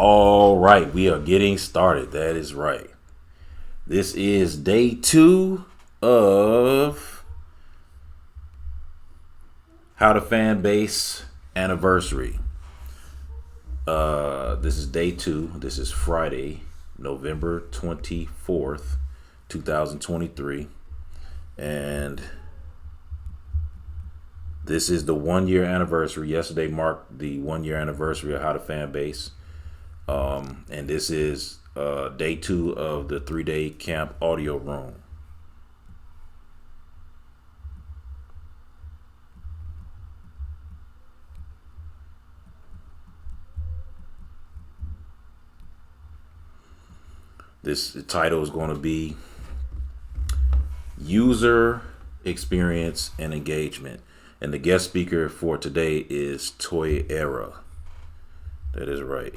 All right, we are getting started. That is right. This is day 2 of How to Fanbase anniversary. This is day 2. This is Friday, November 24th, 2023. And this is the 1-year anniversary. Yesterday marked the 1-year anniversary of How to Fanbase. And this is day 2 of the 3-day camp audio room. This title is going to be User Experience and Engagement. And the guest speaker for today is Toyera. That is right.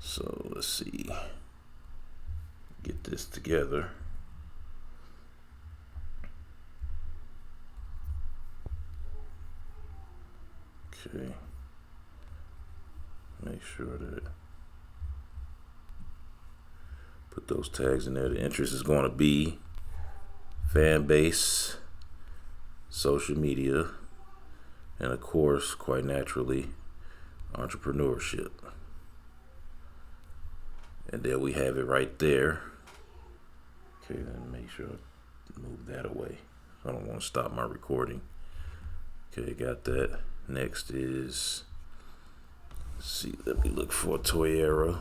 So let's see. Get this together. Okay. Make sure that put those tags in there. The interest is going to be Fanbase, social media, and of course, quite naturally, entrepreneurship. And there we have it right there. Okay, then make sure I move that away. I don't want to stop my recording. Okay, got that. Next is, let's see, let me look for Toyera.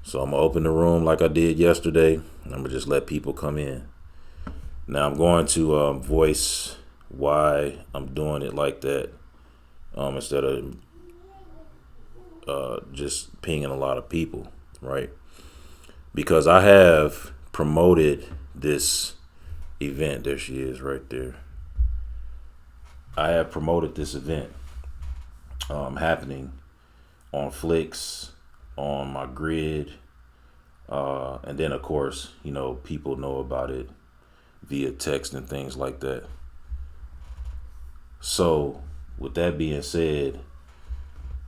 So I'm going to open the room like I did yesterday. I'm going to just let people come in. Now I'm going to voice why I'm doing it like that instead of just pinging a lot of people, right? Because I have promoted this event. There she is right there. I have promoted this event happening on Flicks, on my grid, and then of course, you know, people know about it via text and things like that. So with that being said,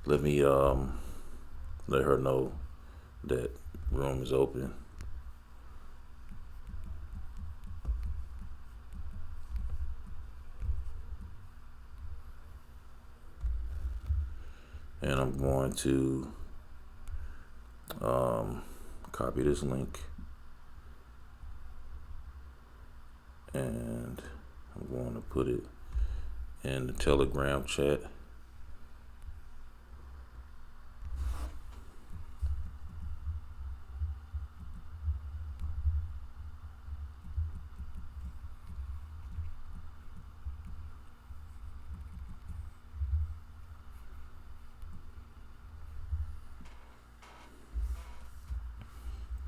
let me let her know that room is open. And I'm going to copy this link, and I'm going to put it in the Telegram chat.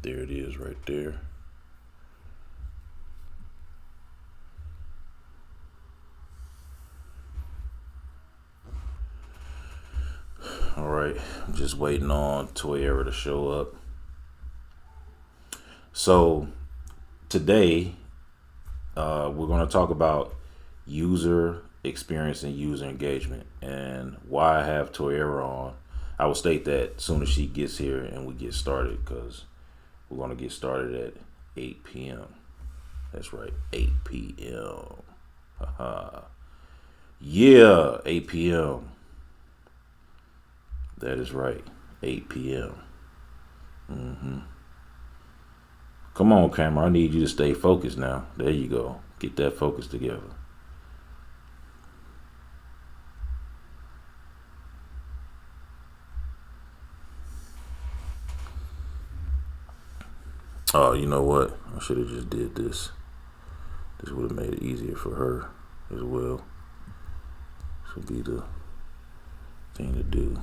There it is right there. All right, I'm just waiting on Toyera to show up. So today we're going to talk about user experience and user engagement, and why I have Toyera on. I will state that as soon as she gets here and we get started, because we're going to get started at 8 p.m. That's right, 8 p.m. Yeah, 8 p.m. That is right, 8 p.m. Come on, camera. I need you to stay focused now. There you go. Get that focus together. Oh, you know what? I should have just did this. This would have made it easier for her as well. This would be the thing to do.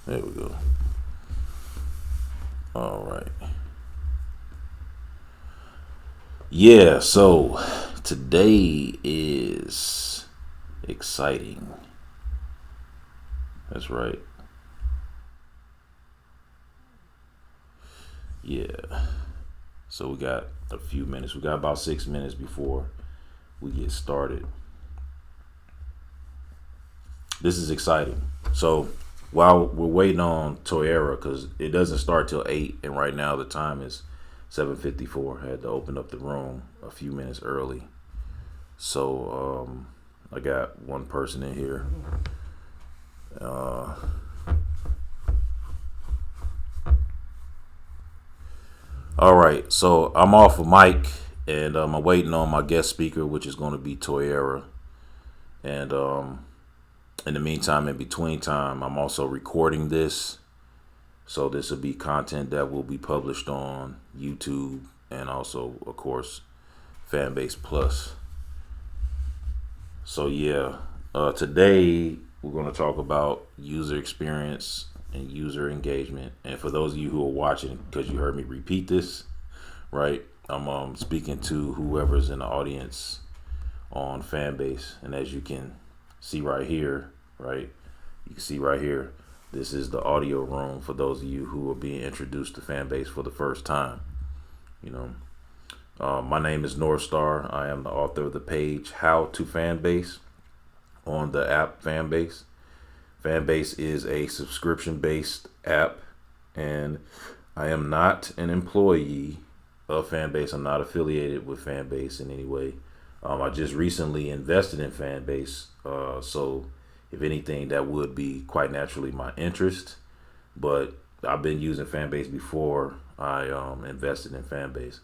There we go. All right. Yeah, so today is exciting. That's right. Yeah. So we got a few minutes. We got about 6 minutes before we get started. This is exciting. So while we're waiting on Toyera, because it doesn't start till 8, and right now the time is 7:54. I had to open up the room a few minutes early. So I got one person in here. All right, so I'm off of mic, and I'm waiting on my guest speaker, which is going to be Toyera. And in the meantime, in between time, I'm also recording this. So this will be content that will be published on YouTube and also, of course, Fanbase Plus. So yeah, today we're going to talk about user experience and user engagement. And for those of you who are watching, because you heard me repeat this, right? I'm speaking to whoever's in the audience on Fanbase, and as you can see right here, right? You can see right here, this is the audio room for those of you who are being introduced to Fanbase for the first time. My name is North Star. I am the author of the page How to Fanbase on the app Fanbase. Fanbase is a subscription-based app, and I am not an employee of Fanbase. I'm not affiliated with Fanbase in any way. I just recently invested in Fanbase, so if anything, that would be quite naturally my interest. But I've been using Fanbase before I invested in Fanbase.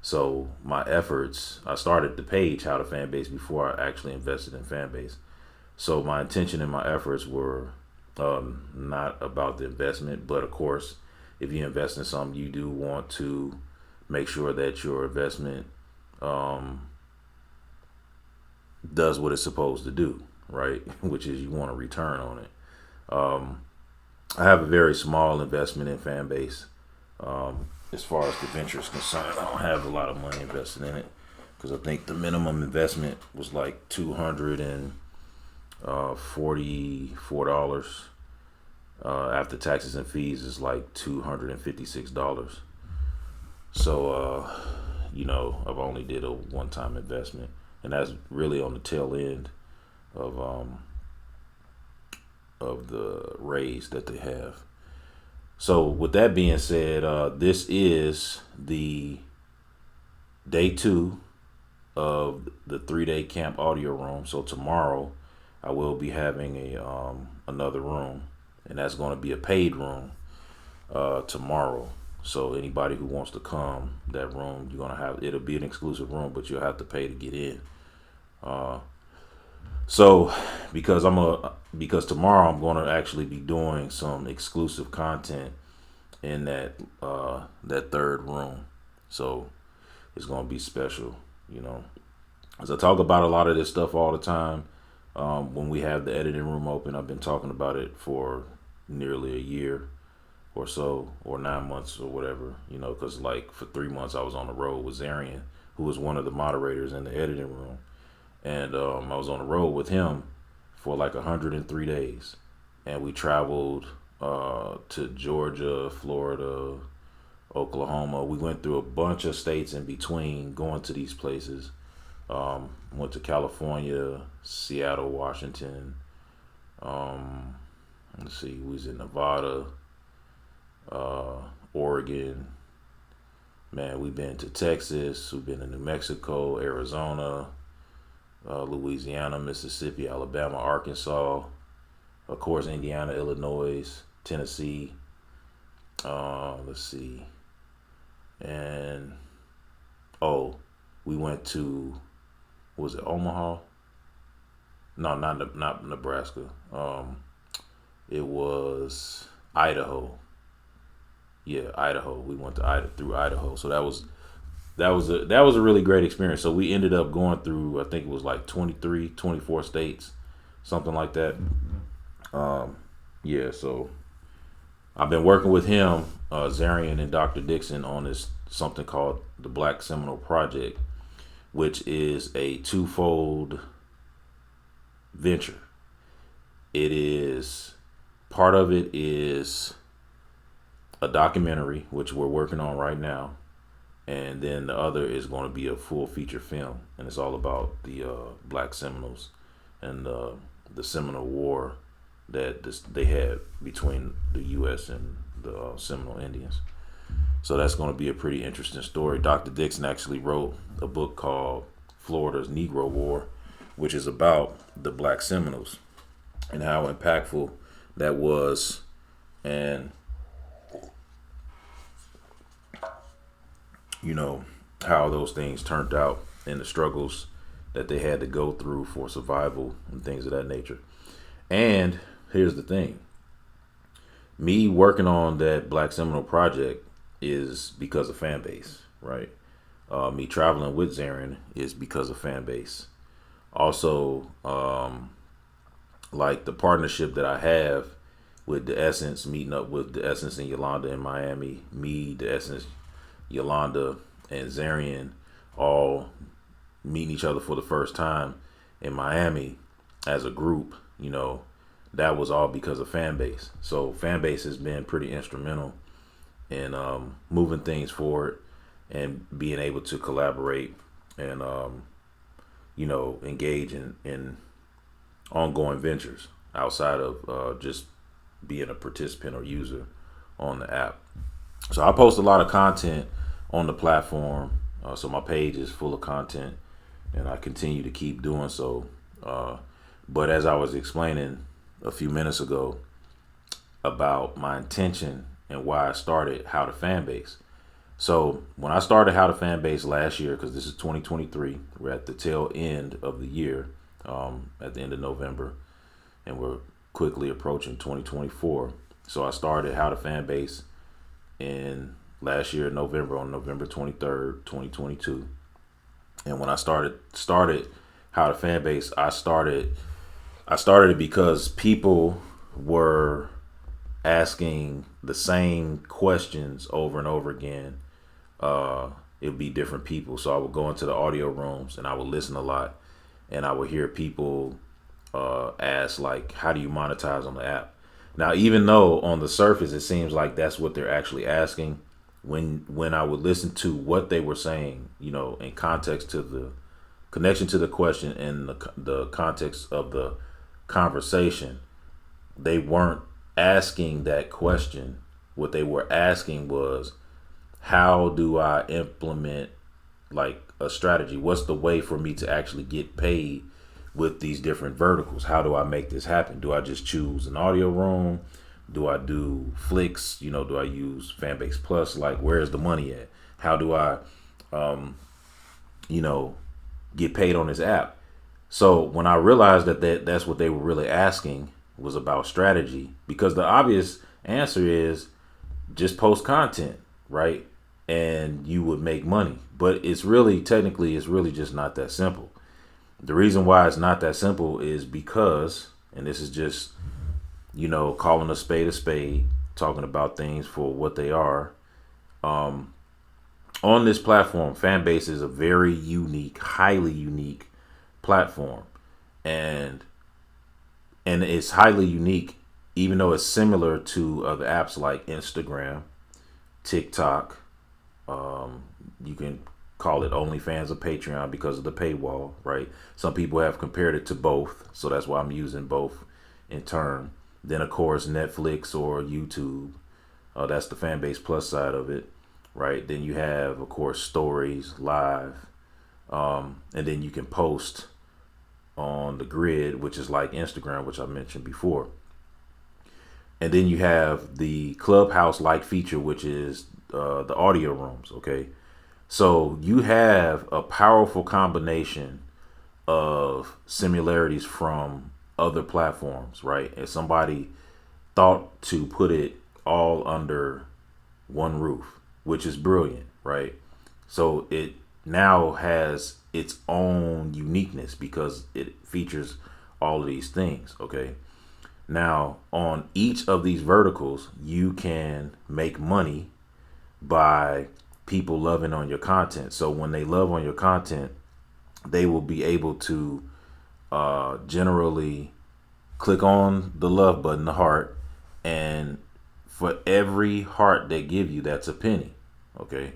So my efforts, I started the page How to Fanbase before I actually invested in Fanbase. So my intention and my efforts were not about the investment, but of course, if you invest in something, you do want to make sure that your investment does what it's supposed to do, right? Which is you want a return on it. I have a very small investment in Fanbase. As far as the venture is concerned, I don't have a lot of money invested in it because I think the minimum investment was like $244. After taxes and fees is like $256. So, I've only did a one-time investment, and that's really on the tail end of the raise that they have. So with that being said, this is the day 2 of the 3-day camp audio room. So tomorrow I will be having another room, and that's going to be a paid room tomorrow. So anybody who wants to come, that room, it'll be an exclusive room, but you'll have to pay to get in. So because tomorrow I'm going to actually be doing some exclusive content in that third room. So it's going to be special, as I talk about a lot of this stuff all the time. When we have the editing room open, I've been talking about it for nearly a year or so, or 9 months or whatever, because like for 3 months I was on the road with Zarian, who was one of the moderators in the editing room. And I was on the road with him for like 103 days. And we traveled to Georgia, Florida, Oklahoma. We went through a bunch of states in between going to these places. Went to California, Seattle, Washington. Let's see, we was in Nevada, Oregon. Man, we've been to Texas. We've been to New Mexico, Arizona, Louisiana, Mississippi, Alabama, Arkansas, of course, Indiana, Illinois, Tennessee. Let's see. And, we went to, was it Omaha? No, not Nebraska. It was Idaho. Yeah, Idaho. We went to through Idaho. So that was a really great experience. So we ended up going through, I think it was like 23, 24 states, something like that. So I've been working with him, Zarian and Dr. Dixon, on this something called the Black Seminole Project, which is a twofold venture. Part of it is a documentary, which we're working on right now, and then the other is going to be a full feature film, and it's all about the Black Seminoles and the Seminole War that they had between the U.S. and the Seminole Indians. So that's going to be a pretty interesting story. Dr. Dixon actually wrote a book called Florida's Negro War, which is about the Black Seminoles and how impactful that was, and how those things turned out and the struggles that they had to go through for survival and things of that nature. And here's the thing. Me working on that Black Seminole project is because of Fanbase, right? Me traveling with Zarin is because of Fanbase. Also, like the partnership that I have with the Essence, meeting up with the Essence and Yolanda in Miami, me, the Essence, Yolanda, and Zarian all meeting each other for the first time in Miami as a group, that was all because of Fanbase. So Fanbase has been pretty instrumental in moving things forward and being able to collaborate and engage in ongoing ventures outside of just being a participant or user on the app. So I post a lot of content on the platform. So my page is full of content, and I continue to keep doing so. But as I was explaining a few minutes ago about my intention and why I started How to Fanbase. So when I started How to Fanbase last year, because this is 2023, we're at the tail end of the year, at the end of November, and we're quickly approaching 2024. So I started How to Fanbase in last year in November, on November 23rd, 2022. And when I started How to Fanbase, I started it because people were asking the same questions over and over again. It would be different people. So I would go into the audio rooms and I would listen a lot, and I would hear people ask, like, how do you monetize on the app? Now, even though on the surface it seems like that's what they're actually asking, when I would listen to what they were saying, in context to the connection to the question and the context of the conversation, they weren't asking that question. What they were asking was, how do I implement like a strategy? What's the way for me to actually get paid with these different verticals? How do I make this happen? Do I just choose an audio room? Do I do flicks? Do I use Fanbase Plus? Like, where's the money at? How do I, get paid on this app? So when I realized that's what they were really asking, was about strategy, because the obvious answer is just post content, right? And you would make money. But it's really just not that simple. The reason why it's not that simple is because, and this is just, calling a spade, talking about things for what they are. On this platform, Fanbase is a very unique, highly unique platform. And it's highly unique, even though it's similar to other apps like Instagram, TikTok. You can call it OnlyFans or Patreon because of the paywall, right? Some people have compared it to both, so that's why I'm using both in turn. Then, of course, Netflix or YouTube. That's the Fanbase Plus side of it, right? Then you have, of course, Stories, Live, and then you can post on the grid, which is like Instagram, which I mentioned before. And then you have the Clubhouse-like feature, which is the audio rooms, okay? So you have a powerful combination of similarities from other platforms, right? And somebody thought to put it all under one roof, which is brilliant, right? So it now has its own uniqueness because it features all of these things, okay? Now, on each of these verticals, you can make money by people loving on your content. So when they love on your content, they will be able to generally click on the love button, the heart, and for every heart they give you, that's a penny. Okay.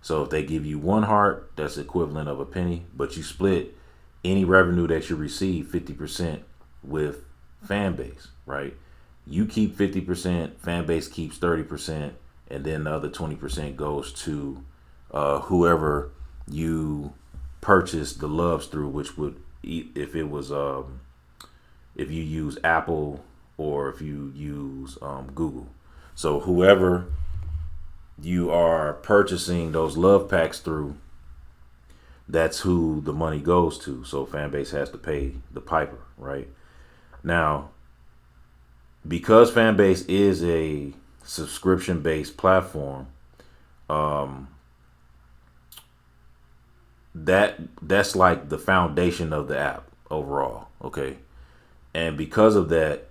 So if they give you 1 heart, that's equivalent of a penny, but you split any revenue that you receive 50% with Fanbase, right? You keep 50%, Fanbase keeps 30%, and then the other 20% goes to whoever you purchase the loves through, which would, if it was if you use Apple or if you use Google. So whoever you are purchasing those love packs through, that's who the money goes to. So Fanbase has to pay the piper, right? Now, because Fanbase is a subscription-based platform, that's like the foundation of the app overall, okay? And because of that,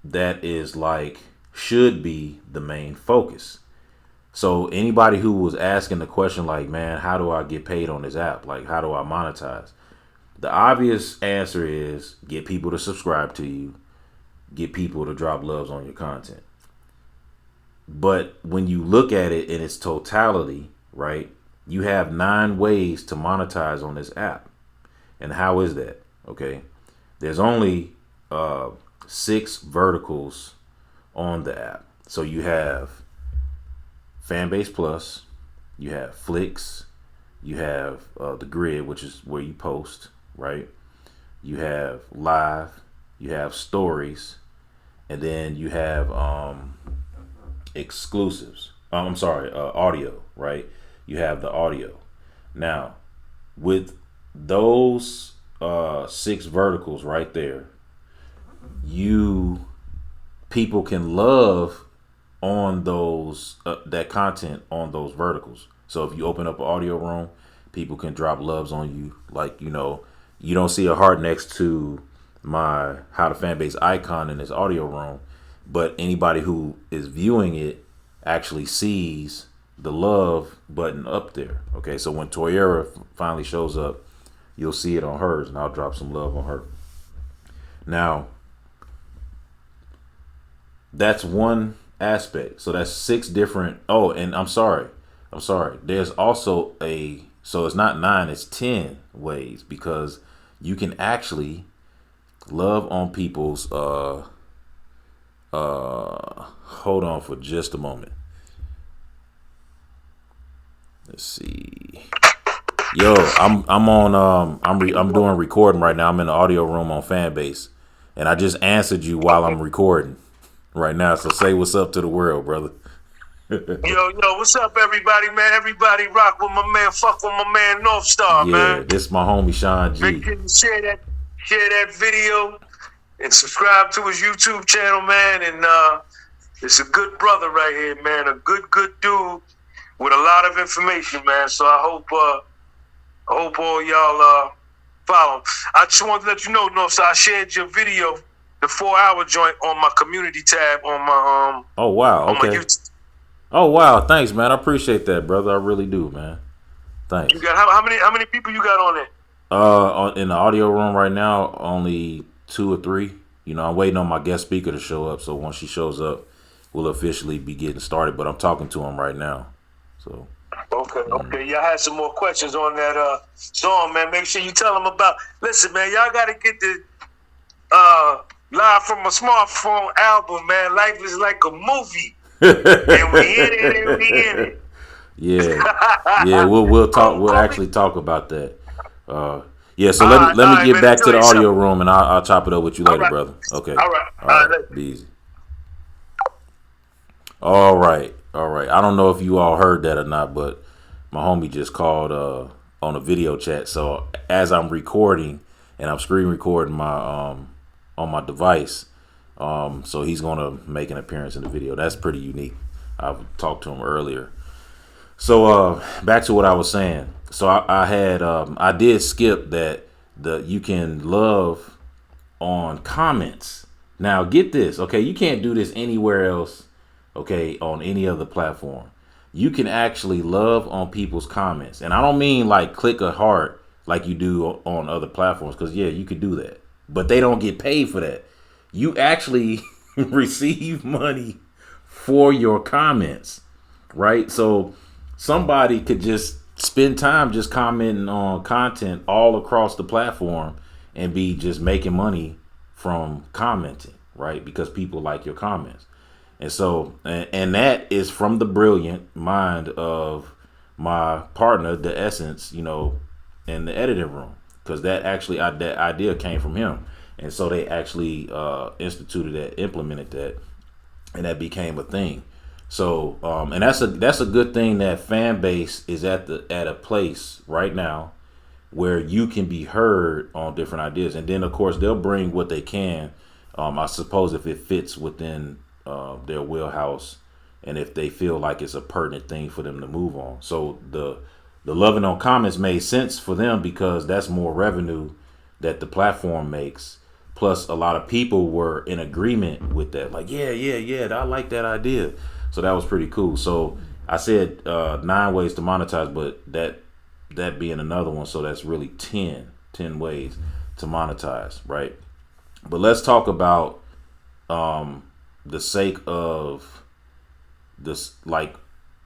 that is like should be the main focus. So anybody who was asking the question like, man, how do I get paid on this app? Like, how do I monetize? The obvious answer is get people to subscribe to you, get people to drop loves on your content. But when you look at it in its totality, right, you have 9 ways to monetize on this app. And how is that? Okay. There's only 6 verticals on the app. So you have Fanbase Plus, you have Flicks, you have the Grid, which is where you post, right? You have Live, you have Stories, and then you have exclusives. Audio, right? You have the audio. Now, with those 6 verticals right there, people can love on those that content on those verticals. So if you open up an audio room, people can drop loves on you. Like, you don't see a heart next to my How to Fanbase icon in this audio room, but anybody who is viewing it actually sees the love button up there. Okay, so when Toyera finally shows up, you'll see it on hers, and I'll drop some love on her. Now, that's one aspect. So that's 6 different. Oh, and I'm sorry. There's also so it's not 9, it's 10 ways, because you can actually love on people's hold on for just a moment. Let's see. Yo, I'm on I'm doing recording right now. I'm in the audio room on Fanbase, and I just answered you while I'm recording right now. So say what's up to the world, brother. Yo, what's up, everybody, man? Everybody rock with my man, fuck with my man North Star, man. Yeah, this is my homie Sean G. Make sure you share that video, and subscribe to his YouTube channel, man. And it's a good brother right here, man. A good dude with a lot of information, man. So I hope all y'all follow. I just wanted to let you know, North Star, I shared your video, the 4-hour joint, on my community tab on my Oh wow, okay. On my YouTube. Oh wow, thanks, man. I appreciate that, brother. I really do, man. Thanks. You got how many people you got on it? In the audio room right now, only 2 or 3. I'm waiting on my guest speaker to show up. So once she shows up, we'll officially be getting started. But I'm talking to him right now. So. Okay. Y'all had some more questions on that song, man. Make sure you tell them about. Listen, man, y'all got to get the Live from a Smartphone album, man. Life is like a movie. And we in it. Yeah. We'll talk. We'll actually talk about that. Yeah. So let me get back to the audio room, and I'll chop it up with you later, brother. Okay. All right. Be easy. All right. I don't know if you all heard that or not, but my homie just called on a video chat. So as I'm recording, and I'm screen recording my on my device. So he's going to make an appearance in the video. That's pretty unique. I've talked to him earlier. So back to what I was saying. So I did skip that you can love on comments. Now get this, okay? You can't do this anywhere else, okay, on any other platform. You can actually love on people's comments. And I don't mean like click a heart like you do on other platforms, because yeah, you could do that. But they don't get paid for that. You actually receive money for your comments, right? So somebody could just spend time just commenting on content all across the platform and be just making money from commenting, right? Because people like your comments. And so, and that is from the brilliant mind of my partner, the Essence, in the editing room, because that idea came from him. And so they actually instituted that, implemented that, and that became a thing. So, and that's a good thing that Fanbase is at a place right now where you can be heard on different ideas, and then of course they'll bring what they can. I suppose if it fits within their wheelhouse, and if they feel like it's a pertinent thing for them to move on. So the loving on comments made sense for them because that's more revenue that the platform makes. Plus, a lot of people were in agreement with that. Like, yeah, I like that idea. So that was pretty cool. So I said 9 ways to monetize, but that being another one. So that's really 10 ways to monetize, right? But let's talk about the sake of this, like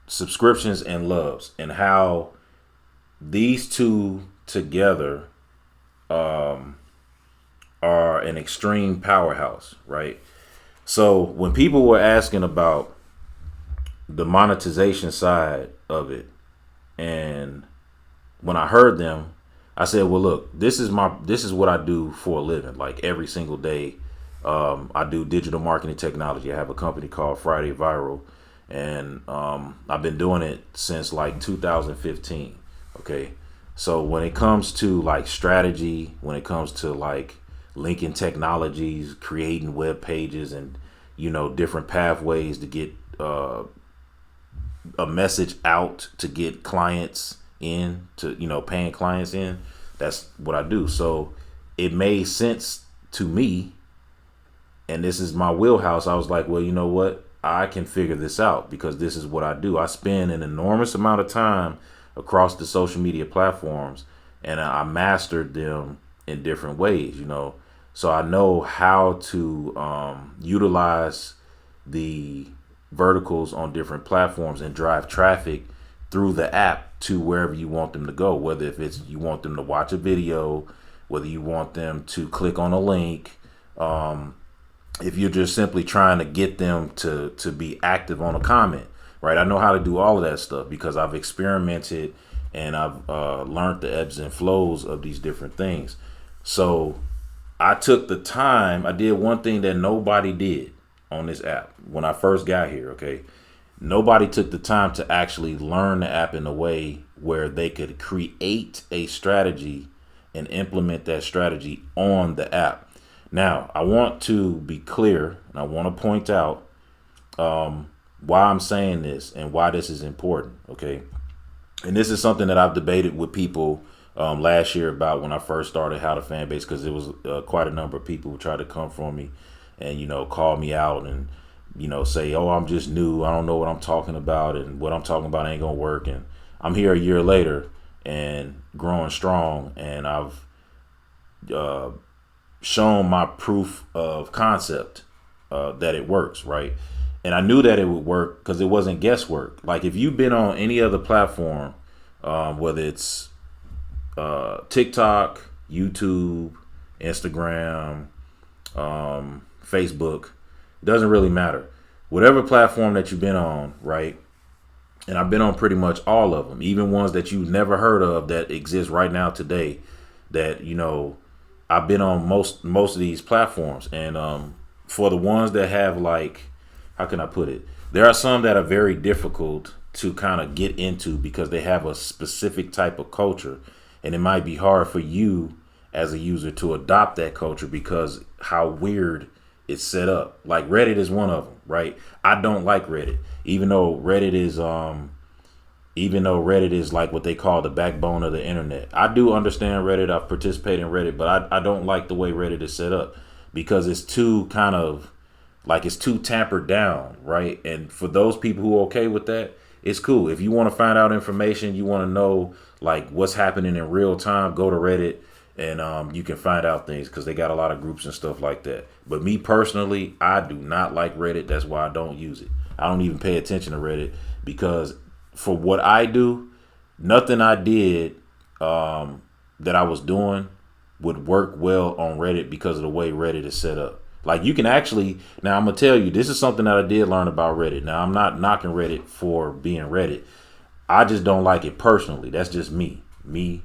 subscriptions and loves, and how these two together are an extreme powerhouse, right? So when people were asking about the monetization side of it, and when I heard them, I said, well, look, this is what I do for a living. Like every single day, I do digital marketing technology. I have a company called Friday Viral, and I've been doing it since like 2015. Okay. So when it comes to like strategy, when it comes to like linking technologies, creating web pages, and different pathways to get a message out to get clients in, to paying clients in, that's what I do. So it made sense to me, and this is my wheelhouse. I was like, well, you know what, I can figure this out because this is what I do. I spend an enormous amount of time across the social media platforms, and I mastered them in different ways, so I know how to utilize the verticals on different platforms and drive traffic through the app to wherever you want them to go, whether if it's you want them to watch a video, whether you want them to click on a link, if you're just simply trying to get them to be active on a comment, right? I know how to do all of that stuff because I've experimented and I've learned the ebbs and flows of these different things. So I took the time. I did one thing that nobody did on this app when I first got here. Okay. Nobody took the time to actually learn the app in a way where they could create a strategy and implement that strategy on the app. Now, I want to be clear, and I want to point out why I'm saying this and why this is important. Okay. And this is something that I've debated with people last year about when I first started How to Fanbase, because it was quite a number of people who tried to come for me and, call me out and, say, oh, I'm just new. I don't know what I'm talking about, and what I'm talking about ain't going to work. And I'm here a year later and growing strong, and I've shown my proof of concept that it works, right? And I knew that it would work because it wasn't guesswork. Like if you've been on any other platform, whether it's TikTok, YouTube, Instagram, Facebook, it doesn't really matter. Whatever platform that you've been on, right? And I've been on pretty much all of them, even ones that you've never heard of that exist right now today, that, I've been on most of these platforms. And for the ones that have, like, how can I put it? There are some that are very difficult to kind of get into because they have a specific type of culture, and it might be hard for you as a user to adopt that culture because how weird it's set up. Like Reddit is one of them, right? I don't like Reddit, even though Reddit is like what they call the backbone of the internet. I do understand Reddit. I've participated in Reddit, but I don't like the way Reddit is set up because it's too kind of like it's too tampered down, right? And for those people who are okay with that, it's cool. If you want to find out information, you want to know like what's happening in real time, go to Reddit and you can find out things because they got a lot of groups and stuff like that. But me personally, I do not like Reddit. That's why I don't use it. I don't even pay attention to Reddit because for what I do, nothing I did that I was doing would work well on Reddit because of the way Reddit is set up. Like you can actually, now I'm gonna tell you, this is something that I did learn about Reddit. Now I'm not knocking Reddit for being Reddit. I just don't like it personally. That's just me. Me.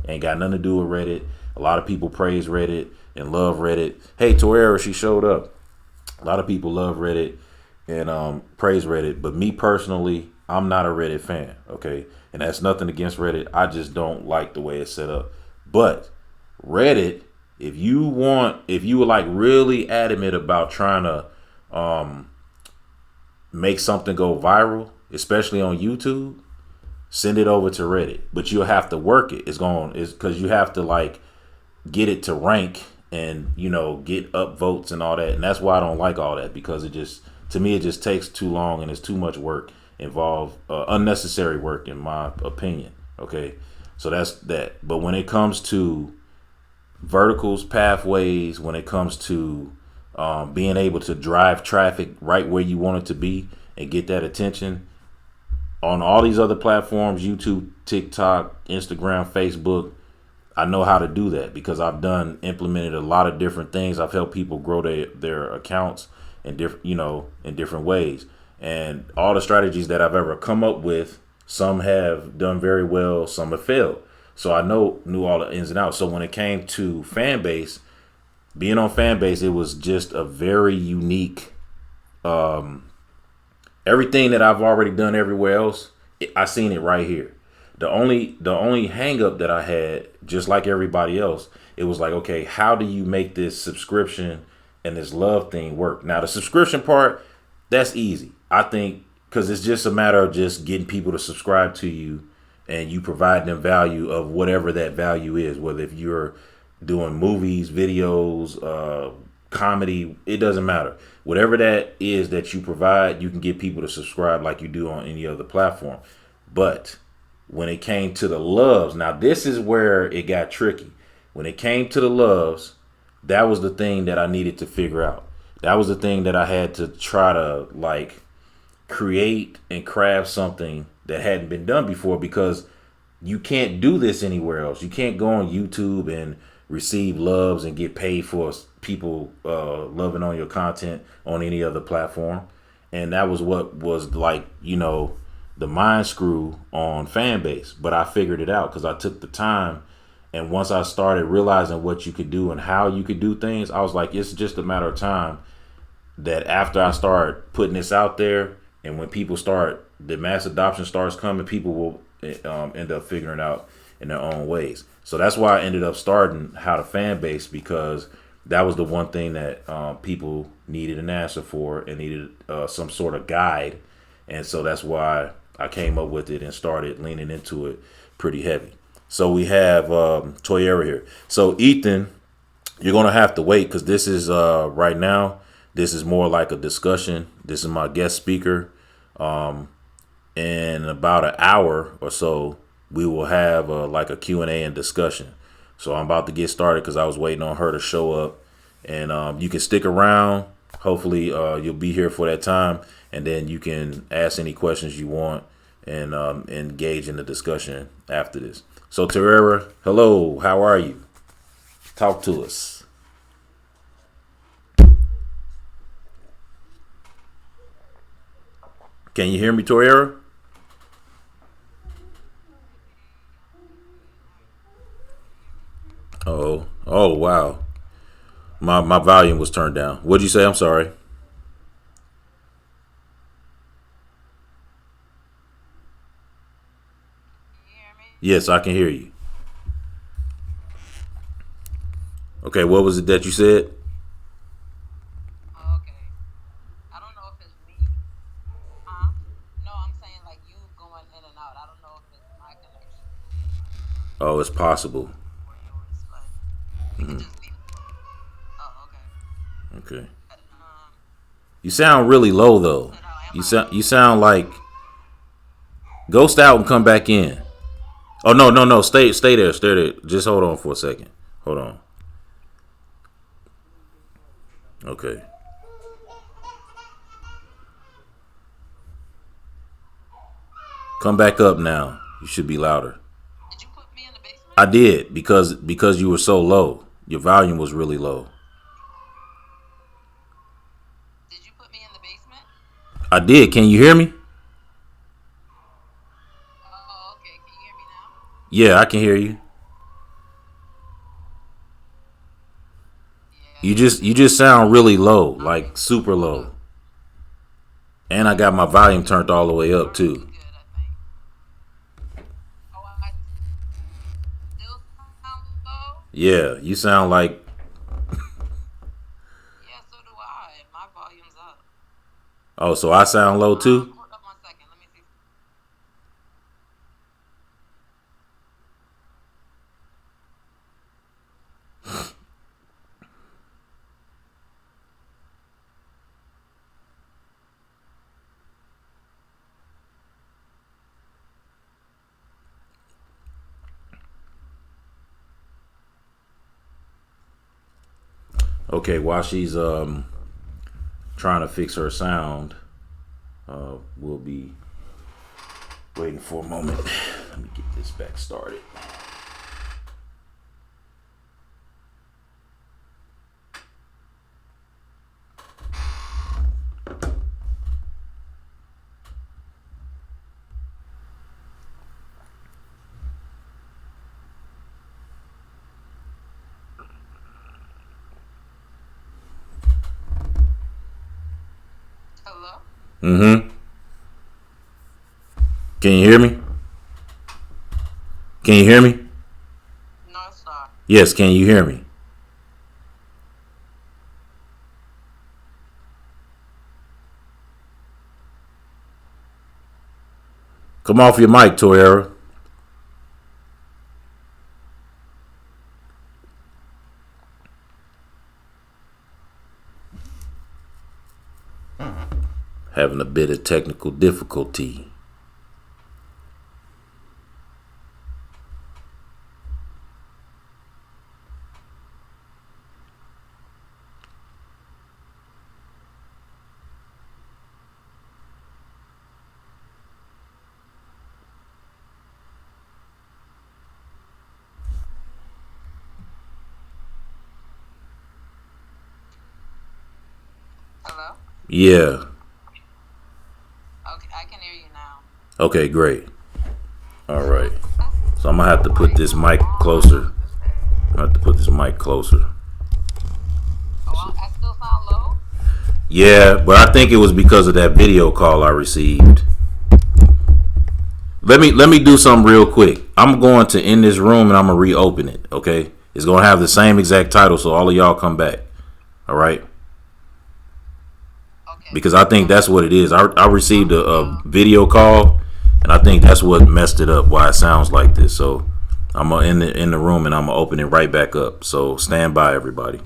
Ain't got nothing to do with Reddit. A lot of people praise Reddit and love Reddit. Hey, Toyera, she showed up. A lot of people love Reddit and praise Reddit. But me personally, I'm not a Reddit fan. Okay. And that's nothing against Reddit. I just don't like the way it's set up. But Reddit, if you were like really adamant about trying to make something go viral, especially on YouTube, send it over to Reddit. But you'll have to work it. It's because you have to like get it to rank and get up votes and all that. And that's why I don't like all that, because it just takes too long and it's too much work involved, unnecessary work in my opinion. Okay, so that's that. But when it comes to verticals, pathways, when it comes to being able to drive traffic right where you want it to be and get that attention on all these other platforms, YouTube, TikTok, Instagram, Facebook, I know how to do that because I've implemented a lot of different things. I've helped people grow their accounts in different ways. And all the strategies that I've ever come up with, some have done very well, some have failed. So I knew all the ins and outs. So when it came to Fanbase, being on Fanbase, it was just a very unique, everything that I've already done everywhere else, I seen it right here. The only hang up that I had, just like everybody else, it was like, okay, how do you make this subscription and this love thing work? Now the subscription part, that's easy. I think because it's just a matter of just getting people to subscribe to you and you provide them value of whatever that value is, whether if you're doing movies, videos, comedy, it doesn't matter. Whatever that is that you provide, you can get people to subscribe like you do on any other platform. But when it came to the loves, now this is where it got tricky. When it came to the loves, that was the thing that I needed to figure out. That was the thing that I had to try to like create and craft something that hadn't been done before, because you can't do this anywhere else. You can't go on YouTube and receive loves and get paid for people loving on your content on any other platform. And that was what was like, the mind screw on Fanbase. But I figured it out because I took the time. And once I started realizing what you could do and how you could do things, I was like, it's just a matter of time that after I start putting this out there, and when the mass adoption starts coming, people will end up figuring it out in their own ways. So that's why I ended up starting How to Fanbase, because that was the one thing that people needed an answer for and needed some sort of guide. And so that's why I came up with it and started leaning into it pretty heavy. So we have Toyera here. So Ethan, you're going to have to wait because this is right now, this is more like a discussion. This is my guest speaker. In about an hour or so, we will have like a Q&A and discussion. So I'm about to get started because I was waiting on her to show up. And you can stick around. Hopefully you'll be here for that time. And then you can ask any questions you want and engage in the discussion after this. So Toyera, hello, how are you? Talk to us. Can you hear me, Toyera? Oh, wow. My volume was turned down. What'd you say? I'm sorry. Yes, I can hear you. Okay, what was it that you said? Oh, it's possible. Okay. You sound really low though. You sound like ghost out and come back in. Oh no. Stay there. Stay there. Just hold on for a second. Hold on. Okay. Come back up now. You should be louder. Did you put me in the basement? I did because you were so low. Your volume was really low. Did you put me in the basement? I did. Can you hear me? Oh, okay. Can you hear me now? Yeah, I can hear you. Yeah. You just sound really low, like super low. And I got my volume turned all the way up too. Good, I think. Oh, I still sound low? Yeah, you sound like. Yeah, so do I. My volume's up. Oh, so I sound low too? Hold up 1 second. Let me see. Okay, while she's trying to fix her sound, we'll be waiting for a moment. Let me get this back started. Hello? Mm-hmm. Can you hear me? Can you hear me? No, it's not. Yes, can you hear me? Come off your mic, Toyera. Having a bit of technical difficulty. Hello? Yeah. Okay, I can hear you now. Okay, great. All right. So I'm gonna have to put this mic closer. I'm gonna have to put this mic closer. Oh, I still sound low? Yeah, but I think it was because of that video call I received. Let me do something real quick. I'm going to end this room and I'm gonna reopen it. Okay, it's gonna have the same exact title, so all of y'all come back. All right. Okay. Because I think that's what it is. I received a video call, and I think that's what messed it up. Why it sounds like this. So I'm gonna in the room and I'm gonna open it right back up. So stand by, everybody.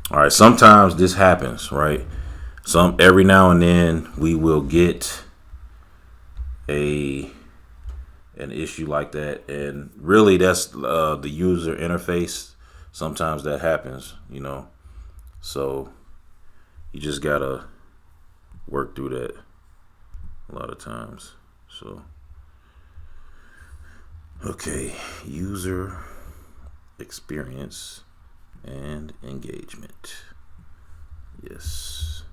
All right. Sometimes this happens, right? Every now and then we will get an issue like that, and really that's the user interface. Sometimes that happens, so you just gotta work through that a lot of times. So okay, user experience and engagement, yes,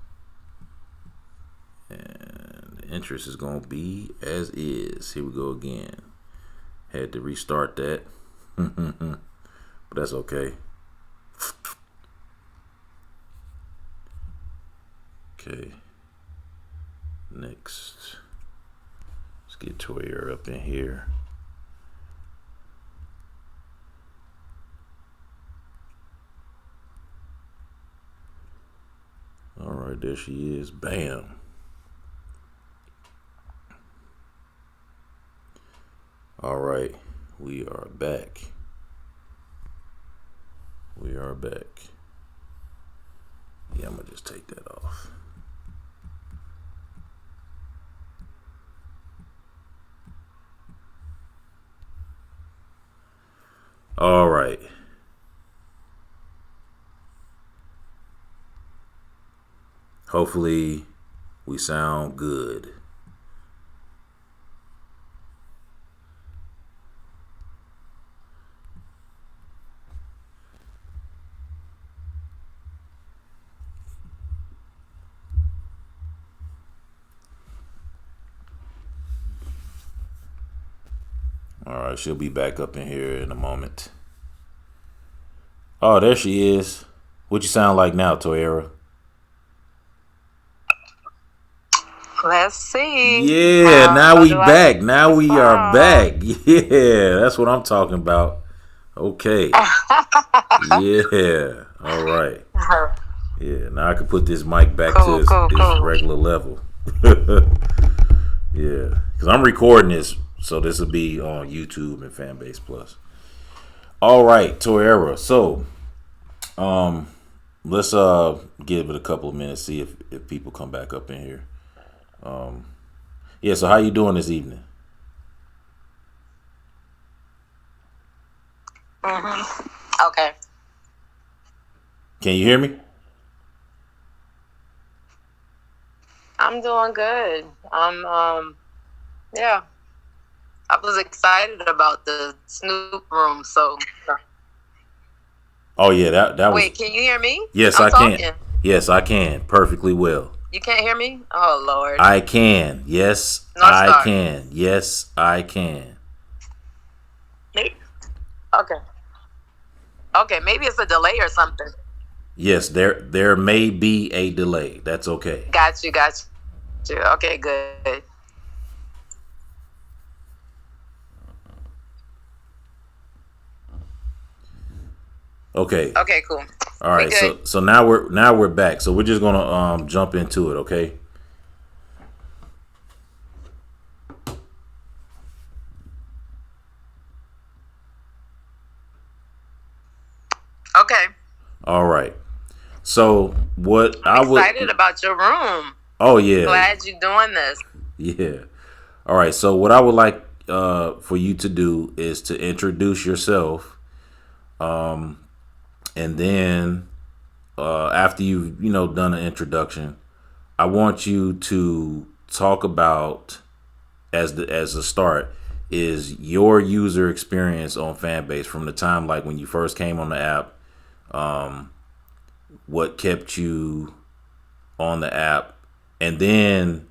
and the interest is gonna be as is. Here we go again. Had to restart that. But that's okay. Okay. Next. Let's get Toyera up in here. All right, there she is. Bam. All right, we are back. We are back. Yeah, I'm gonna just take that off. All right. Hopefully we sound good. All right, she'll be back up in here in a moment. Oh, there she is. What you sound like now, Toyera? Let's see. Yeah, now we back. I Now we are back. Yeah, that's what I'm talking about. Okay. Yeah. All right. Yeah, now I can put this mic back to its regular level. Yeah, because I'm recording this, so this will be on YouTube and Fanbase Plus. All right, Toyera. So, let's give it a couple of minutes, see if people come back up in here. Yeah. So, how you doing this evening? Okay. Can you hear me? I'm doing good. Yeah. I was excited about the Snoop room, so. Oh yeah, that was. Wait, can you hear me? Yes, I can. Yes, I can perfectly well. You can't hear me? Oh Lord. I can. Yes, I can. Yes, I can. Okay. Okay, maybe it's a delay or something. Yes, there may be a delay. That's okay. Got you. Okay, good. Okay. Okay, cool. All right. So now we're back. So we're just gonna jump into it. Okay. Okay. All right. So what I'm excited about your room. Oh yeah. Glad you're doing this. Yeah. All right. So what I would like for you to do is to introduce yourself, and then after you've done an introduction, I want you to talk about as a start is your user experience on Fanbase from the time like when you first came on the app, what kept you on the app, and then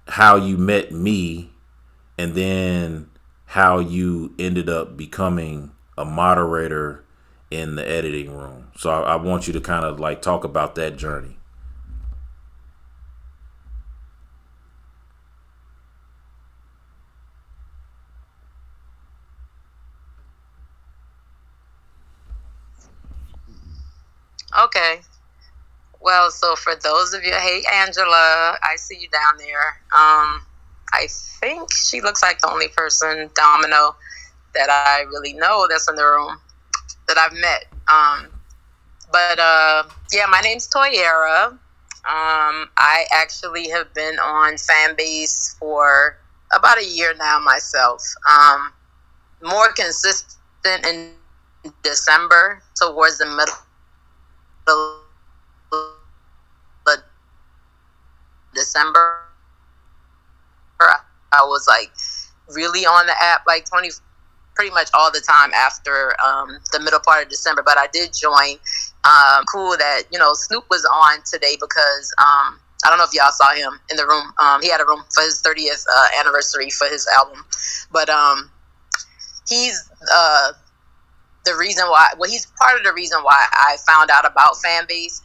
how you met me, and then how you ended up becoming a moderator in the editing room. So I want you to kind of like talk about that journey. Okay. Well, so for those of you, hey Angela, I see you down there. I think she looks like the only person, Domino, that I really know that's in the room that I've met. But yeah, my name's Toyera. I actually have been on Fanbase for about a year now myself. More consistent in December, towards the middle of December. I was like really on the app like pretty much all the time after the middle part of December. But I did join. Cool that Snoop was on today because I don't know if y'all saw him in the room. He had a room for his 30th anniversary for his album, but he's the reason why. Well, he's part of the reason why I found out about Fanbase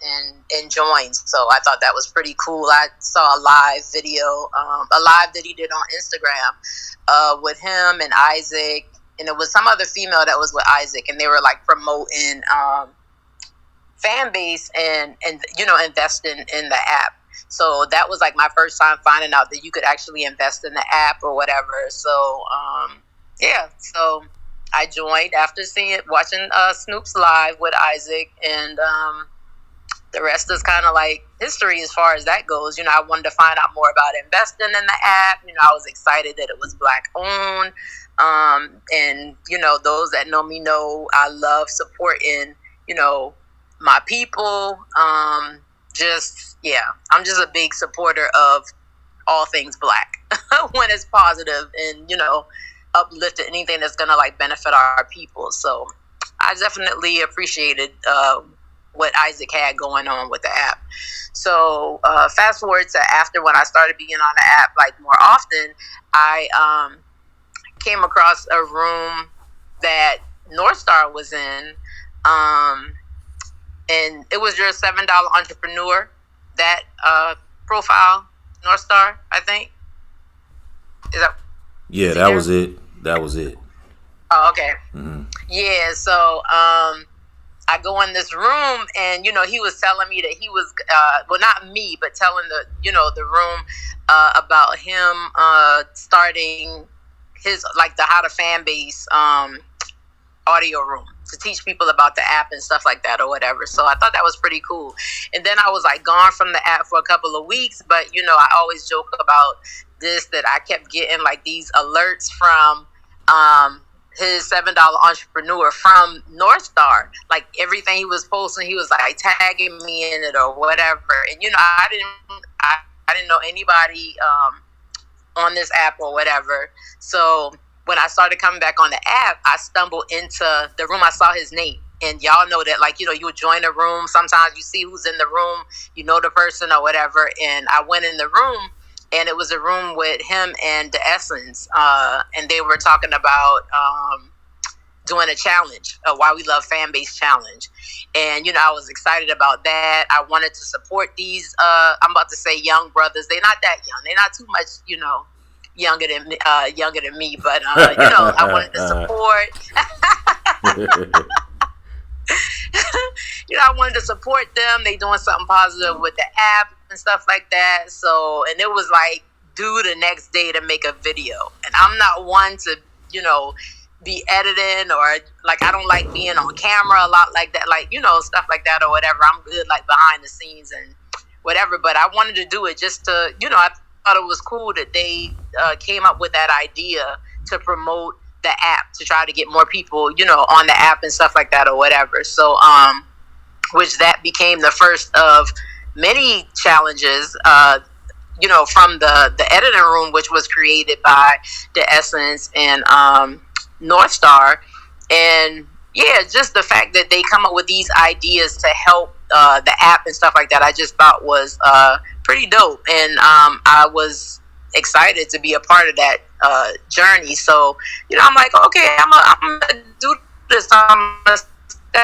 and joined. So I thought that was pretty cool. I saw a live video, a live that he did on Instagram with him and Isaac, and it was some other female that was with Isaac, and they were like promoting Fanbase and investing in the app. So that was like my first time finding out that you could actually invest in the app or whatever. So yeah, so I joined after watching Snoop's live with Isaac, and the rest is kind of like history as far as that goes. I wanted to find out more about investing in the app. I was excited that it was Black owned, and those that know me know I love supporting my people, I'm just a big supporter of all things Black when it's positive and, uplift anything that's going to like benefit our people. So I definitely appreciated what Isaac had going on with the app. So fast forward to after when I started being on the app like more often, I came across a room that Northstar was in, and it was your $7 entrepreneur, that profile, Northstar, I think. That was it. That was it. Oh, okay. Mm-hmm. Yeah, so I go in this room, and he was telling me that he was not me, but telling the room about him starting his the How to Fanbase audio room to teach people about the app and stuff like that or whatever. So I thought that was pretty cool. And then I was like gone from the app for a couple of weeks, but I always joke about this, that I kept getting like these alerts from his $7 entrepreneur from Northstar. Like everything he was posting, he was like tagging me in it or whatever. And I didn't know anybody on this app or whatever. So when I started coming back on the app, I stumbled into the room. I saw his name. And y'all know that, like, you would join a room. Sometimes you see who's in the room, the person or whatever. And I went in the room, and it was a room with him and The Essence. And they were talking about doing a challenge, a Why We Love Fanbase challenge. And, I was excited about that. I wanted to support these, I'm about to say young brothers. They're not that young. They're not too much, younger than me, but I wanted to support. I wanted to support them. They doing something positive with the app and stuff like that. So, and it was like due the next day to make a video. And I'm not one to, be editing, or like I don't like being on camera a lot like that, like stuff like that or whatever. I'm good like behind the scenes and whatever. But I wanted to do it just to, I thought it was cool that they came up with that idea to promote the app, to try to get more people, on the app and stuff like that or whatever. So, which that became the first of many challenges, from the editing room, which was created by The Essence and Northstar. And yeah, just the fact that they come up with these ideas to help the app and stuff like that, I just thought was pretty dope. And I was excited to be a part of that journey. So, I'm like, okay, I'm gonna do this. I'm gonna step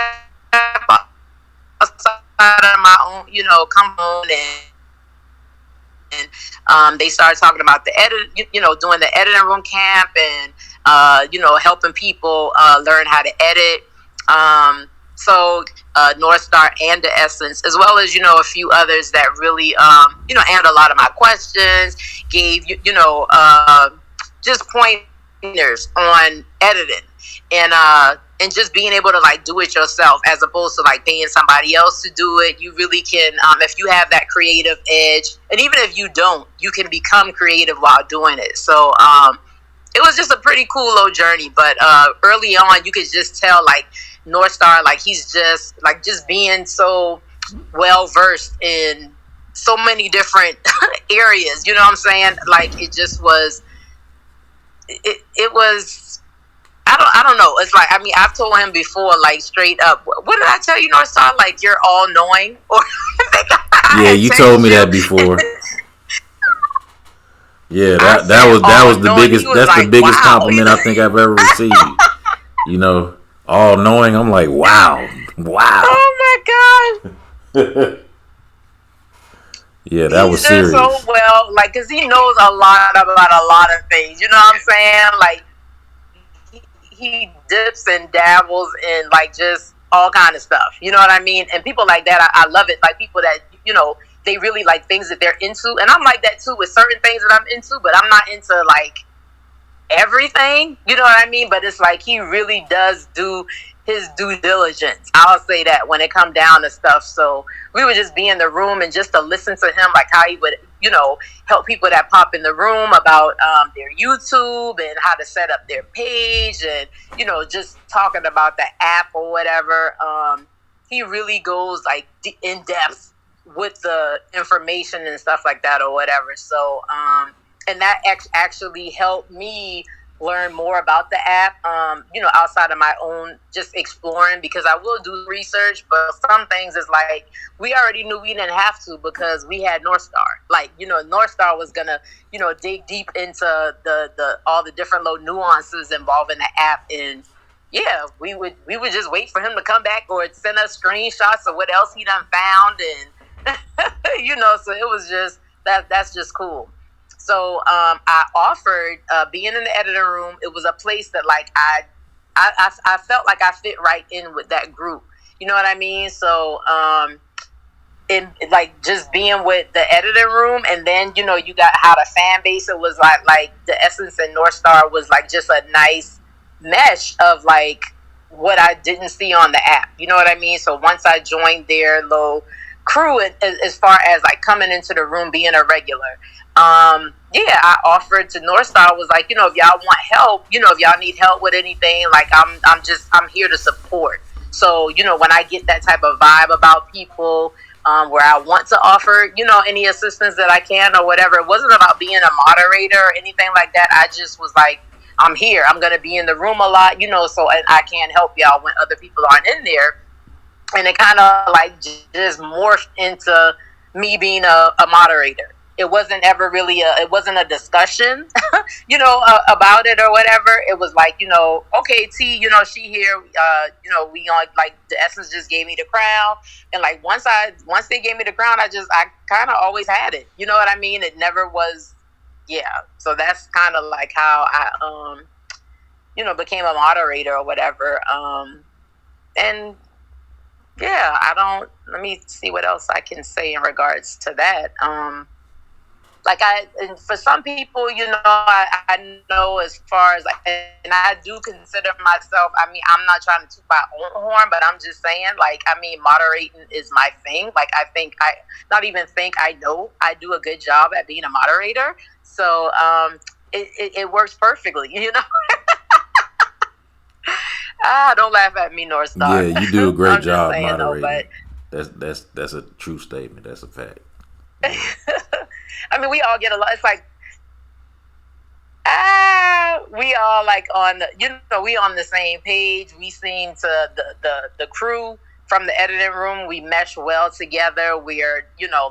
outside of my own, come on, and they started talking about the edit, doing the editing room camp, and helping people learn how to edit. So Northstar and The Essence, as well as a few others that really answered a lot of my questions, gave just pointers on editing, and just being able to like do it yourself as opposed to like paying somebody else to do it. You really can, if you have that creative edge, and even if you don't, you can become creative while doing it. So it was just a pretty cool little journey. But early on, you could just tell like Northstar, like he's just being so well versed in so many different areas. You know what I'm saying? Like it just was. It was. I don't know. It's like, I mean, I've told him before, like straight up. What did I tell you, Northstar? Like you're all knowing. Or yeah, you told me that before. Yeah, that was the biggest. That's like, the biggest compliment I think I've ever received. All knowing. I'm like, wow. Oh my god. Yeah, that was serious. So well, like, cause he knows a lot about a lot of things. You know what I'm saying? Like, he dips and dabbles in like just all kind of stuff. You know what I mean? And people like that, I love it. Like people that they really like things that they're into, and I'm like that too with certain things that I'm into. But I'm not into like everything. You know what I mean? But it's like he really does do his due diligence. I'll say that when it come down to stuff. So we would just be in the room and just to listen to him, like how he would, help people that pop in the room about their YouTube and how to set up their page, and, just talking about the app or whatever. He really goes like in depth with the information and stuff like that or whatever. So, and that actually helped me learn more about the app, outside of my own just exploring, because I will do research, but some things is like we already knew we didn't have to because we had North Star. Like, North Star was gonna, dig deep into the all the different little nuances involving the app. And yeah, we would just wait for him to come back or send us screenshots of what else he done found. And so it was just that's just cool. So I offered being in the editing room. It was a place that like I felt like I fit right in with that group. You know what I mean? So in like just being with the editing room, and then you got how the fan base. It was like the Essence and North Star was like just a nice mesh of like what I didn't see on the app. You know what I mean? So once I joined their little crew, as far as like coming into the room, being a regular, I offered to North Star, was like, if y'all want help, if y'all need help with anything, like I'm here to support. So when I get that type of vibe about people, where I want to offer any assistance that I can or whatever, it wasn't about being a moderator or anything like that. I just was like, I'm here, I'm gonna be in the room a lot, so and I can't help y'all when other people aren't in there. And it kind of like just morphed into me being a moderator. It wasn't ever really it wasn't a discussion, about it or whatever. It was like, okay, T, she here, we on, like, the Essence just gave me the crown. And like, once they gave me the crown, I kind of always had it. You know what I mean? It never was, yeah. So that's kind of like how I, became a moderator or whatever. And yeah, let me see what else I can say in regards to that. And for some people, I know, as far as like, and I do consider myself, I mean, I'm not trying to toot my own horn, but I'm just saying, like, I mean, moderating is my thing. Like, I know I do a good job at being a moderator. So, it works perfectly, don't laugh at me, North Star. Yeah, you do a great job saying, moderating. That's a true statement. That's a fact. Yeah. I mean, we all get a lot. It's like, we all like we on the same page. We seem to the crew from the editing room. We mesh well together. We are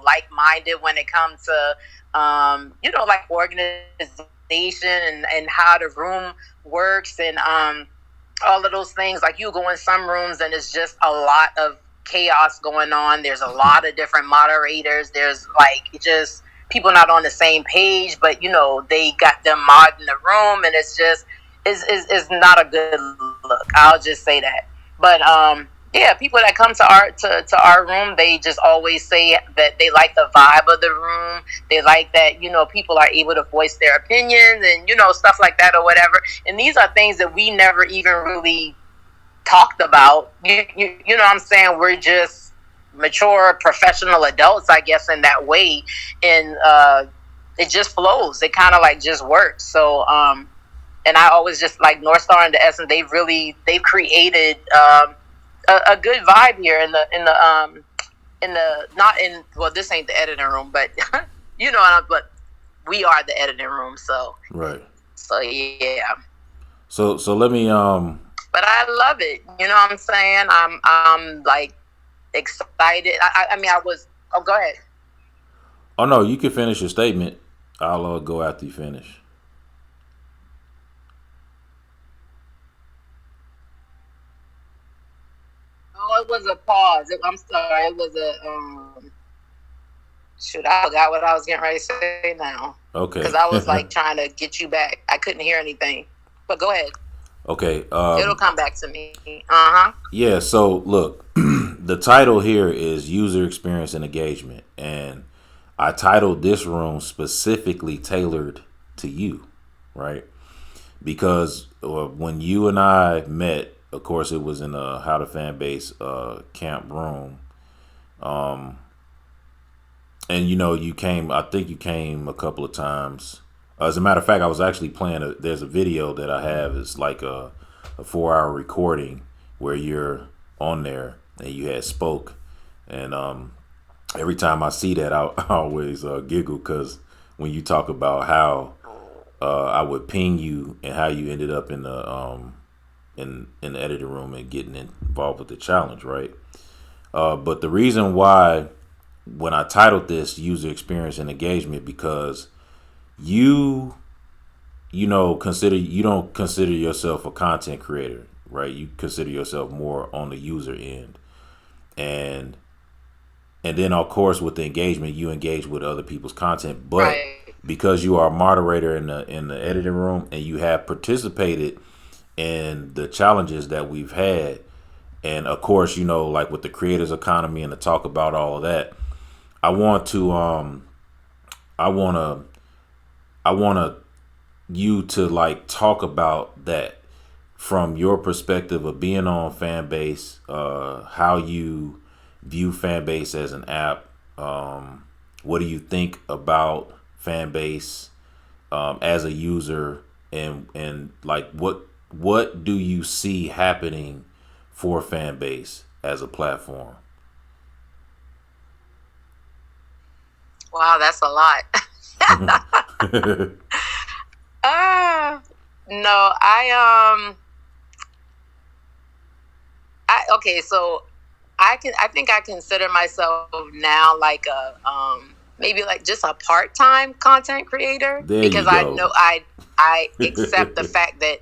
like-minded when it comes to like organization and how the room works, and all of those things. Like, you go in some rooms and it's just a lot of chaos going on. There's a lot of different moderators. There's like just people not on the same page, but they got them mod in the room, and it's just is not a good look. I'll just say that. But people that come to our room, they just always say that they like the vibe of the room. They like that people are able to voice their opinions and stuff like that or whatever. And these are things that we never even really talked about. You know what I'm saying? We're just mature professional adults, I guess, in that way. And it just flows. It kind of like just works. So and I always just like North Star and the Essence, they've created a good vibe here in the not in, well, this ain't the editing room, but but we are the editing room. So right. So yeah. So let me But I love it. You know what I'm saying? I'm like excited. I mean, I was. Oh, go ahead. Oh no, you can finish your statement. I'll go after you finish. Oh, it was a pause. I'm sorry. It was a shoot. I forgot what I was getting ready to say now. Okay. Because I was like trying to get you back. I couldn't hear anything. But go ahead. Okay. It'll come back to me. Yeah. So look, the title here is user experience and engagement, and I titled this room specifically tailored to you, right? Because when you and I met, of course, it was in a How to Fanbase camp room, and you came. I think you came a couple of times. As a matter of fact, I was actually playing. There's a video that I have. It's like a 4-hour recording where you're on there and you had spoke, and every time I see that, I always giggle because when you talk about how I would ping you and how you ended up in the in the editing room and getting involved with the challenge, right? But the reason why when I titled this user experience and engagement, because you you don't consider yourself a content creator, right? You consider yourself more on the user end, and then of course with the engagement, you engage with other people's content. But Right. because you are a moderator in the editing room and you have participated in the challenges that we've had, and of course, like with the creators economy and to talk about all of that, I want to I want to I want to you to like talk about that from your perspective of being on Fanbase, how you view Fanbase as an app. What do you think about Fanbase as a user, and like what do you see happening for Fanbase as a platform? Wow, that's a lot. uh, no, okay, so I think I consider myself now like a maybe like just a part-time content creator, There because you I go. know I accept the fact that,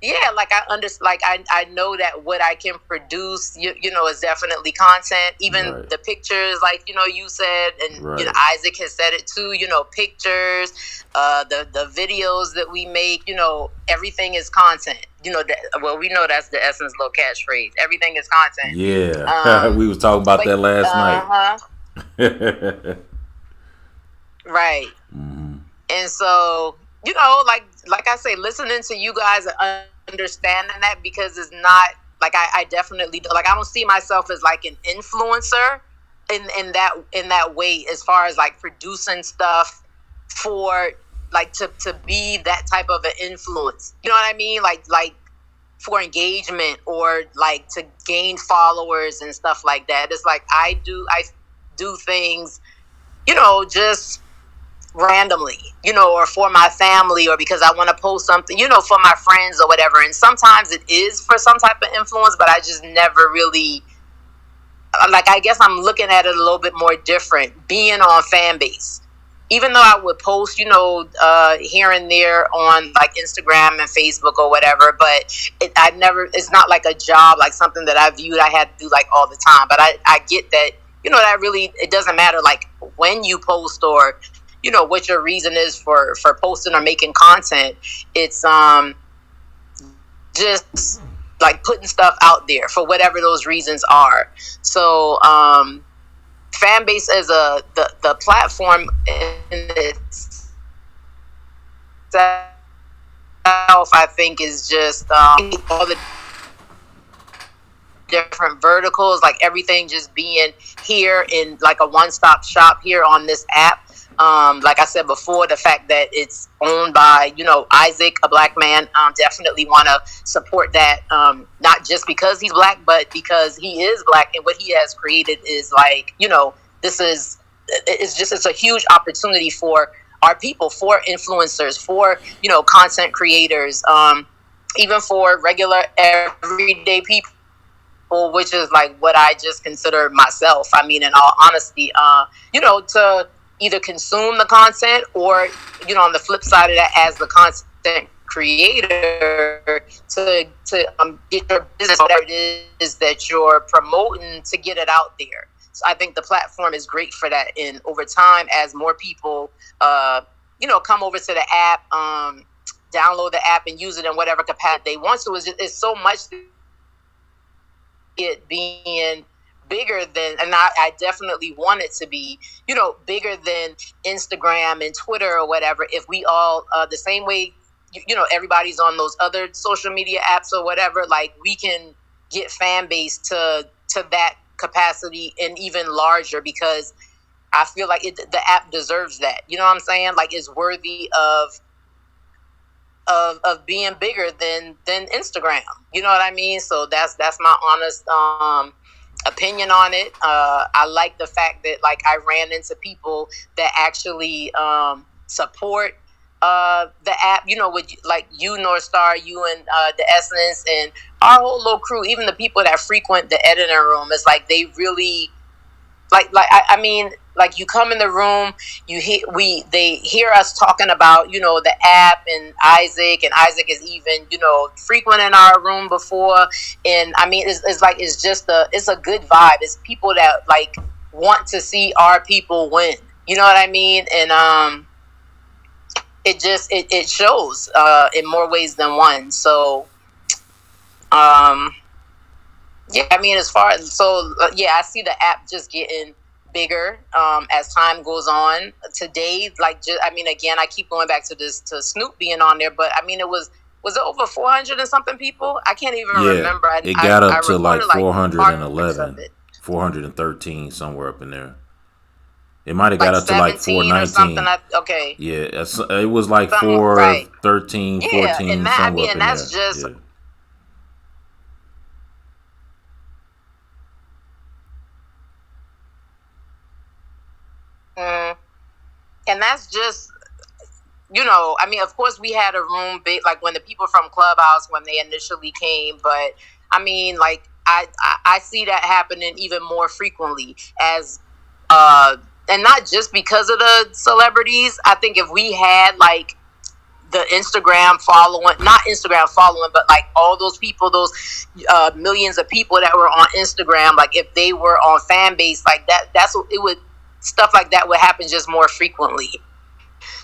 yeah, like I know that what I can produce, is definitely content. Even Right, the pictures, like you said, and right. Isaac has said it too. Pictures, the videos that we make, everything is content. Well, we know that's the Essence Low catchphrase. Everything is content. Yeah, we was talking about But that last night. uh-huh, right. And so, like I say, listening to you guys and understanding that, because it's not like I definitely like I don't see myself as like an influencer in that way, as far as like producing stuff for like to be that type of an influence. You know what I mean? Like for engagement, or like to gain followers and stuff like that. It's like I do things, just randomly, or for my family, or because I want to post something, for my friends or whatever. And sometimes it is for some type of influence, but I just never really, like, I guess I'm looking at it a little bit more different being on Fanbase. Even though I would post, here and there on like Instagram and Facebook or whatever, but it's not like a job, like something that I viewed I had to do like all the time. But I get that, that really, it doesn't matter like when you post, or, what your reason is for posting or making content. It's just like putting stuff out there for whatever those reasons are. So Fanbase as the platform in itself, I think, is just all the different verticals, like everything just being here in like a one-stop shop here on this app. Like I said before, the fact that it's owned by, Isaac, a black man, definitely want to support that. Not just because he's black, but because he is black, and what he has created is like, it's a huge opportunity for our people, for influencers, for, content creators, even for regular everyday people, which is like what I just consider myself. I mean, in all honesty, to either consume the content, or, on the flip side of that, as the content creator, to get your business, whatever it is that you're promoting, to get it out there. So I think the platform is great for that. And over time, as more people, come over to the app, download the app and use it in whatever capacity they want to, it's so much it being bigger than, and I definitely want it to be, bigger than Instagram and Twitter or whatever. If we all, the same way, everybody's on those other social media apps or whatever, like we can get Fanbase to that capacity and even larger, because I feel like the app deserves that. You know what I'm saying? Like, it's worthy of being bigger than Instagram. You know what I mean? So that's my honest opinion on it. I like the fact that like I ran into people that actually support the app. You know, with like you, North Star, you and the Essence, and our whole little crew. Even the people that frequent the editing room, it's like they really I mean, like you come in the room, they hear us talking about, you know, the app, and Isaac is even, you know, frequent in our room before. And I mean, it's a good vibe. It's people that like want to see our people win, you know what I mean? And it shows in more ways than one. So yeah, I mean, I see the app just getting bigger as time goes on. Today, I mean, again, I keep going back to Snoop being on there, but I mean, was it over 400 and something people? I can't even remember. It got up to like recorded, 411, 413, somewhere up in there. It might have got up to like 419. Okay. Yeah, it was like 413, 14, and somewhere I mean, up in that's there. just. Yeah. And that's just, you know, I mean, of course we had a room big, like when the people from Clubhouse, when they initially came, but I mean, like I see that happening even more frequently as, and not just because of the celebrities. I think if we had like the Instagram following, not Instagram following, but like all those people, those millions of people that were on Instagram, like if they were on Fanbase, like that's what it would. Stuff like that would happen just more frequently.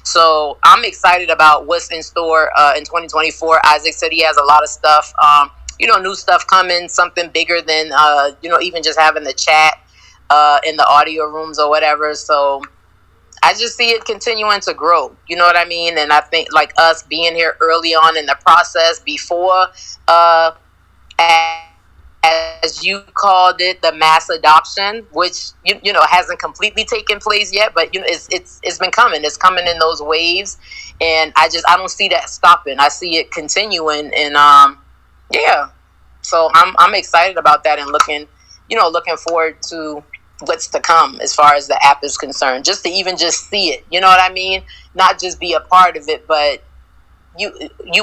So I'm excited about what's in store in 2024. Isaac said he has a lot of stuff, you know, new stuff coming, something bigger than, you know, even just having the chat in the audio rooms or whatever. So I just see it continuing to grow. You know what I mean? And I think like us being here early on in the process before, as you called it, the mass adoption, which you know hasn't completely taken place yet, but you know it's been coming. It's coming in those waves, and I don't see that stopping. I see it continuing, and yeah. So I'm excited about that and looking forward to what's to come as far as the app is concerned. Just to even just see it, you know what I mean? Not just be a part of it, but you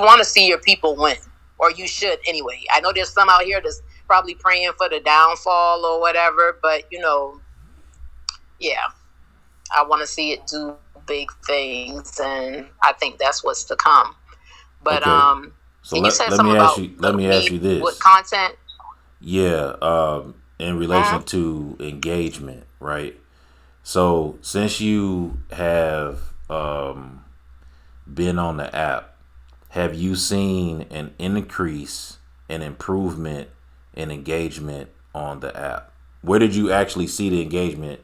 want to see your people win, or you should anyway. I know there's some out here that's probably praying for the downfall or whatever, but you know, yeah, I want to see it do big things, and I think that's what's to come. But okay. So let me ask you this: what content? Yeah, in relation to engagement, right? So since you have been on the app, have you seen an increase, an improvement in engagement on the app? Where did you actually see the engagement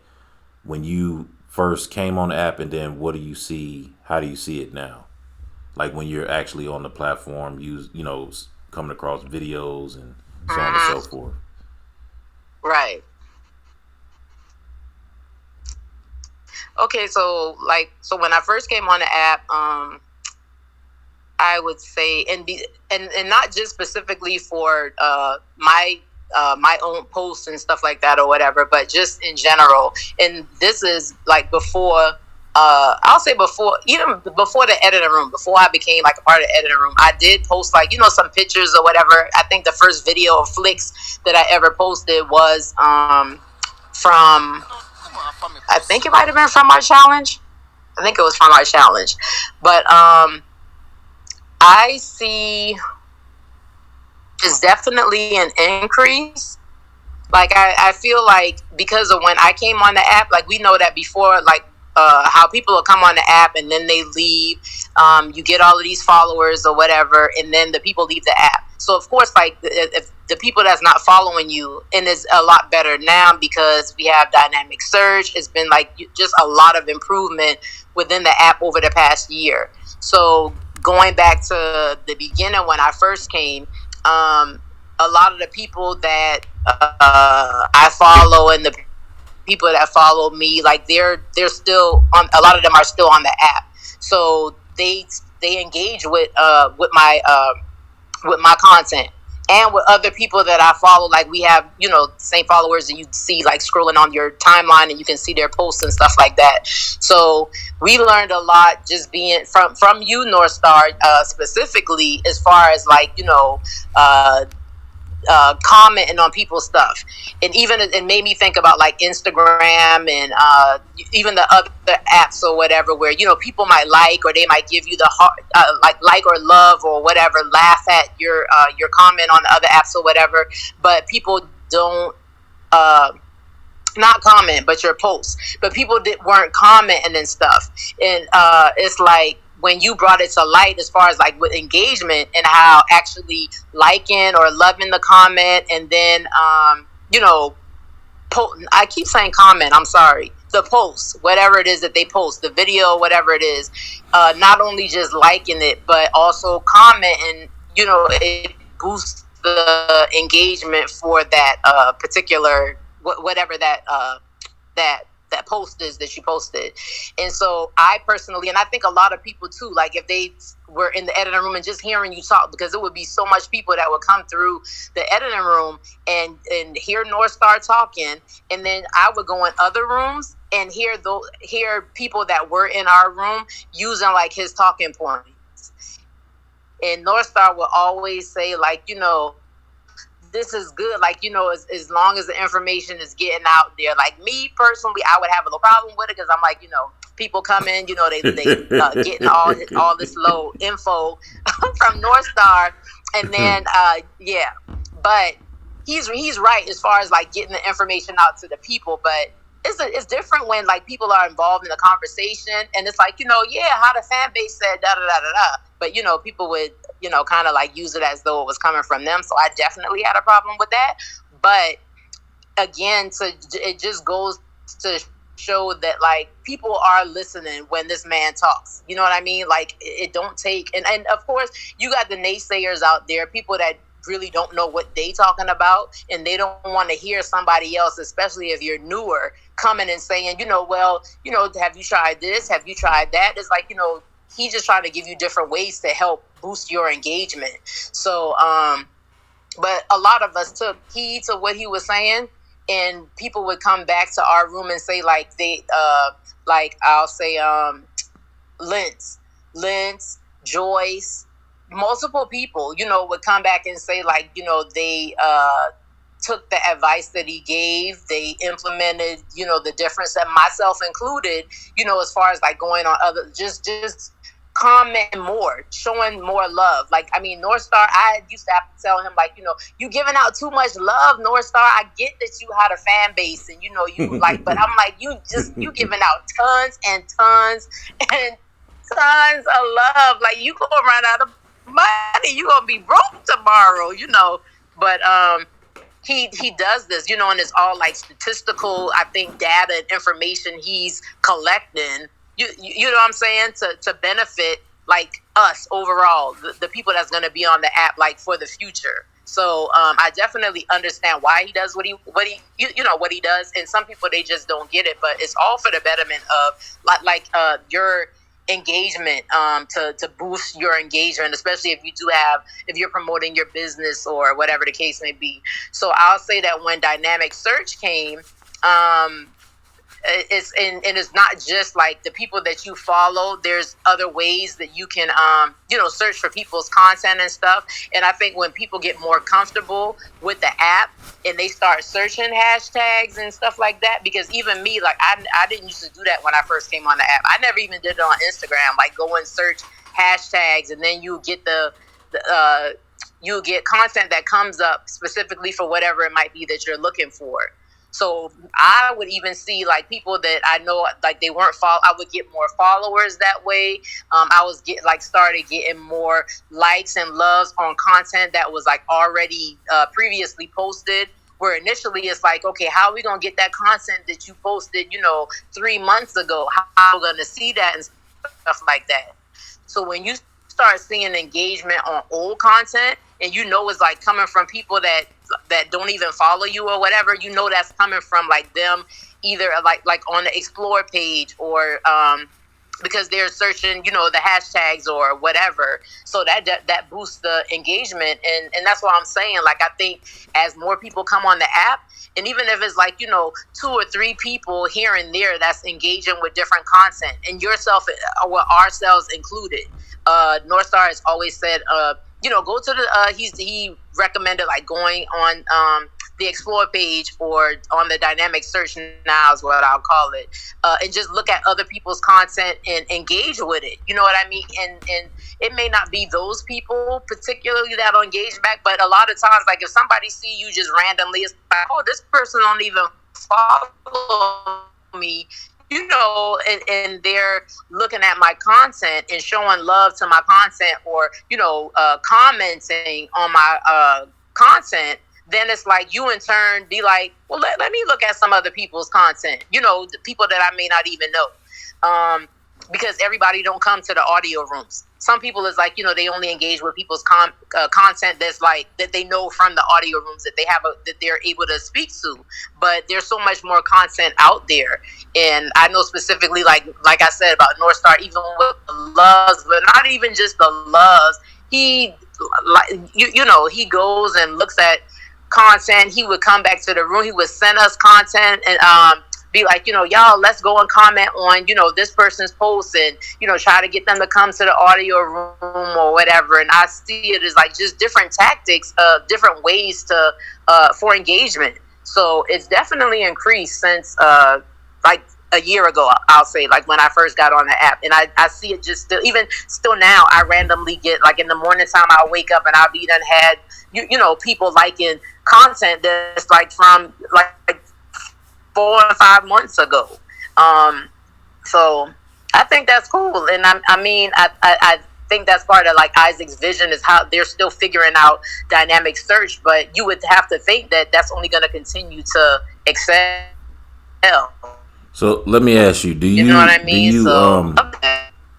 when you first came on the app, and then what do you see? How do you see it now? Like when you're actually on the platform, you know, coming across videos and so on and so forth. Right. Okay, so when I first came on the app, I would say, and not just specifically for my own posts and stuff like that or whatever, but just in general. And this is like before, I'll say even before the editing room, before I became like a part of the editing room, I did post like, you know, some pictures or whatever. I think the first video of flicks that I ever posted was from, I think it might have been from our challenge. I think it was from our challenge. But I see it's definitely an increase. Like I feel like because of when I came on the app, like we know that before, like how people will come on the app and then they leave. You get all of these followers or whatever, and then the people leave the app. So of course, like if the people that's not following you, and it's a lot better now because we have dynamic search. It's been like just a lot of improvement within the app over the past year. So going back to the beginning when I first came, a lot of the people that I follow and the people that follow me, like they're still on. A lot of them are still on the app, so they engage with my content. and with other people that I follow. Like we have, same followers, and you see like scrolling on your timeline, and you can see their posts and stuff like that. So we learned a lot just being from you, North Star, specifically, as far as like commenting on people's stuff, and even it made me think about like Instagram and even the other apps or whatever, where people might like, or they might give you the heart, like or love or whatever, laugh at your comment on the other apps or whatever, but people don't not comment, but your posts. But people weren't commenting and stuff, and it's like when you brought it to light as far as like with engagement and how actually liking or loving the comment, and then I keep saying comment, I'm sorry, the post, whatever it is that they post, the video, whatever it is, not only just liking it, but also commenting, it boosts the engagement for that particular whatever that post is that you posted. And so I personally, and I think a lot of people too, like if they were in the editing room and just hearing you talk, because it would be so much people that would come through the editing room and hear North Star talking, and then I would go in other rooms and hear people that were in our room using like his talking points. And North Star would always say like, this is good, like, as long as the information is getting out there. Like me personally, I would have a little problem with it, because I'm like, people come in, they getting all this low info from North Star, and then but he's right as far as like getting the information out to the people. But it's different when like people are involved in the conversation, and it's like, how the fan base said da da da da da, but people would kind of like use it as though it was coming from them. So I definitely had a problem with that. But again, it just goes to show that like people are listening when this man talks. You know what I mean? Like it don't take, and of course you got the naysayers out there, people that really don't know what they talking about, and they don't want to hear somebody else, especially if you're newer, coming and saying, have you tried this? Have you tried that? It's like, he's just trying to give you different ways to help boost your engagement. So, but a lot of us took heed to what he was saying, and people would come back to our room and say like I'll say, Lentz, Joyce, multiple people, would come back and say like, they, took the advice that he gave, they implemented, the difference, that myself included, as far as like going on other, just comment more, showing more love. Like, I mean, North Star, I used to have to tell him like, you giving out too much love, North Star. I get that you had a fan base and, you like, but I'm like, you giving out tons and tons and tons of love. Like, you gonna run out of money. You gonna be broke tomorrow, but, he does this, and it's all like statistical, I think, data and information he's collecting, you know what I'm saying, to benefit like us overall, the people that's going to be on the app like for the future. So I definitely understand why he does what he does, and some people, they just don't get it, but it's all for the betterment of like your engagement, to boost your engagement, especially if you're promoting your business or whatever the case may be. So I'll say that when dynamic search came, it's not just like the people that you follow. There's other ways that you can search for people's content and stuff. And I think when people get more comfortable with the app and they start searching hashtags and stuff like that, because even me, like I didn't used to do that when I first came on the app. I never even did it on Instagram, like go and search hashtags, and then you get you get content that comes up specifically for whatever it might be that you're looking for. So I would even see like people that I know, like they weren't I would get more followers that way. I was started getting more likes and loves on content that was like already previously posted. Where initially it's like, okay, how are we gonna get that content that you posted, 3 months ago? How are we gonna see that and stuff like that? So when you start seeing engagement on old content, and it's like coming from people that don't even follow you or whatever, that's coming from like them either like on the explore page or because they're searching, the hashtags or whatever. So that boosts the engagement, and that's what I'm saying. Like, I think as more people come on the app, and even if it's like 2 or 3 people here and there that's engaging with different content, and yourself or ourselves included. Northstar has always said, go to the. He recommended like going on the explore page or on the dynamic search now is what I'll call it, and just look at other people's content and engage with it. You know what I mean? And it may not be those people particularly that'll engage back, but a lot of times, like if somebody see you just randomly, it's like, oh, this person don't even follow me. And they're looking at my content and showing love to my content, or commenting on my content. Then it's like you in turn be like, well, let me look at some other people's content, the people that I may not even know, because everybody don't come to the audio rooms. Some people is like, they only engage with people's content that's like that they know from the audio rooms that they have that they're able to speak to. But there's so much more content out there, and I know specifically, like I said about Northstar, even with the loves, but not even just the loves. He he goes and looks at content. He would come back to the room. He would send us content and be like, y'all, let's go and comment on, this person's post, and, try to get them to come to the audio room or whatever. And I see it as like just different tactics, different ways to for engagement. So it's definitely increased since like a year ago, I'll say, like when I first got on the app. And I see it just still now, I randomly get, like in the morning time, I'll wake up and I'll be done had, people liking content that's like from like 4 or 5 months ago. So I think that's cool. And I think that's part of like Isaac's vision, is how they're still figuring out dynamic search, but you would have to think that that's only going to continue to excel. So let me ask you, do you know what I mean? Do you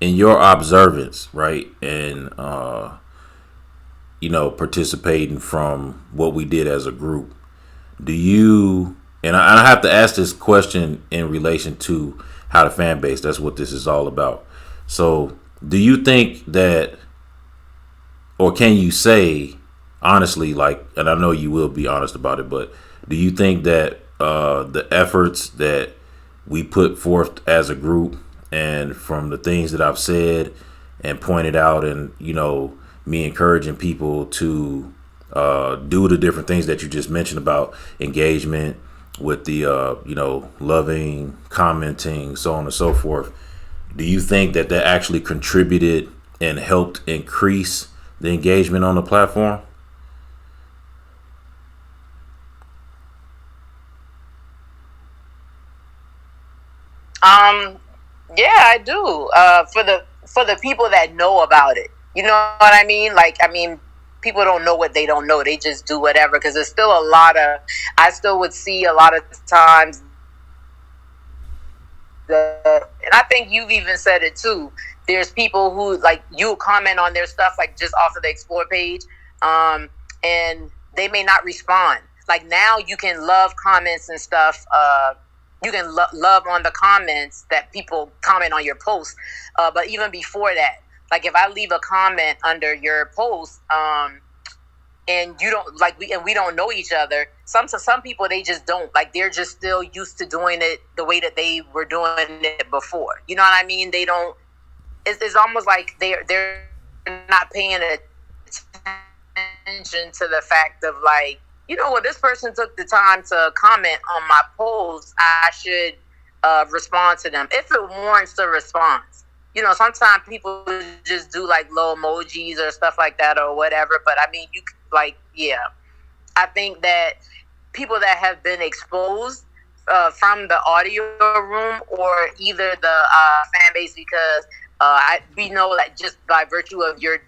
in your observance, right, and participating from what we did as a group, do you, and I have to ask this question in relation to how to fan base, that's what this is all about. So do you think that, or can you say honestly, like, and I know you will be honest about it, but do you think that the efforts that we put forth as a group, and from the things that I've said and pointed out, and me encouraging people to do the different things that you just mentioned about engagement with the loving, commenting, so on and so forth, do you think that actually contributed and helped increase the engagement on the platform? Yeah, I do. For the people that know about it, you know what I mean? Like, people don't know what they don't know. They just do whatever, because there's still a lot of. I still would see a lot of times. And I think you've even said it too. There's people who, like, you comment on their stuff like just off of the explore page, and they may not respond. Like, now you can love comments and stuff. You can love on the comments that people comment on your post. But even before that, like if I leave a comment under your post, and you don't like we don't know each other. Some people, they just don't, like, they're just still used to doing it the way that they were doing it before. You know what I mean? They don't. It's almost like they're not paying attention to the fact of, like, well, this person took the time to comment on my post, I should respond to them if it warrants a response. Sometimes people just do like little emojis or stuff like that or whatever. But you like, yeah, I think that people that have been exposed from the audio room or either the fan base, because we know that just by virtue of your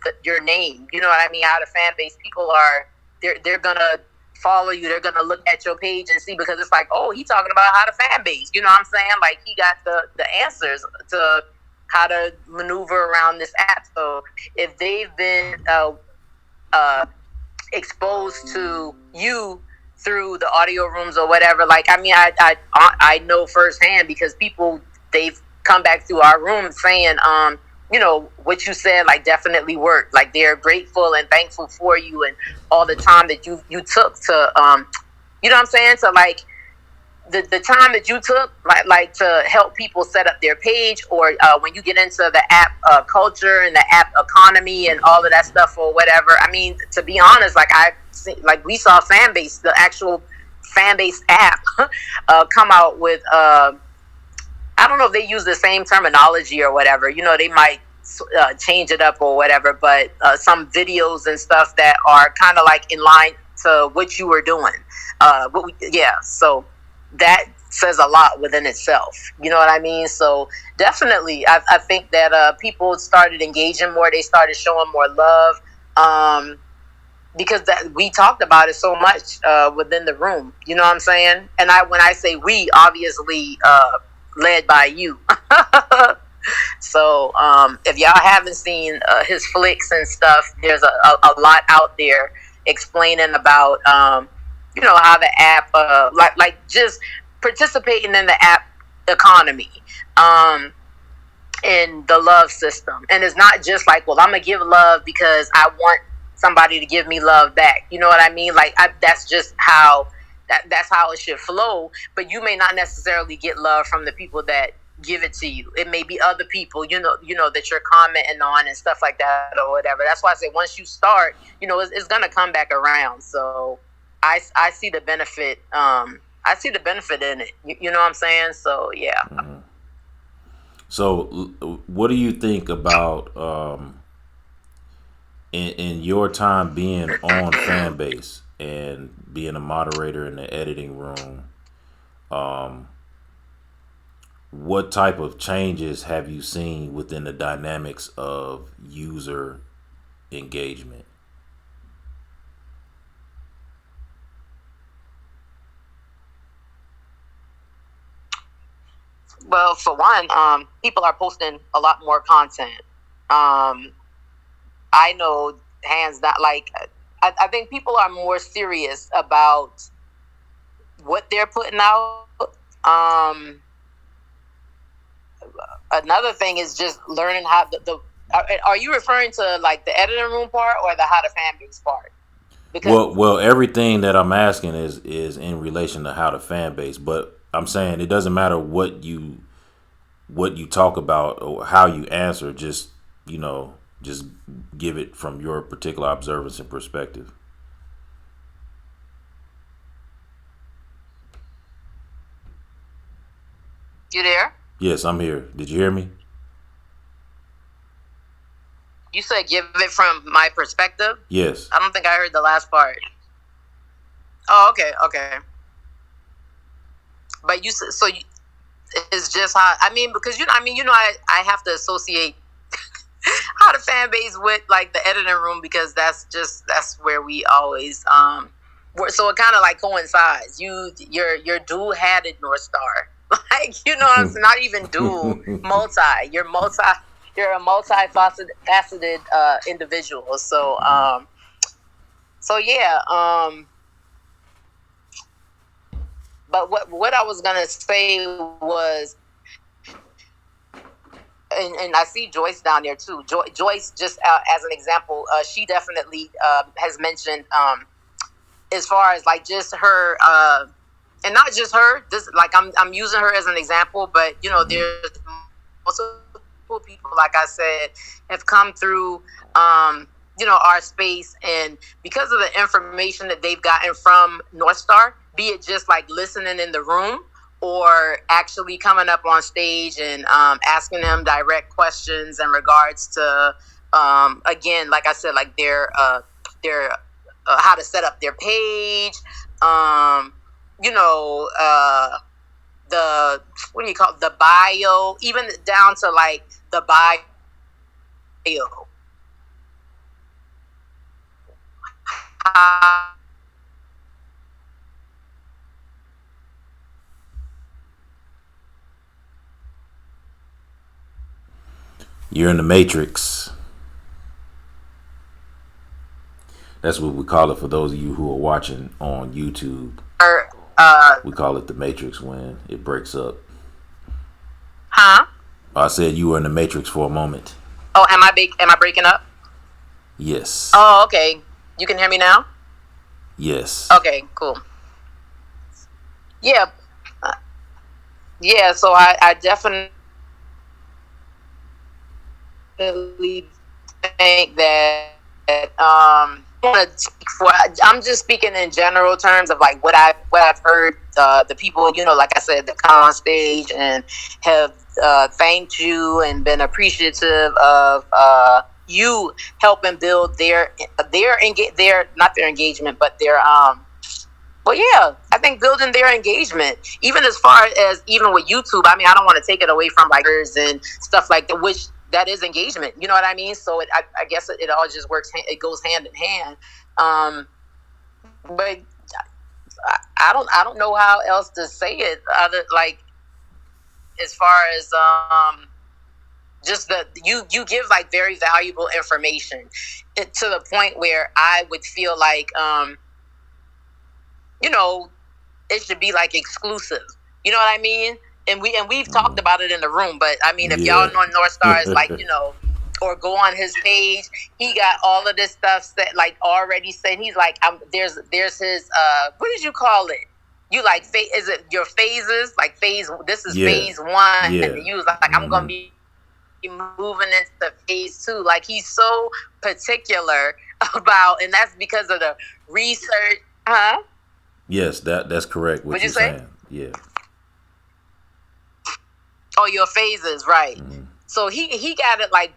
name, you know what I mean, out of fan base, people are they're gonna follow you. They're gonna look at your page and see, because it's like, oh, he talking about how to fan base. You know what I'm saying? Like, he got the answers to how to maneuver around this app. So if they've been exposed to you through the audio rooms or whatever, like, I know firsthand, because people, they've come back through our room saying, you know, what you said, like, definitely worked. Like, they're grateful and thankful for you and all the time that you took to, you know what I'm saying? So, like, the time that you took, like to help people set up their page, or when you get into the app culture and the app economy and all of that stuff or whatever. I mean, to be honest, like we saw Fanbase, the actual Fanbase app, come out with I don't know if they use the same terminology or whatever. You know, they might change it up or whatever, but some videos and stuff that are kind of like in line to what you were doing. So that says a lot within itself. You know what I mean? So definitely, I think that people started engaging more. They started showing more love, because we talked about it so much within the room. You know what I'm saying? And when I say we, obviously led by you. So if y'all haven't seen his flicks and stuff, there's a lot out there explaining about you know, how the app like just participating in the app economy, in the love system. And it's not just like, well, I'm gonna give love because I want somebody to give me love back. You know what I mean? Like, that's just how that's how it should flow. But you may not necessarily get love from the people that give it to you. It may be other people, you know, that you're commenting on and stuff like that or whatever. That's why I say once you start, you know, it's gonna come back around. So I see the benefit. I see the benefit in it. You know what I'm saying? So yeah. Mm-hmm. So what do you think about in your time being on Fanbase and being a moderator in the editing room? What type of changes have you seen within the dynamics of user engagement? Well, for one, people are posting a lot more content. I know, hands down, like, I think people are more serious about what they're putting out. Another thing is just learning how are you referring to like the editing room part or the how to Fanbase part? Because well, everything that I'm asking is in relation to how to Fanbase, but I'm saying it doesn't matter what you talk about or how you answer. Just, you know, just give it from your particular observance and perspective. You there? Yes, I'm here. Did you hear me? You said give it from my perspective? Yes. I don't think I heard the last part. Oh, okay. But it's just how, I mean, because I have to associate how to Fanbase with like the editing room, because that's where we always so it kind of like coincides. You're dual hatted North Star. Like, you know, it's not even dual, multi. You're a multifaceted individual. So yeah. But what I was gonna say was, and I see Joyce down there too. Joyce, just as an example, she definitely has mentioned as far as like just her. And not just her. This, like, I'm using her as an example, but you know, there's multiple people, like I said, have come through, you know, our space, and because of the information that they've gotten from North Star, be it just like listening in the room or actually coming up on stage and asking them direct questions in regards to, again, like I said, like their how to set up their page. You know, the, what do you call it? The bio, even down to like the bio. You're in the Matrix. That's what we call it for those of you who are watching on YouTube. We call it the Matrix when it breaks up. Huh? I said you were in the matrix for a moment. Oh, am I breaking up? Yes. Oh, okay. You can hear me now? Yes. Okay, cool. Yeah. Uh, yeah, so I definitely think that I'm just speaking in general terms of like what I've heard the people, like I said, that come on stage and have thanked you and been appreciative of you helping build their not their engagement, but their well, yeah, I think building their engagement, even as far as even with YouTube. I mean, I don't want to take it away from bikers and stuff like that, which that is engagement. You know what I mean? So I guess it all just works. It goes hand in hand. But I don't know how else to say it other like as far as just you give like very valuable information to the point where I would feel like you know it should be like exclusive. You know what I mean? And we've talked about it in the room, but I mean, if y'all Yeah. know North Star is like, or go on his page, he got all of this stuff that like already said. He's like, there's his what did you call it? You like is it your phases? Like phase, this is Yeah. phase one. Yeah. And he was like, I'm gonna be moving into phase two. Like he's so particular about, and that's because of the research. Huh? Yes, that's correct. What What'd you you're say? saying. Yeah. Oh, your phases, right. Mm-hmm. So he got it like,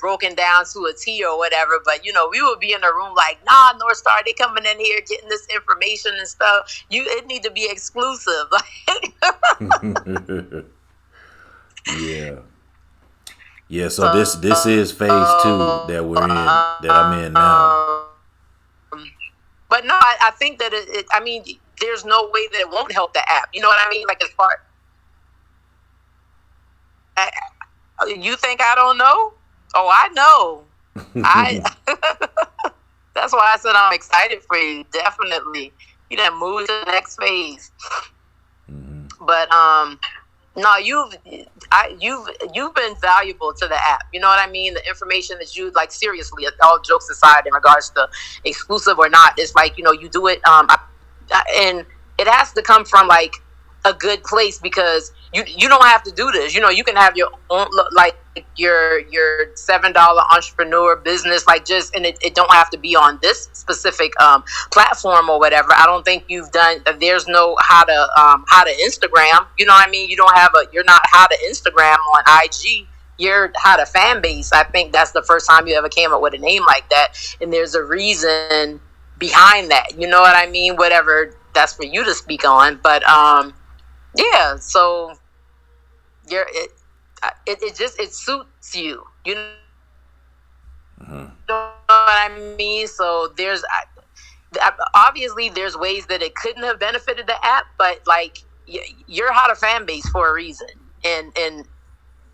broken down to a T or whatever. But, we would be in the room like, nah, North Star, they coming in here getting this information and stuff. It need to be exclusive. Yeah. Yeah, so this is phase two that we're in, that I'm in now. But no, I think that I mean, there's no way that it won't help the app. You know what I mean? Like as far, you think I don't know? Oh, I know. I That's why I said I'm excited for you. Definitely, you done move to the next phase. Mm-hmm. But no, you've been valuable to the app. You know what I mean? The information that you like, seriously, all jokes aside, in regards to exclusive or not, it's like you do it. And it has to come from like a good place, because you don't have to do this. You can have your own, like your $7 entrepreneur business, like just, and it don't have to be on this specific platform or whatever. I don't think there's no how to Instagram. You know what I mean? You're not how to Instagram on IG. You're how to Fanbase. I think that's the first time you ever came up with a name like that, and there's a reason behind that. You know what I mean? Whatever that's for you to speak on, but yeah. So it suits you. You know Mm-hmm. what I mean? So obviously there's ways that it couldn't have benefited the app, but like you're how to fan base for a reason, and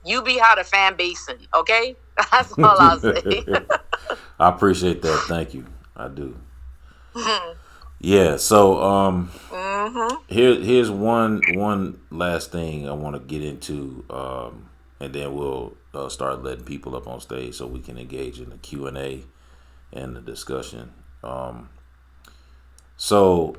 you be how to fan basing. Okay, that's all I'll say. I appreciate that. Thank you. I do. Yeah. So here's one last thing I want to get into, and then we'll start letting people up on stage so we can engage in the Q&A and the discussion. So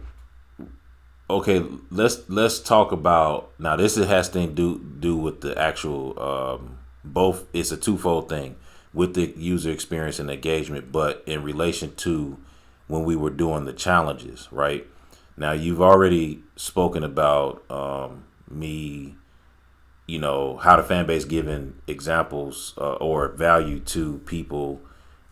okay, let's talk about now. This has to do with the actual both. It's a twofold thing with the user experience and engagement, but in relation to when we were doing the challenges, right? Now you've already spoken about me, how the fan base giving examples or value to people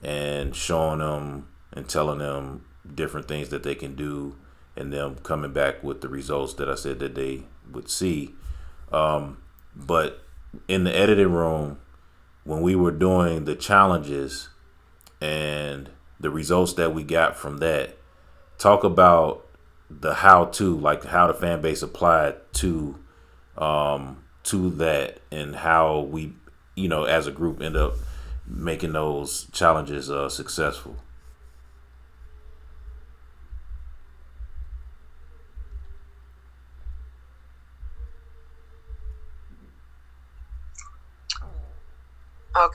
and showing them and telling them different things that they can do, and them coming back with the results that I said that they would see. But in the editing room, when we were doing the challenges and the results that we got from that, talk about the how-to, like how the fan base applied to that, and how we, as a group, end up making those challenges successful.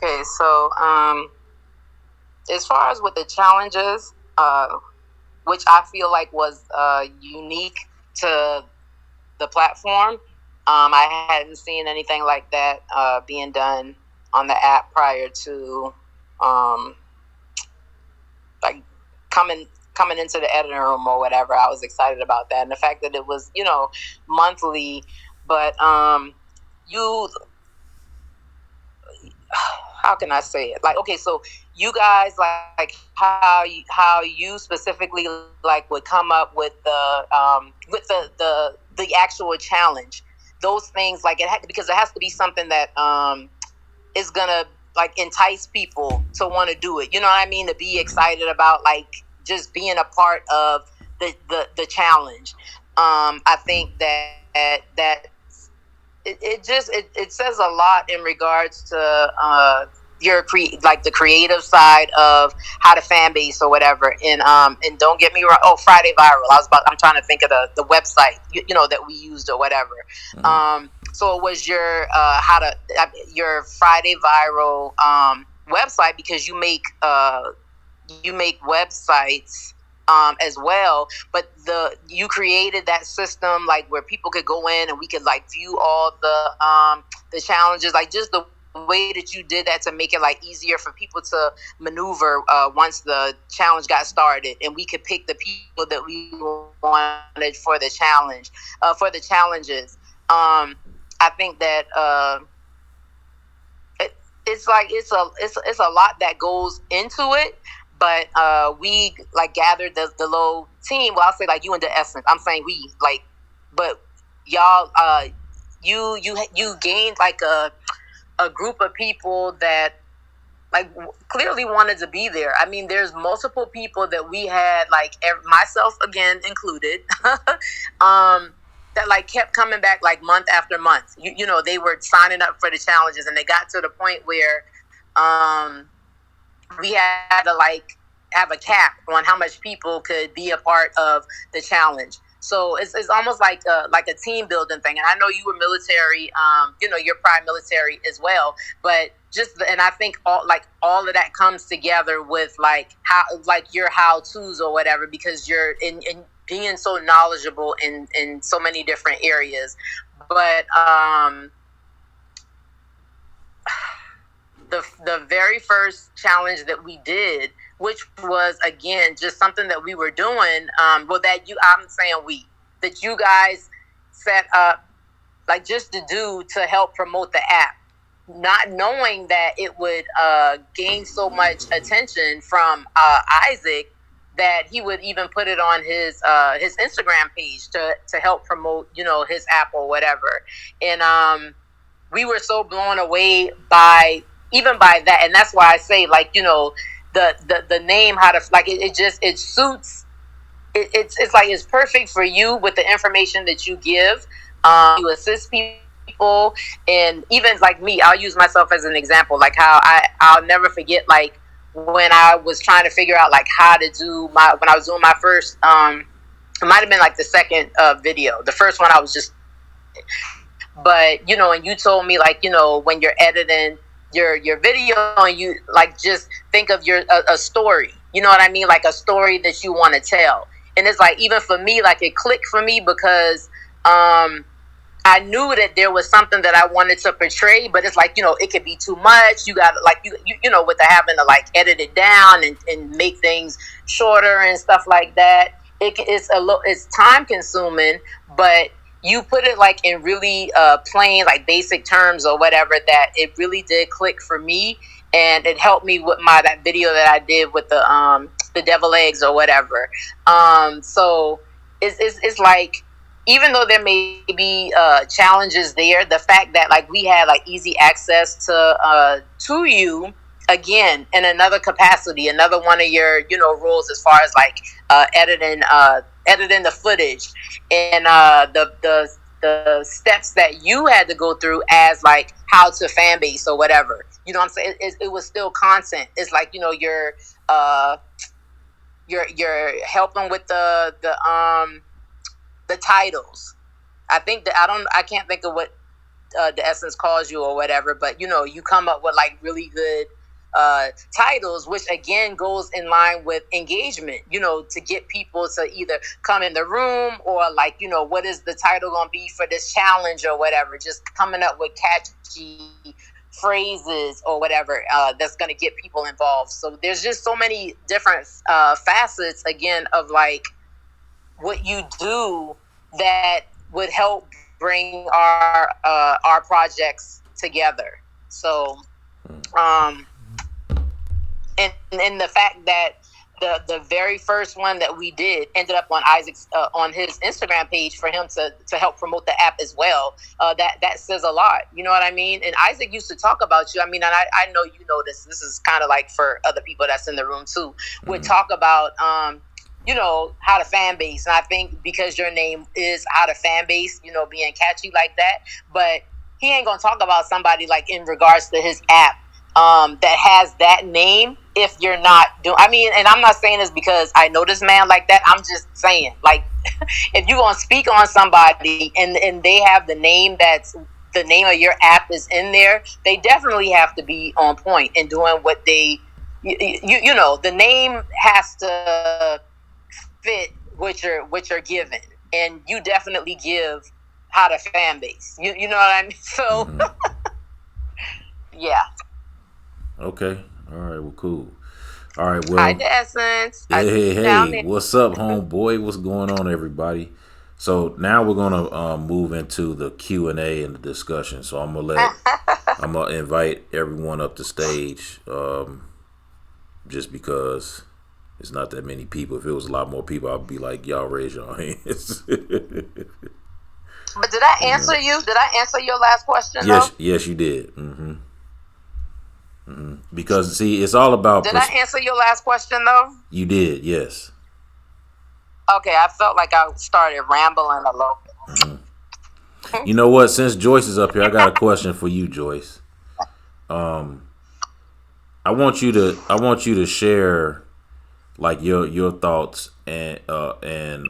Okay, so as far as with the challenges, which I feel like was unique to the platform, I hadn't seen anything like that being done on the app prior to like coming into the editing room or whatever. I was excited about that, and the fact that it was monthly, but you how can I say it? Like, okay, so you guys like how you specifically like would come up with the actual challenge. Those things like because it has to be something that is gonna like entice people to want to do it. You know what I mean? To be excited about like just being a part of the challenge. I think that it says a lot in regards to the creative side of how to fan base or whatever. And don't get me wrong. Oh, Friday Viral. I'm trying to think of the website that we used or whatever. Mm-hmm. So it was your your Friday Viral website, because you make websites as well, but you created that system like where people could go in and we could like view all the challenges, like just the way that you did that to make it like easier for people to maneuver once the challenge got started, and we could pick the people that we wanted for the challenge, for the challenges. I think that it's a lot that goes into it. But we like gathered the little team. Well, I'll say like you and the Essence. I'm saying we like, but y'all, you gained like a group of people that like clearly wanted to be there. I mean, there's multiple people that we had, like myself again included, that like kept coming back like month after month. You know, they were signing up for the challenges, and they got to the point where we had to like have a cap on how much people could be a part of the challenge. So it's almost like a team building thing. And I know you were military, you're prior military as well, but and I think all of that comes together with like how, like your how-tos or whatever, because you're in being so knowledgeable in so many different areas. But the very first challenge that we did, which was again just something that we were doing, I'm saying that you guys set up like just to help promote the app, not knowing that it would gain so much attention from Isaac, that he would even put it on his Instagram page to help promote his app or whatever. And we were so blown away by that, and that's why I say like the name, how to like it suits it's like it's perfect for you with the information that you give. You assist people, and even like me, I'll use myself as an example, like how I'll never forget like when I was trying to figure out like how to do when I was doing my first it might have been like the second video. The first one I was just, but and you told me like when you're editing your video, and you like just think of a story, you know what I mean, like a story that you want to tell. And it's like, even for me, like it clicked for me because I knew that there was something that I wanted to portray, but it's like it could be too much. You got like with the having to like edit it down and make things shorter and stuff like that. It's time consuming, but you put it like in really plain, like basic terms or whatever, that it really did click for me, and it helped me with that video that I did with the devil eggs or whatever. So it's like, even though there may be challenges there, the fact that like we had like easy access to you, again, in another capacity, another one of your roles as far as like editing the footage, and the steps that you had to go through as like how to fan base or whatever. You know what I'm saying? It was still content. It's like you're helping with the titles. I think that I can't think of what the Essence calls you or whatever, but you come up with like really good titles, which again goes in line with engagement, to get people to either come in the room or like, what is the title going to be for this challenge or whatever, just coming up with catchy phrases or whatever that's going to get people involved. So there's just so many different facets again of like what you do that would help bring our projects together. So and the fact that the very first one that we did ended up on Isaac's on his Instagram page for him to help promote the app as well. That says a lot. You know what I mean? And Isaac used to talk about you. I mean, and I know you know this. This is kind of like for other people that's in the room too. Would talk about how to Fanbase, and I think because your name is how to Fanbase, being catchy like that. But he ain't gonna talk about somebody like in regards to his app that has that name. If you're not doing, I mean, and I'm not saying this because I know this man like that. I'm just saying, like, if you're gonna speak on somebody and they have the name that's the name of your app is in there, they definitely have to be on point and doing what they, the name has to fit what you're given, and you definitely give how to Fanbase. You know what I mean? So, yeah. Okay. All right. Well, cool. All right. Well. Hi, Essence. Hey. What's up, homeboy? What's going on, everybody? So now we're gonna move into the Q&A and the discussion. So I'm gonna invite everyone up to stage, just because it's not that many people. If it was a lot more people, I'd be like, y'all raise your hands. But did I answer you? Did I answer your last question? Yes, you did. Because see, it's all about. Did I answer your last question though? You did, yes. Okay, I felt like I started rambling a little. You know what? Since Joyce is up here, I got a question for you, Joyce. I want you to share like your thoughts and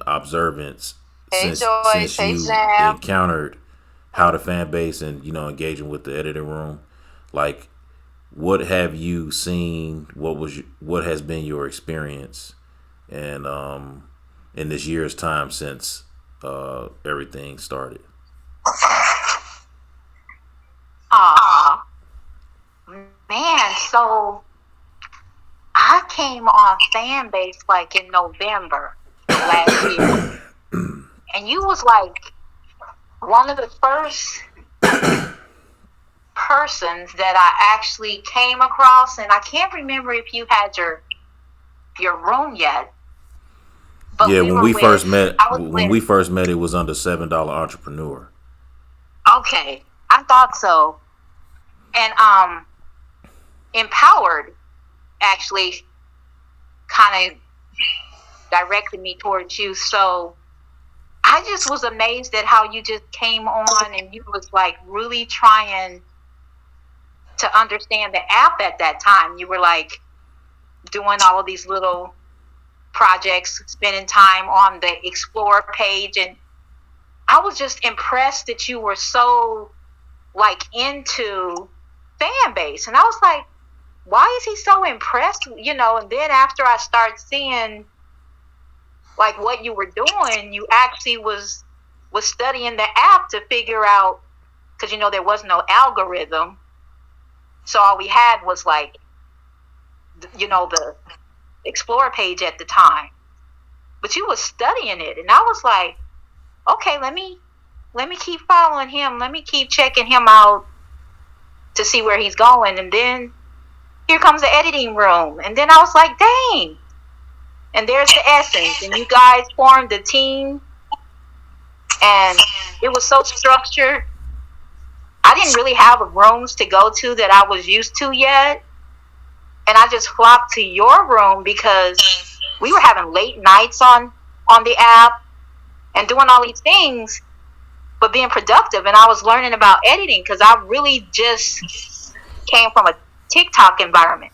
observance since you encountered how to Fanbase and engaging with the editing room. Like, what have you seen? What has been your experience, and in this year's time since everything started? Man, so I came on Fanbase like in November last year, and you was like one of the first persons that I actually came across, and I can't remember if you had your room yet. But yeah, when we first met, it was under $7 Entrepreneur. Okay, I thought so. And Empowered actually kind of directed me towards you. So I just was amazed at how you just came on and you was like really trying to understand the app at that time. You were like doing all of these little projects, spending time on the Explore page, and I was just impressed that you were so like into Fanbase. And I was like, why is he so impressed? And then after I started seeing like what you were doing, you actually was studying the app to figure out, because there was no algorithm, so all we had was like the Explore page at the time, but you was studying it, and I was like, okay, let me keep following him, let me keep checking him out to see where he's going. And then here comes the editing room, and then I was like, dang, and there's the Essence, and you guys formed a team, and it was so structured. I didn't really have rooms to go to that I was used to yet, and I just flocked to your room because we were having late nights on the app and doing all these things, but being productive. And I was learning about editing because I really just came from a TikTok environment.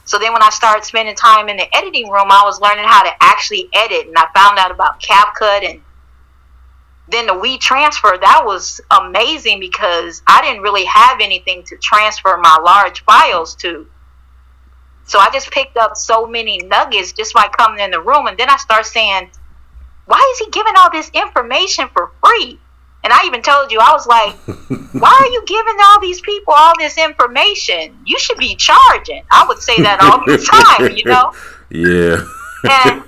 So then when I started spending time in the editing room, I was learning how to actually edit, and I found out about CapCut and then the we transfer, that was amazing because I didn't really have anything to transfer my large files to. So I just picked up so many nuggets just by coming in the room. And then I start saying, why is he giving all this information for free? And I even told you, I was like, why are you giving all these people all this information? You should be charging. I would say that all the time, you know? Yeah. And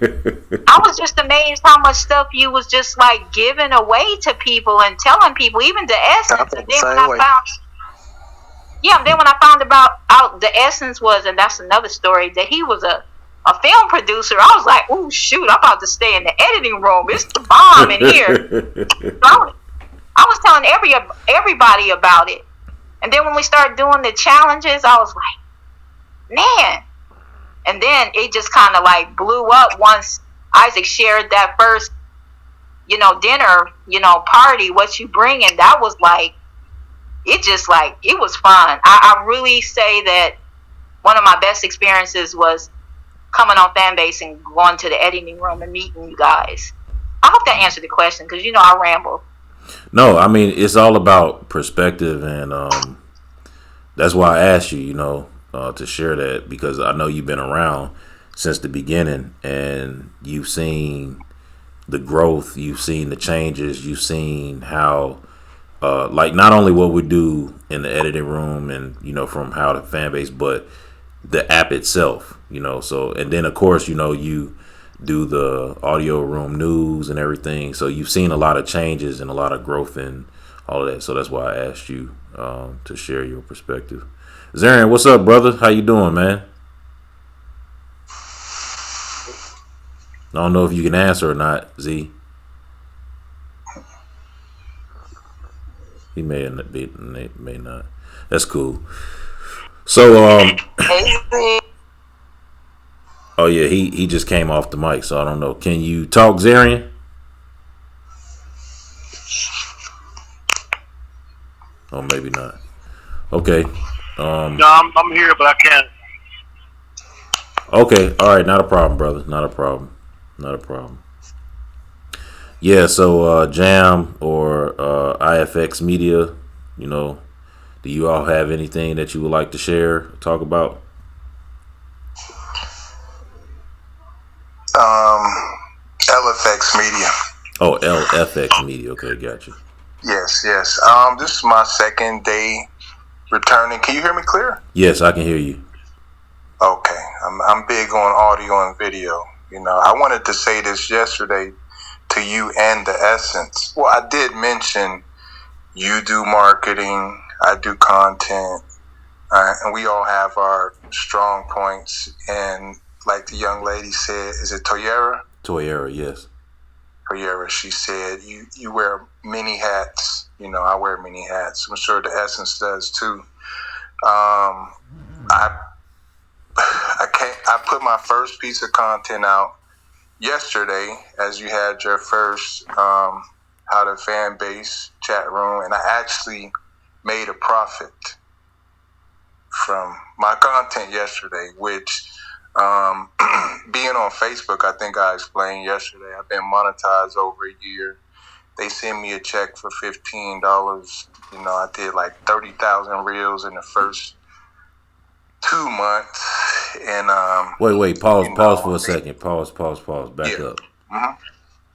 I was just amazed how much stuff you was just like giving away to people and telling people, even the essence. And then when I found out the essence was, and that's another story, that he was a film producer, I was like, oh shoot, I'm about to stay in the editing room. It's the bomb in here. So I was telling everybody about it. And then when we started doing the challenges, I was like, man. And then it just kind of like blew up once Isaac shared that first, dinner, party, what you bring. And that was like, it was fun. I really say that one of my best experiences was coming on Fanbase and going to the editing room and meeting you guys. I hope that answered the question because, I ramble. No, I mean, it's all about perspective. And that's why I asked you, to share that, because I know you've been around since the beginning and you've seen the growth, you've seen the changes, you've seen how like not only what we do in the editing room and from how to Fanbase, but the app itself, so, and then of course you do the audio room news and everything, so you've seen a lot of changes and a lot of growth and all of that. So that's why I asked you to share your perspective. Zarian, what's up, brother? How you doing, man? I don't know if you can answer or not, Z. He may not. That's cool. So oh yeah, he just came off the mic, so I don't know. Can you talk, Zarian? Oh, maybe not. Okay. No, I'm here, but I can't. Okay, all right, not a problem, brother. Not a problem. Yeah, so Jam or IFX Media, do you all have anything that you would like to share, talk about? LFX Media. Oh, LFX Media. Okay, got you. Yes. This is my second day returning. Can you hear me clear? Yes, I can hear you. Okay. I'm big on audio and video. I wanted to say this yesterday to you and the Essence. Well, I did mention you do marketing, I do content, and we all have our strong points. And like the young lady said, is it Toyera? Toyera, yes. Toyera, she said, you wear many hats. I wear many hats. I'm sure the Essence does too. I put my first piece of content out yesterday, as you had your first How to Fanbase chat room, and I actually made a profit from my content yesterday, which being on Facebook, I think I explained yesterday, I've been monetized over a year. They send me a check for $15. I did like 30,000 reels in the first 2 months. And wait, pause for a second. Pause. Back up. Mm-hmm.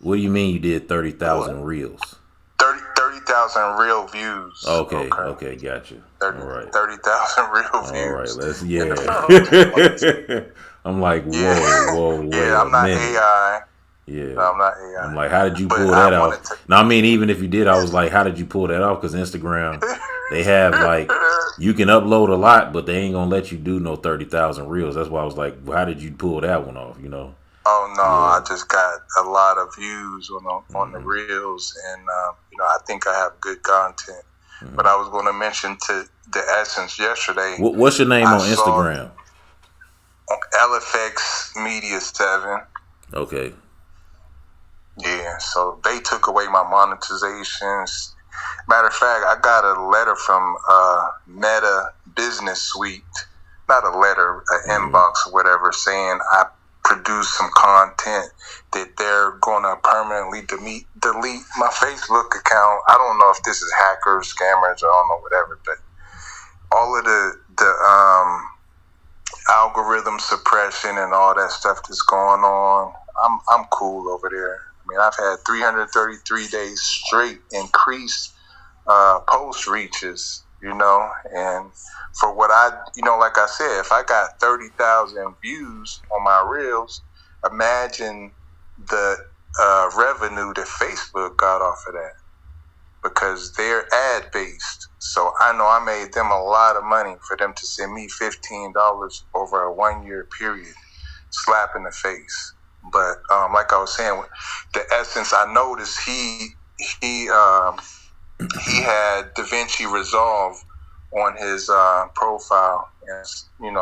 What do you mean you did 30,000 reels? 30,000 real views. Okay, got you. All right. 30,000 real views. All right, let's I'm like, whoa. Yeah, I'm not AI. Yeah. No, I'm not AI. I'm like, how did you pull that off? No, I mean, even if you did, I was like, how did you pull that off? Because Instagram, they have like, you can upload a lot, but they ain't gonna let you do no 30,000 reels. That's why I was like, how did you pull that one off? Oh no, Yeah. I just got a lot of views on the reels, and I think I have good content. Mm-hmm. But I was going to mention to the Essence yesterday. What's your name on Instagram? LFX Media 7. Okay. Yeah, so they took away my monetizations. Matter of fact, I got a letter from Meta Business Suite, not a letter, an inbox or whatever, saying produce some content that they're going to permanently delete my Facebook account. I don't know if this is hackers, scammers, I don't know, whatever, but all of the algorithm suppression and all that stuff that's going on, I'm cool over there. I mean, I've had 333 days straight increased post reaches, and for what like I said, if I got 30,000 views on my reels, imagine the revenue that Facebook got off of that, because they're ad based. So I know I made them a lot of money for them to send me $15 over a 1 year period, slap in the face. But like I was saying, the essence, I noticed he had DaVinci Resolve on his profile, and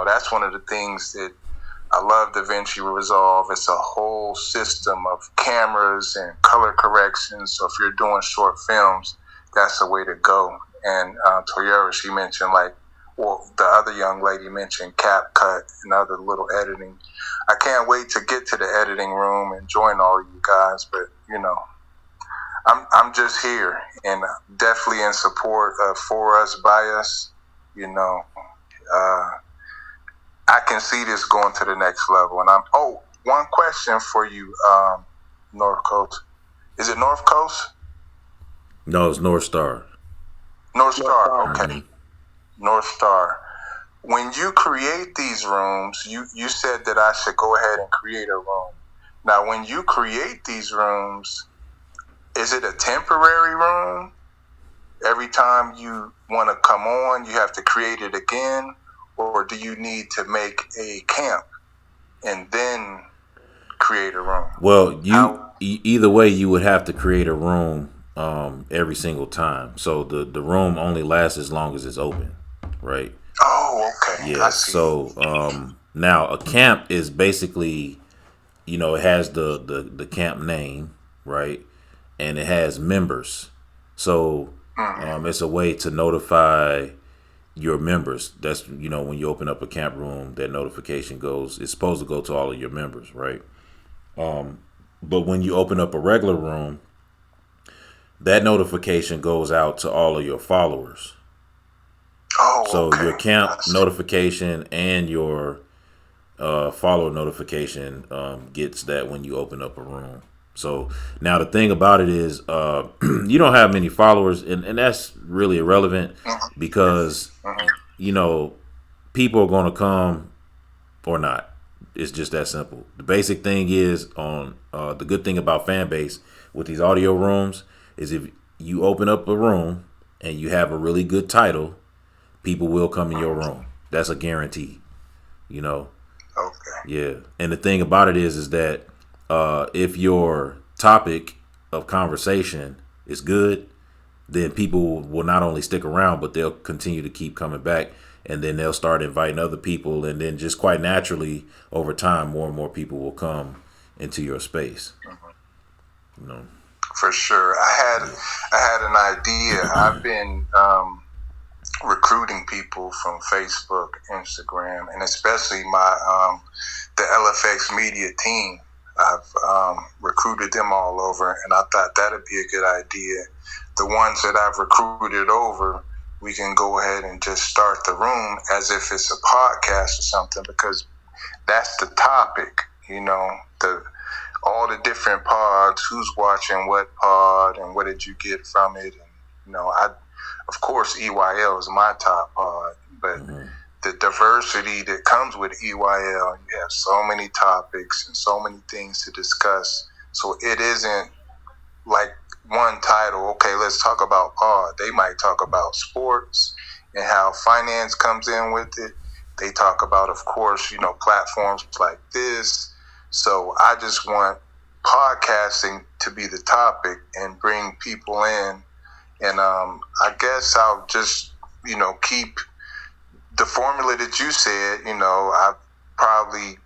that's one of the things that I love DaVinci Resolve. It's a whole system of cameras and color corrections. So if you're doing short films, that's the way to go. And Toyera, she mentioned the other young lady mentioned CapCut and other little editing. I can't wait to get to the editing room and join all of you guys, but I'm just here and definitely in support of For Us, By Us. I can see this going to the next level. And one question for you, North Coast. Is it North Coast? No, it's North Star. North Star, okay. Mm-hmm. North Star. When you create these rooms, you said that I should go ahead and create a room. Now, when you create these rooms, is it a temporary room? Every time you want to come on, you have to create it again? Or do you need to make a camp and then create a room? Well, either way, you would have to create a room every single time. So the room only lasts as long as it's open, right? Oh, okay. Yeah. So now a camp is basically, it has the camp name, right? And it has members. So it's a way to notify your members. That's, when you open up a camp room, that notification it's supposed to go to all of your members, right? But when you open up a regular room, that notification goes out to all of your followers. Oh, so okay. Your camp notification and your follower notification gets that when you open up a room. So now the thing about it is you don't have many followers, and that's really irrelevant because people are going to come or not. It's just that simple. The basic thing is the good thing about Fanbase with these audio rooms is if you open up a room and you have a really good title, people will come in your room. That's a guarantee. Okay. Yeah. And the thing about it is that if your topic of conversation is good, then people will not only stick around, but they'll continue to keep coming back, and then they'll start inviting other people, and then just quite naturally over time, more and more people will come into your space. For sure. I had an idea. I've been recruiting people from Facebook, Instagram, and especially the LFX media team. I've recruited them all over, and I thought that'd be a good idea. The ones that I've recruited over, we can go ahead and just start the room as if it's a podcast or something, because that's the topic, all the different pods, who's watching what pod and what did you get from it. And, of course, EYL is my top pod, but the diversity that comes with EYL, you have so many topics and so many things to discuss. So it isn't like one title, okay, let's talk about pod. They might talk about sports and how finance comes in with it. They talk about, of course, platforms like this. So I just want podcasting to be the topic and bring people in. And I guess I'll just, keep the formula that you said. I've probably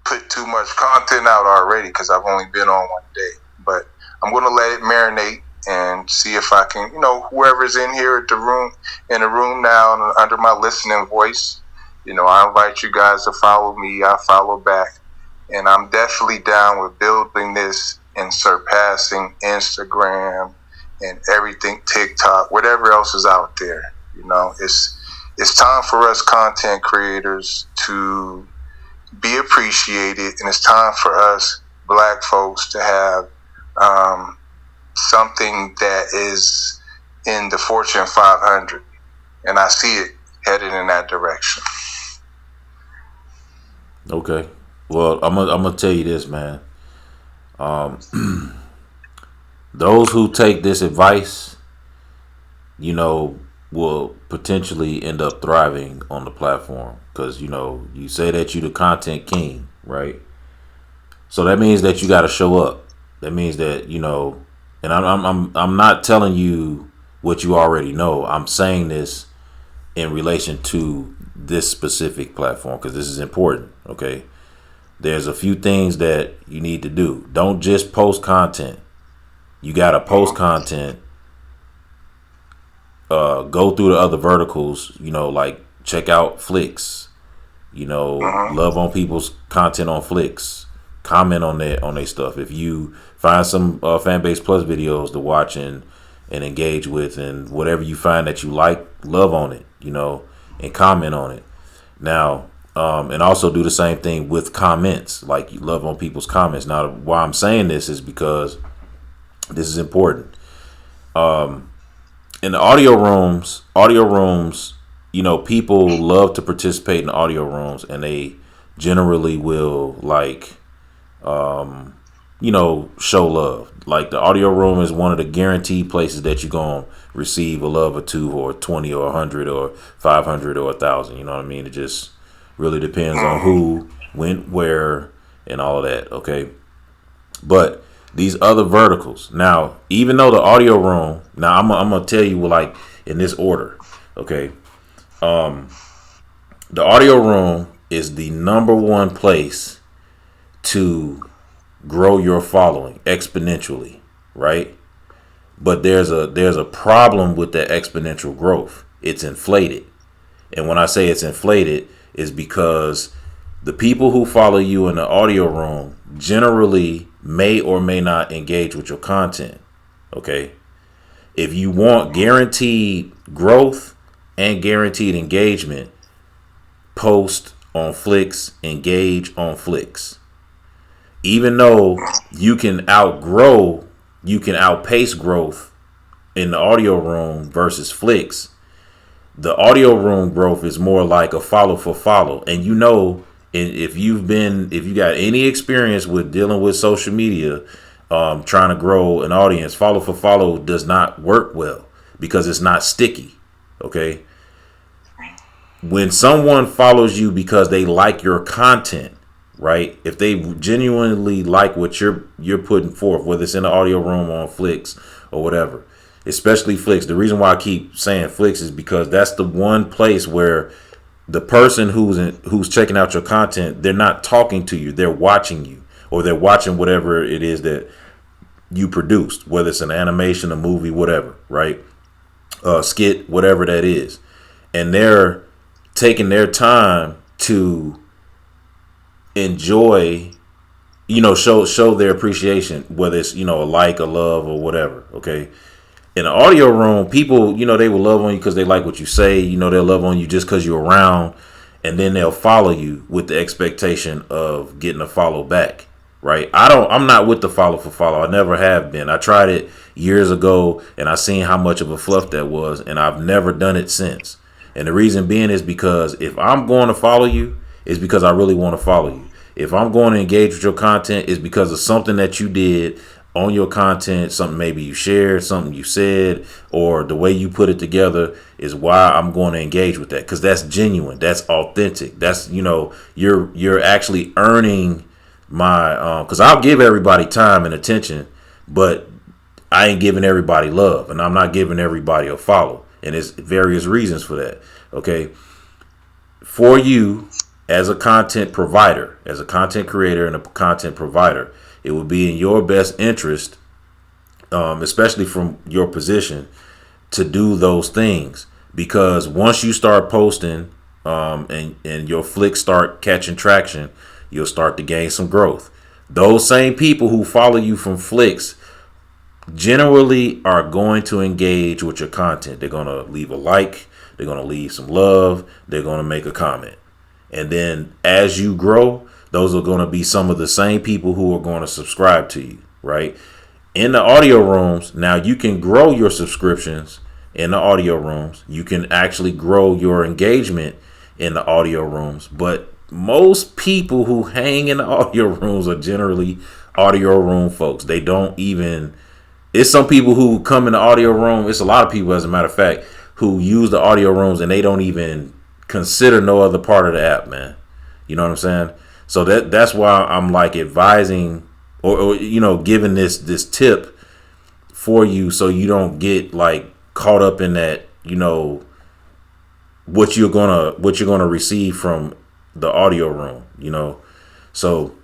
put too much content out already because I've only been on one day. But I'm going to let it marinate and see if I can, whoever's in here in the room now and under my listening voice, I invite you guys to follow me. I follow back. And I'm definitely down with building this and surpassing Instagram and everything, TikTok, whatever else is out there. You know, it's time for us content creators to be appreciated, and it's time for us Black folks to have something that is in the Fortune 500, and I see it headed in that direction. Okay. Well, I'm gonna tell you this, man. Those who take this advice, you know, will potentially end up thriving on the platform because you know you say that you the content king, right? So that means that you got to show up. That means that you know, and I'm not telling you what you already know. I'm saying this in relation to this specific platform because this is important. Okay, there's a few things that you need to do. Don't just post content. You got to post content. Go through the other verticals. You know, like check out Flicks. You know, love on people's content on Flicks. Comment on their stuff. If you find some Fanbase Plus videos to watch and engage with, and whatever you find that you like, love on it. You know, and comment on it. Now, and also do the same thing with comments. Like you love on people's comments. Now, why I'm saying this is because this is important. In the audio rooms, you know, people love to participate in audio rooms, and they generally will like, you know, show love. Like the audio room is one of the guaranteed places that you're going to receive a love or two or 20 or 100 or 500 or 1,000. You know what I mean? It just really depends on who, when, where, and all of that. Okay. But these other verticals, now, even though the audio room, now I'm going to tell you like in this order. Okay. The audio room is the number one place to grow your following exponentially, right? But there's a problem with that exponential growth. It's inflated. And when I say it's inflated, is because the people who follow you in the audio room generally may or may not engage with your content. Okay? If you want guaranteed growth and guaranteed engagement, post on Flicks, engage on Flicks. Even though you can outpace growth in the audio room versus Flicks, the audio room growth is more like a follow for follow. And you know, if you got any experience with dealing with social media, trying to grow an audience, follow for follow does not work well because it's not sticky. Okay. When someone follows you because they like your content, right? If they genuinely like what you're putting forth, whether it's in the audio room or on Flicks or whatever, especially Flicks. The reason why I keep saying Flicks is because that's the one place where the person who's checking out your content, they're not talking to you, they're watching you, or they're watching whatever it is that you produced, whether it's an animation, a movie, whatever, right? Skit, whatever that is, and they're taking their time to enjoy, you know, show their appreciation, whether it's, you know, a like, a love, or whatever. Okay. In the audio room, people, you know, they will love on you because they like what you say. You know, they'll love on you just because you're around, and then they'll follow you with the expectation of getting a follow back. Right. I'm not with the follow for follow. I never have been. I tried it years ago and I seen how much of a fluff that was, and I've never done it since. And the reason being is because if I'm going to follow you, it's because I really want to follow you. If I'm going to engage with your content, it's because of something that you did on your content, something maybe you shared, something you said, or the way you put it together is why I'm going to engage with that, because that's genuine, that's authentic, that's, you know, you're actually earning my because I'll give everybody time and attention, but I ain't giving everybody love, and I'm not giving everybody a follow, and there's various reasons for that. Okay, for you as a content provider, as a content creator and a content provider, it would be in your best interest, especially from your position, to do those things, because once you start posting and your flicks start catching traction, you'll start to gain some growth. Those same people who follow you from Flicks generally are going to engage with your content. They're going to leave a like, they're going to leave some love, they're going to make a comment. And then as you grow, those are going to be some of the same people who are going to subscribe to you, right? In the audio rooms, now you can grow your subscriptions in the audio rooms. You can actually grow your engagement in the audio rooms. But most people who hang in the audio rooms are generally audio room folks. They don't even, it's some people who come in the audio room. It's a lot of people, as a matter of fact, who use the audio rooms and they don't even consider no other part of the app, man. You know what I'm saying? So that's why I'm like advising or giving this tip for you so you don't get like caught up in that, what you're gonna receive from the audio room, So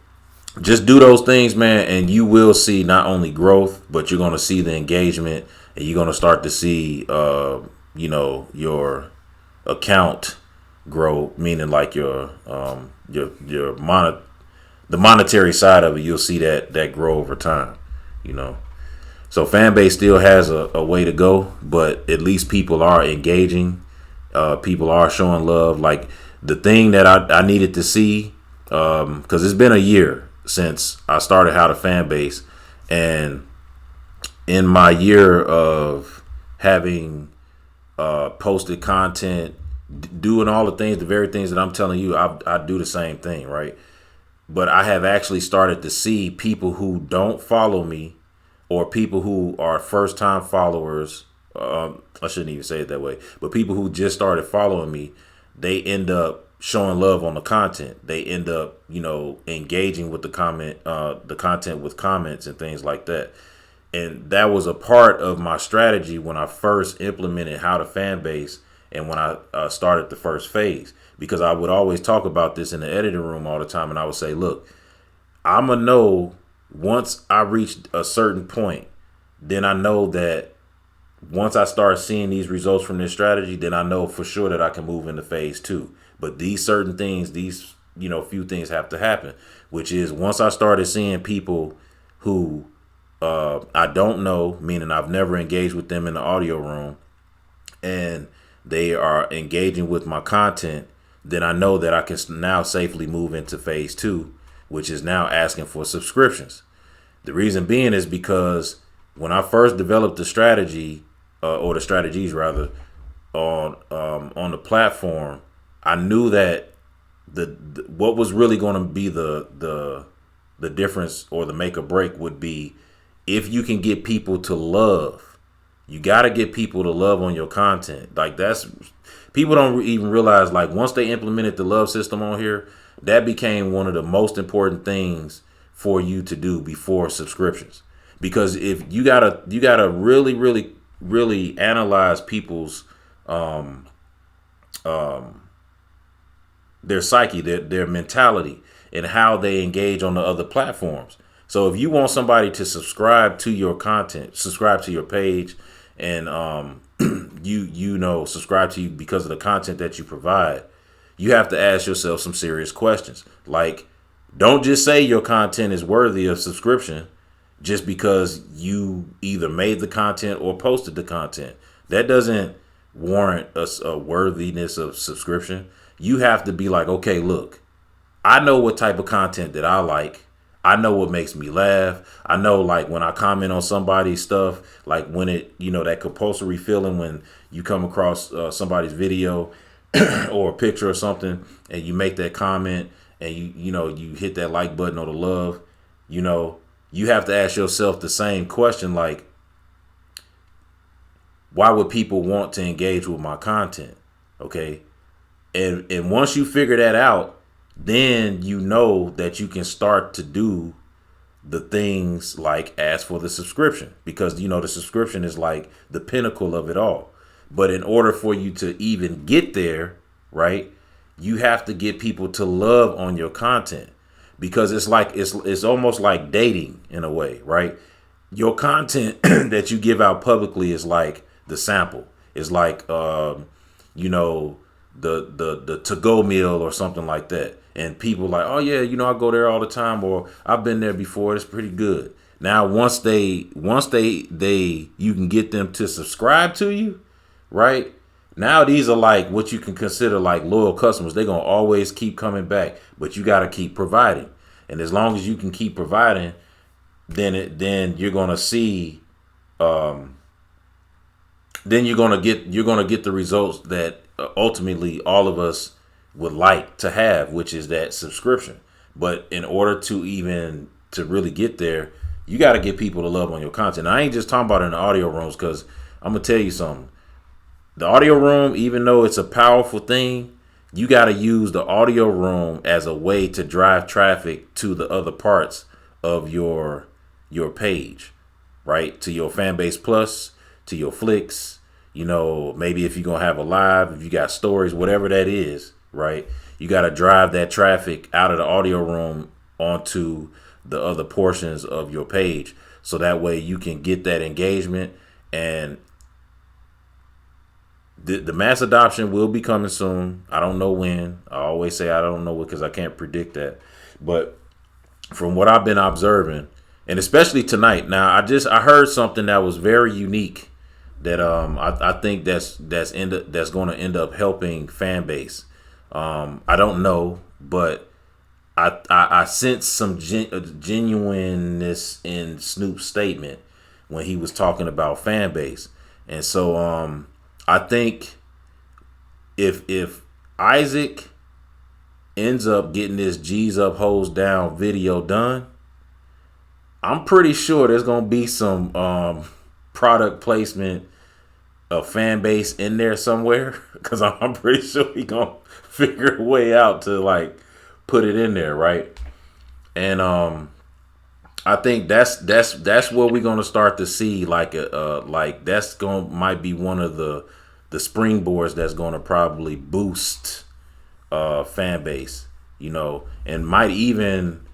just do those things, man, and you will see not only growth, but you're gonna see the engagement, and you're gonna start to see your account grow, meaning like the monetary side of it. You'll see that grow over time, So Fanbase still has a way to go, but at least people are engaging. People are showing love. Like the thing that I needed to see, because it's been a year since I started How to Fanbase, and in my year of having posted content, doing all the very things that I'm telling you, I do the same thing, right? But I have actually started to see people who don't follow me, or people who are first time followers. I shouldn't even say it that way, but people who just started following me, they end up showing love on the content. They end up, engaging with the content with comments and things like that. And that was a part of my strategy when I first implemented How to Fanbase and when I started the first phase, because I would always talk about this in the editing room all the time. And I would say, look, I'm going to know once I reach a certain point, then I know that once I start seeing these results from this strategy, then I know for sure that I can move into phase 2. But these certain things, these, few things have to happen, which is once I started seeing people who I don't know, meaning I've never engaged with them in the audio room, and they are engaging with my content, then I know that I can now safely move into phase 2, which is now asking for subscriptions. The reason being is because when I first developed the strategy, or the strategies rather, on the platform, I knew that what was really going to be the difference or the make or break would be if you can get people to love. You got to get people to love on your content. Like people don't even realize, like once they implemented the love system on here, that became one of the most important things for you to do before subscriptions. Because if you gotta really, really, really analyze people's their psyche, their mentality, and how they engage on the other platforms. So if you want somebody to subscribe to your content, subscribe to your page, and subscribe to you because of the content that you provide, you have to ask yourself some serious questions. Like, don't just say your content is worthy of subscription just because you either made the content or posted the content. That doesn't warrant a worthiness of subscription. You have to be like, okay, look, I know what type of content that I like. I know what makes me laugh. I know, like, when I comment on somebody's stuff, like when it, that compulsory feeling when you come across somebody's video or a picture or something, and you make that comment, and you hit that like button or the love, you have to ask yourself the same question, like, why would people want to engage with my content? Okay. And once you figure that out, then you know that you can start to do the things like ask for the subscription, because the subscription is like the pinnacle of it all. But in order for you to even get there, right, you have to get people to love on your content, because it's like it's almost like dating in a way, right? Your content that you give out publicly is like the sample. It's like the to-go meal or something like that. and people like, oh yeah, I go there all the time, or I've been there before. It's pretty good. Now once they you can get them to subscribe to you, right? Now these are like what you can consider like loyal customers. They're gonna always keep coming back, but you got to keep providing. And as long as you can keep providing, then you're gonna see, then you're gonna get the results that ultimately all of us would like to have, which is that subscription. But in order to really get there, you got to get people to love on your content. I ain't just talking about in the audio rooms, because I'm gonna tell you something. The audio room, even though it's a powerful thing, you got to use the audio room as a way to drive traffic to the other parts of your page, right? To your Fanbase Plus, to your flicks, maybe if you're going to have a live, if you got stories, whatever that is, right? You got to drive that traffic out of the audio room onto the other portions of your page. So that way you can get that engagement, and the mass adoption will be coming soon. I don't know when. I always say I don't know because I can't predict that. But from what I've been observing, and especially tonight, now I heard something that was very unique that I think that's going to end up helping Fanbase. I don't know, but I sense some genuineness in Snoop's statement when he was talking about Fanbase, and so I think if Isaac ends up getting this G's up, hoes down video done, I'm pretty sure there's gonna be some product placement of Fanbase in there somewhere, because I'm pretty sure he gonna figure a way out to like put it in there, right? And I think that's what we're gonna start to see, like that's might be one of the springboards that's gonna probably boost Fanbase, and might even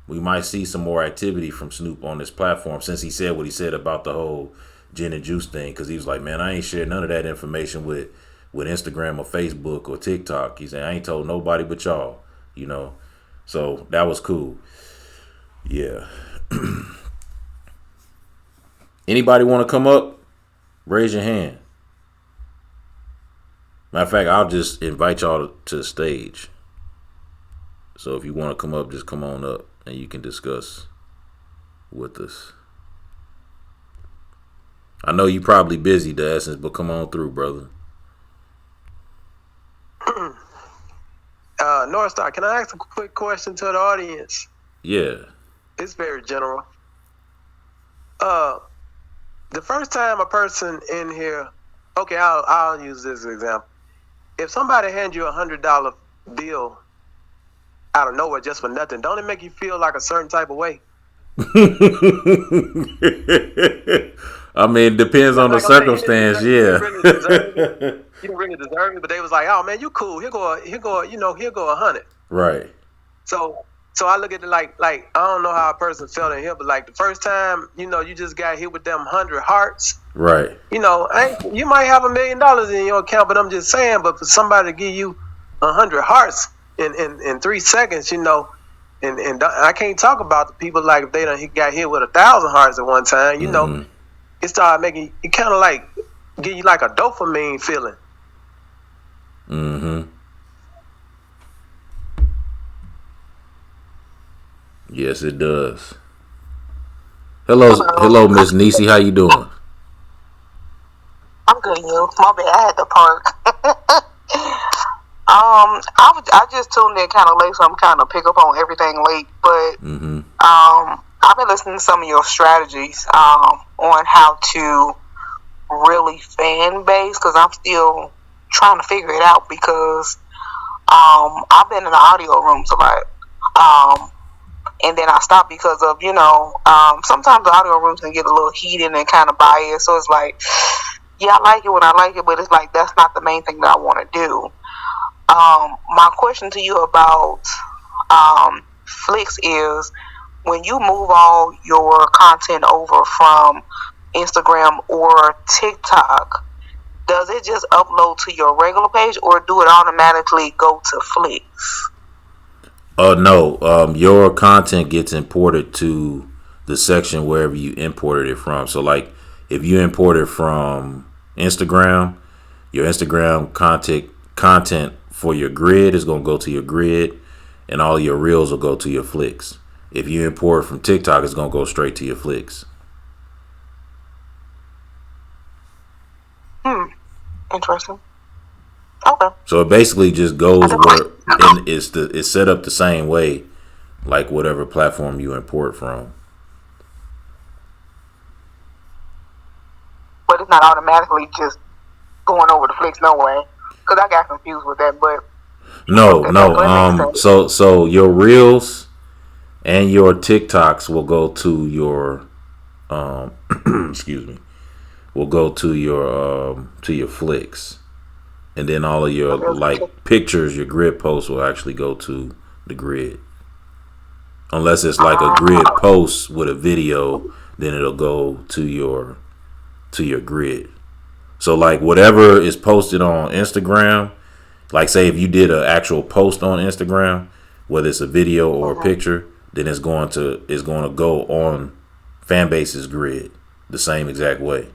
we might see some more activity from Snoop on this platform, since he said what he said about the whole gin and juice thing, because he was like, man, I ain't shared none of that information with Instagram or Facebook or TikTok. He said, I ain't told nobody but y'all, so that was cool. Yeah. Anybody want to come up? Raise your hand. Matter of fact, I'll just invite y'all to the stage. So if you want to come up, just come on up and you can discuss with us. I know you probably busy, the Essence, but come on through, brother. North Star, can I ask a quick question to the audience? Yeah. It's very general. The first time a person in here, okay, I'll use this example. If somebody hands you $100 bill out of nowhere just for nothing, don't it make you feel like a certain type of way? I mean, depends on the circumstance, yeah. You didn't really deserve it, but they was like, "Oh man, you cool. Here go 100." Right. So I look at it like I don't know how a person felt in here, but like the first time, you just got hit with them 100 hearts. Right. You might have $1 million in your account, but I'm just saying, but for somebody to give you 100 hearts in 3 seconds, and I can't talk about the people like if they done got hit with 1,000 hearts at one time, it started making it kind of like give you like a dopamine feeling. Mm-hmm. Yes, it does. Hello, Miss Niecy. How you doing? I'm good, you. My bad. I had to park. I just tuned in kind of late, so I'm kind of pick up on everything late. But I've been listening to some of your strategies on how to really fan base, because I'm still trying to figure it out, because I've been in the audio rooms a lot. And then I stopped because of, sometimes the audio rooms can get a little heated and kind of biased. So it's like, yeah, I like it when I like it, but it's like that's not the main thing that I want to do. My question to you about Flicks is, when you move all your content over from Instagram or TikTok, does it just upload to your regular page, or do it automatically go to Flicks? Oh no, your content gets imported to the section wherever you imported it from. So like if you import it from Instagram, your Instagram content for your grid is gonna go to your grid, and all your reels will go to your flicks. If you import from TikTok, it's gonna go straight to your flicks. Interesting. Okay. So it basically just goes where, and it's set up the same way, like whatever platform you import from. But it's not automatically just going over the flicks, no way. Because I got confused with that, but no. So your reels and your TikToks will go to your excuse me, will go to your flicks, and then all of your like pictures, your grid posts will actually go to the grid. Unless it's like a grid post with a video, then it'll go to your grid. So like whatever is posted on Instagram, like say if you did an actual post on Instagram, whether it's a video or a picture, then it's going to go on Fanbase's grid the same exact way.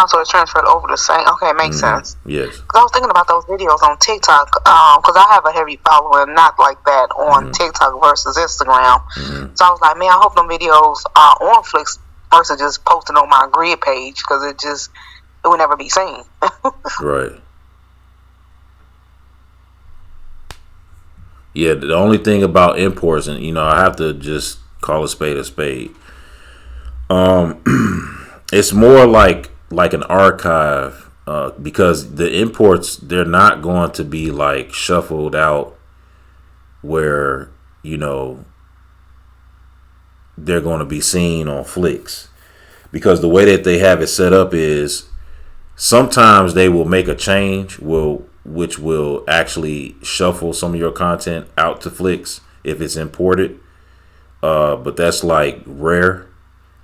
So it's transferred over the same. Okay, makes sense. Yes. Because I was thinking about those videos on TikTok. Because I have a heavy following, not like that on TikTok versus Instagram. So I was like, man, I hope them videos are on Flicks versus just posting on my grid page, because it would never be seen. Right. Yeah, the only thing about imports, and I have to just call a spade a spade. It's more like an archive, because the imports, they're not going to be like shuffled out where they're going to be seen on flicks, because the way that they have it set up is sometimes they will make a change which will actually shuffle some of your content out to flicks if it's imported, but that's like rare.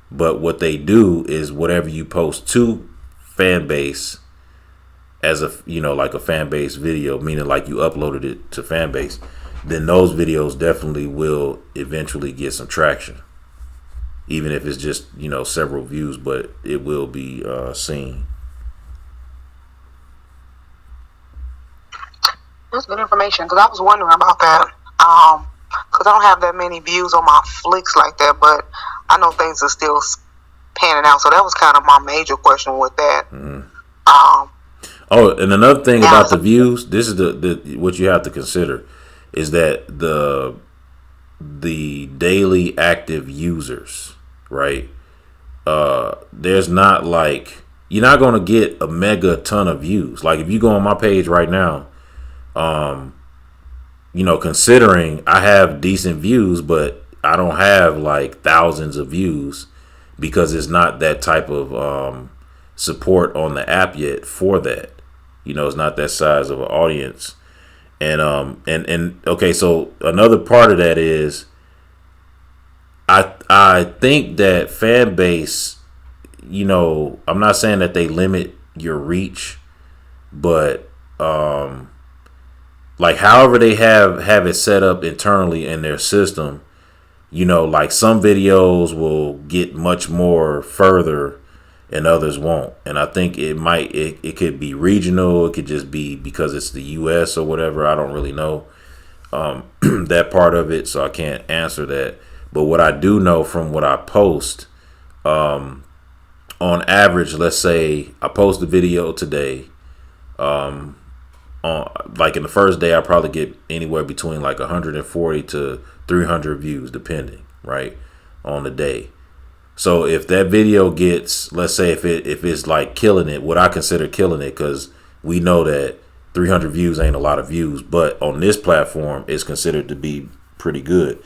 But what they do is whatever you post to Fanbase as a like a Fanbase video, meaning like you uploaded it to Fanbase, then those videos definitely will eventually get some traction, even if it's just several views, but it will be seen. That's good information, because I was wondering about that. Because I don't have that many views on my flicks like that, but I know things are still panning out. So that was kind of my major question with that. And another thing about the views, this is the what you have to consider, is that the daily active users, right? There's not like, you're not going to get a mega ton of views. Like if you go on my page right now, considering I have decent views, but I don't have like thousands of views, because it's not that type of support on the app yet for that. It's not that size of an audience. And okay, so another part of that is I think that Fanbase, I'm not saying that they limit your reach, but like however they have it set up internally in their system, like some videos will get much more further and others won't. And I think it could be regional. It could just be because it's the US or whatever. I don't really know that part of it, so I can't answer that. But what I do know from what I post, on average, let's say I post a video today, like in the first day, I probably get anywhere between like 140 to 300 views, depending, right, on the day. So if that video gets, let's say if it's like killing it, what I consider killing it, because we know that 300 views ain't a lot of views, but on this platform, it's considered to be pretty good.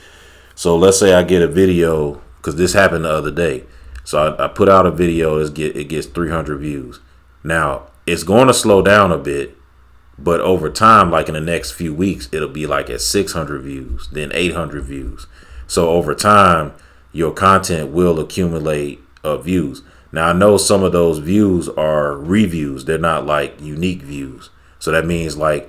So let's say I get a video, because this happened the other day. So I put out a video, it gets 300 views. Now it's going to slow down a bit, but over time, like in the next few weeks, it'll be like at 600 views, then 800 views. So over time, your content will accumulate views. Now, I know some of those views are reviews. They're not like unique views. So that means like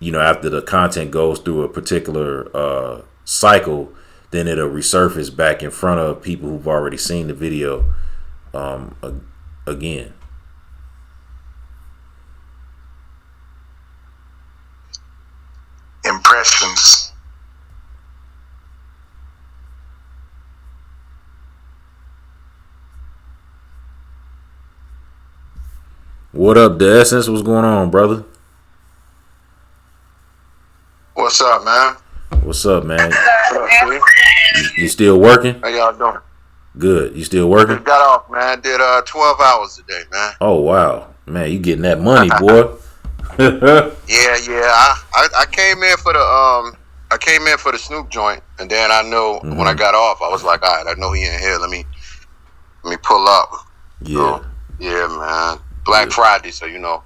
after the content goes through a particular cycle, then it'll resurface back in front of people who've already seen the video again. Impressions. What up, The Essence? What's going on, brother? What's up, man? What's up, man? You still working? How y'all doing? Good. You still working? Just got off, man. Did 12 hours today, man. Oh wow, man, you getting that money, boy? Yeah. I came in for the Snoop joint, and then I know when I got off, I was like, all right, I know he in here. Let me pull up. Yeah. So, yeah, man. Black Friday, so you know.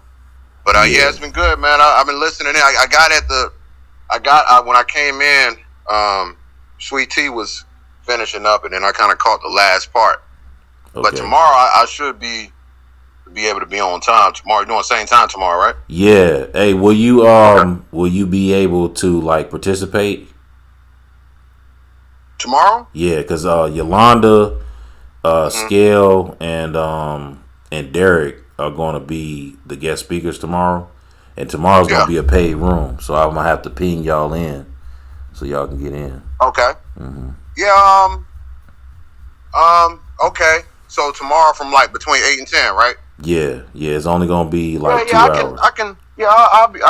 But yeah, it's been good, man. I've been listening in. When I came in, Sweet Tea was finishing up, and then I kind of caught the last part. Okay. But tomorrow I should be able to be on time. Tomorrow, you're doing the same time tomorrow, right? Yeah. Hey, will you be able to like participate tomorrow? Yeah, because Yolanda, Scale, and Derek are going to be the guest speakers tomorrow, and tomorrow's going to be a paid room, so I'm gonna have to ping y'all in so y'all can get in. Okay. Yeah. Okay. So tomorrow from like between 8 and 10, right? Yeah. It's only gonna be like 2 hours. I'll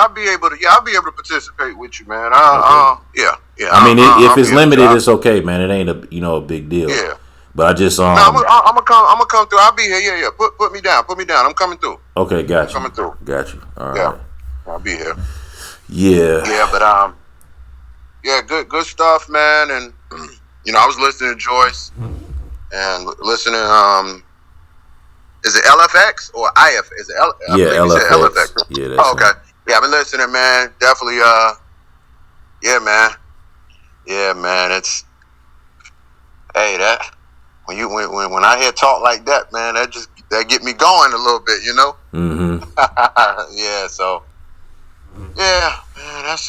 be able to participate with you, man. Yeah. I mean, if it's limited, it's okay, man. It ain't a big deal. Yeah. But I just I'm gonna come through. I'll be here. Yeah. Put me down. I'm coming through. Okay, got you. Coming through. Got you. All right. Yeah. I'll be here. Yeah. Yeah, but yeah, good stuff, man. And I was listening to Joyce and listening. Is it LFX or IF? Is it LFX? Yeah, that's okay. Yeah, I've been listening, man. Definitely. Yeah, man. It's that when I hear talk like that, man, that get me going a little bit, you know. Yeah. So. Yeah, man. That's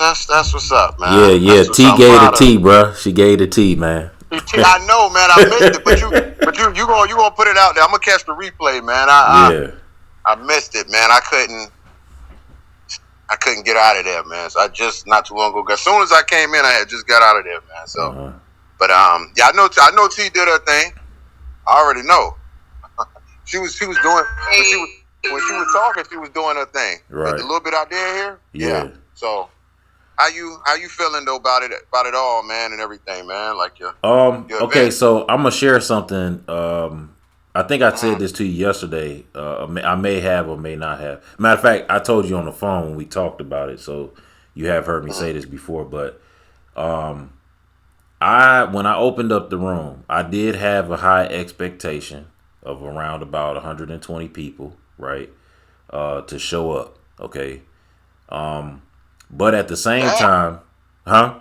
what's up, man. Yeah. T gave the T, bro. She gave the T, man. I know, man. I missed it, but you gonna put it out there. I'm gonna catch the replay, man. I missed it, man. I couldn't get out of there, man. So I just not too long ago. As soon as I came in, I had just got out of there, man. So, but yeah, I know T did her thing. I already know. she was doing when she was talking, she was doing her thing. Right. A little bit out there here. Yeah. So. How you feeling though about it all, man, and everything, man? Like your okay, event. So I'm gonna share something. I think I said this to you yesterday. I may have or may not have. Matter of fact, I told you on the phone when we talked about it, so you have heard me say this before. But when I opened up the room, I did have a high expectation of around about 120 people, right, to show up. Okay. But at the same time, I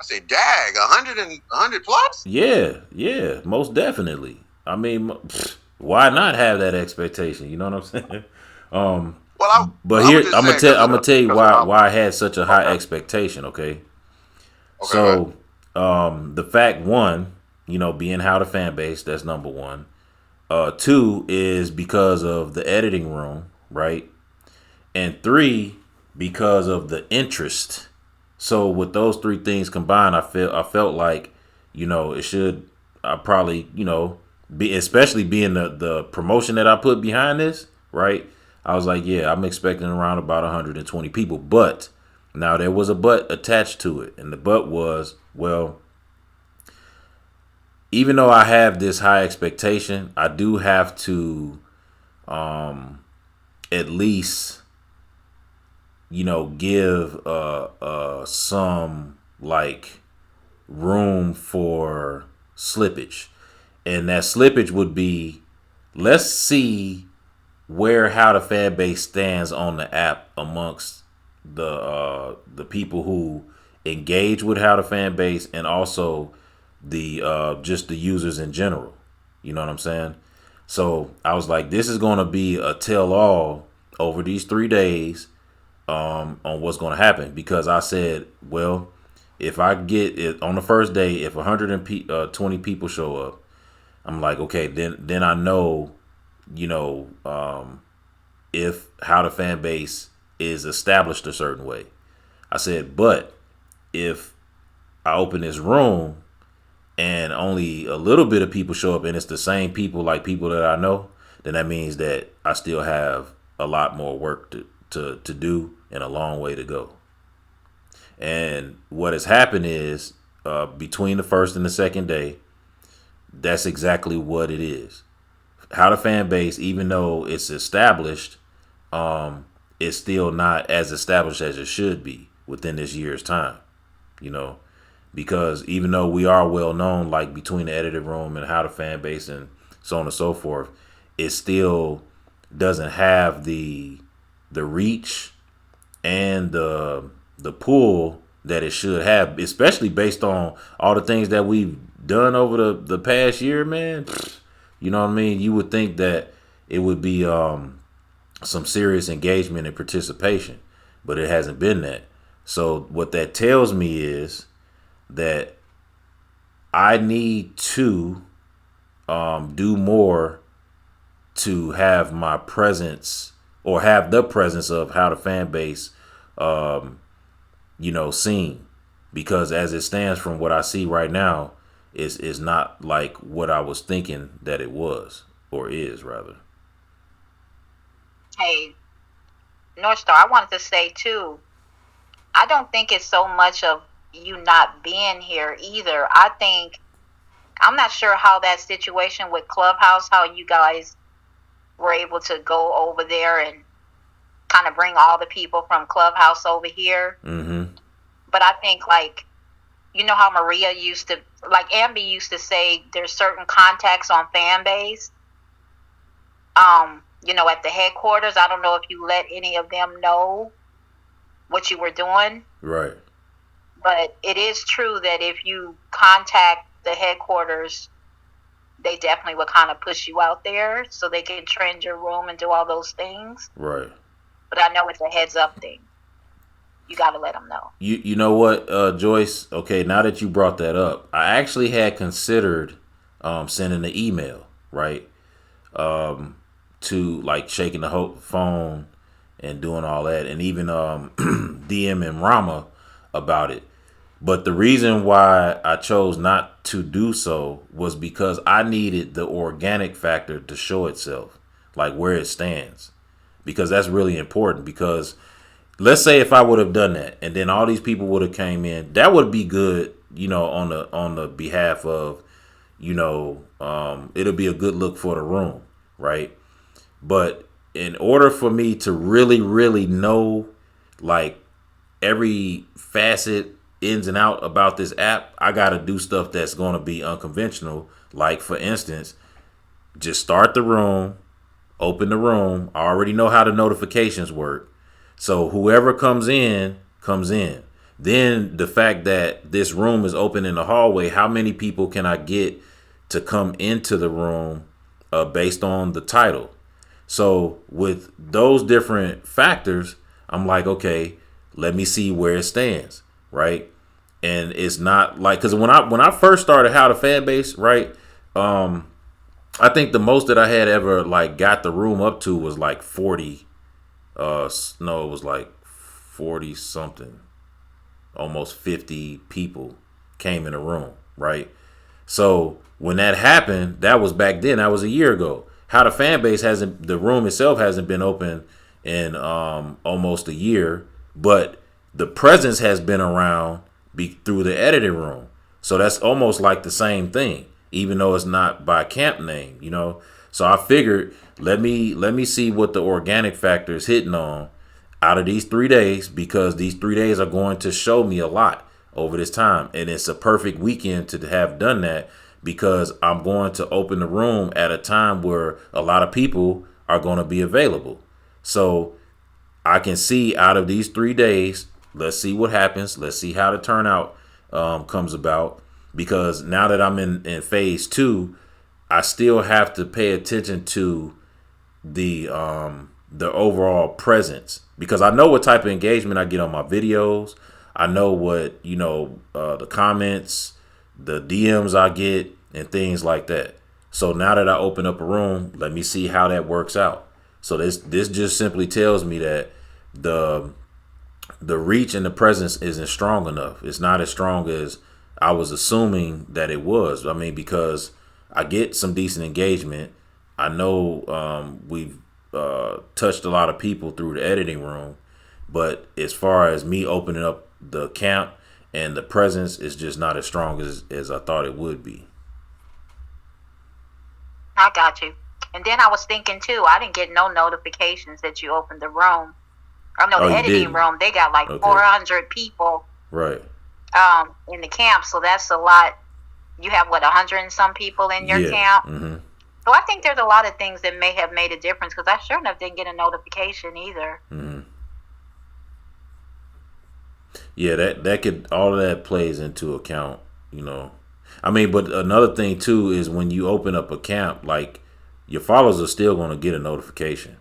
say, dag, 100 plus? Yeah, most definitely. I mean, why not have that expectation? You know what I'm saying? I'm gonna tell you why I had such a high expectation. Okay. So, the fact one, being how the fan base, that's number one. Two is because of the editing room, right? And three, because of the interest. So with those three things combined, I felt like, it should probably, be, especially being the promotion that I put behind this, right? I was like, yeah, I'm expecting around about 120 people. But now there was a but attached to it. And the but was, well, even though I have this high expectation, I do have to at least give some like room for slippage. And that slippage would be, let's see how the fan base stands on the app amongst the people who engage with how the fan base and also the just the users in general. You know what I'm saying? So I was like, this is going to be a tell all over these 3 days on what's going to happen, because I said, well, if I get it on the first day, if 120 people show up, I'm like, okay, then I know, if how the fan base is established a certain way. I said, but if I open this room and only a little bit of people show up and it's the same people, like people that I know, then that means that I still have a lot more work to do and a long way to go. And what has happened is, between the first and the second day, that's exactly what it is. How the fan base, even though it's established, it's still not as established as it should be within this year's time. Because even though we are well known, like between the edited room and how the fan base and so on and so forth, it still doesn't have the reach and the pull that it should have, especially based on all the things that we've done over the past year, man. You know what I mean? You would think that it would be some serious engagement and participation, but it hasn't been that. So what that tells me is that I need to do more to have my presence, or have the presence of how the fan base seen, because as it stands from what I see right now, is not like what I was thinking that it was, or is rather. Hey, North Star, I wanted to say too, I don't think it's so much of you not being here either. I'm not sure how that situation with Clubhouse, how you guys were able to go over there and kind of bring all the people from Clubhouse over here. Mm-hmm. But I think, like, how Maria used to, like Ambi used to say, there's certain contacts on Fanbase, at the headquarters. I don't know if you let any of them know what you were doing. Right. But it is true that if you contact the headquarters, they definitely will kind of push you out there so they can trend your room and do all those things. Right. But I know it's a heads up thing. You got to let them know. You know what, Joyce? Okay, now that you brought that up, I actually had considered sending an email, right, to like shaking the phone and doing all that, and even DMing Rama about it. But the reason why I chose not to do so was because I needed the organic factor to show itself, like where it stands, because that's really important. Because let's say if I would have done that and then all these people would have came in, that would be good, on the behalf of, it'll be a good look for the room, right? But in order for me to really, really know, like, every facet, ins and out about this app, I got to do stuff that's going to be unconventional. Like, for instance, just start the room, open the room. I already know how the notifications work. So whoever comes in, comes in. Then the fact that this room is open in the hallway, how many people can I get to come into the room based on the title? So with those different factors, I'm like, okay, let me see where it stands, right? And it's not like, because when I first started How to Fanbase, right, I think the most that I had ever like got the room up to was like 40. It was like 40 something, almost 50 people came in the room, right? So when that happened, that was back then. That was a year ago. How the Fanbase the room itself hasn't been open in almost a year, but the presence has been around through the editing room. So that's almost like the same thing, even though it's not by camp name, So I figured, let me see what the organic factor is hitting on out of these 3 days, because these 3 days are going to show me a lot over this time. And it's a perfect weekend to have done that, because I'm going to open the room at a time where a lot of people are going to be available. So I can see out of these 3 days, let's see what happens. Let's see how the turnout comes about. Because now that I'm in phase 2, I still have to pay attention to the the overall presence, because I know what type of engagement I get on my videos. I know what, the comments, the DMs I get, and things like that. So now that I open up a room, let me see how that works out. So this just simply tells me that the reach and the presence isn't strong enough. It's not as strong as I was assuming that it was. I mean, because I get some decent engagement. I know we've touched a lot of people through the editing room, but as far as me opening up the account and the presence is just not as strong as I thought it would be. I got you. And then I was thinking too, I didn't get no notifications that you opened the room. I know the editing room, they got like 400 people right in the camp, so that's a lot. You have 100 and some people in your camp. Mm-hmm. So I think there's a lot of things that may have made a difference, because I sure enough didn't get a notification either. Mm-hmm. Yeah, that could, all of that plays into account, I mean, but another thing too is when you open up a camp, like, your followers are still going to get a notification,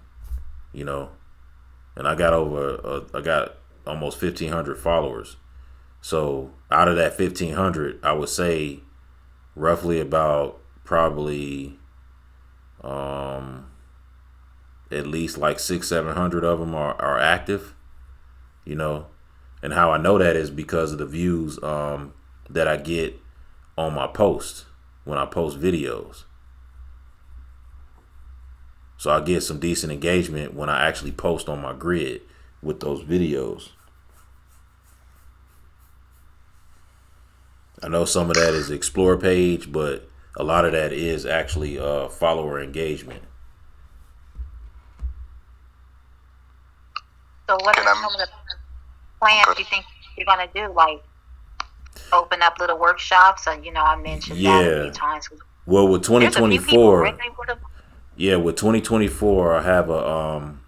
and I got almost 1,500 followers. So out of that 1,500, I would say roughly about probably at least like 600-700 of them are active, and how I know that is because of the views that I get on my posts when I post videos. So I get some decent engagement when I actually post on my grid with those videos. I know some of that is the Explore page, but a lot of that is actually follower engagement. So what are some of the plans you think you're going to do? Like open up little workshops? Or, I mentioned that a few times. Well, with 2024, with 2024, I have I'm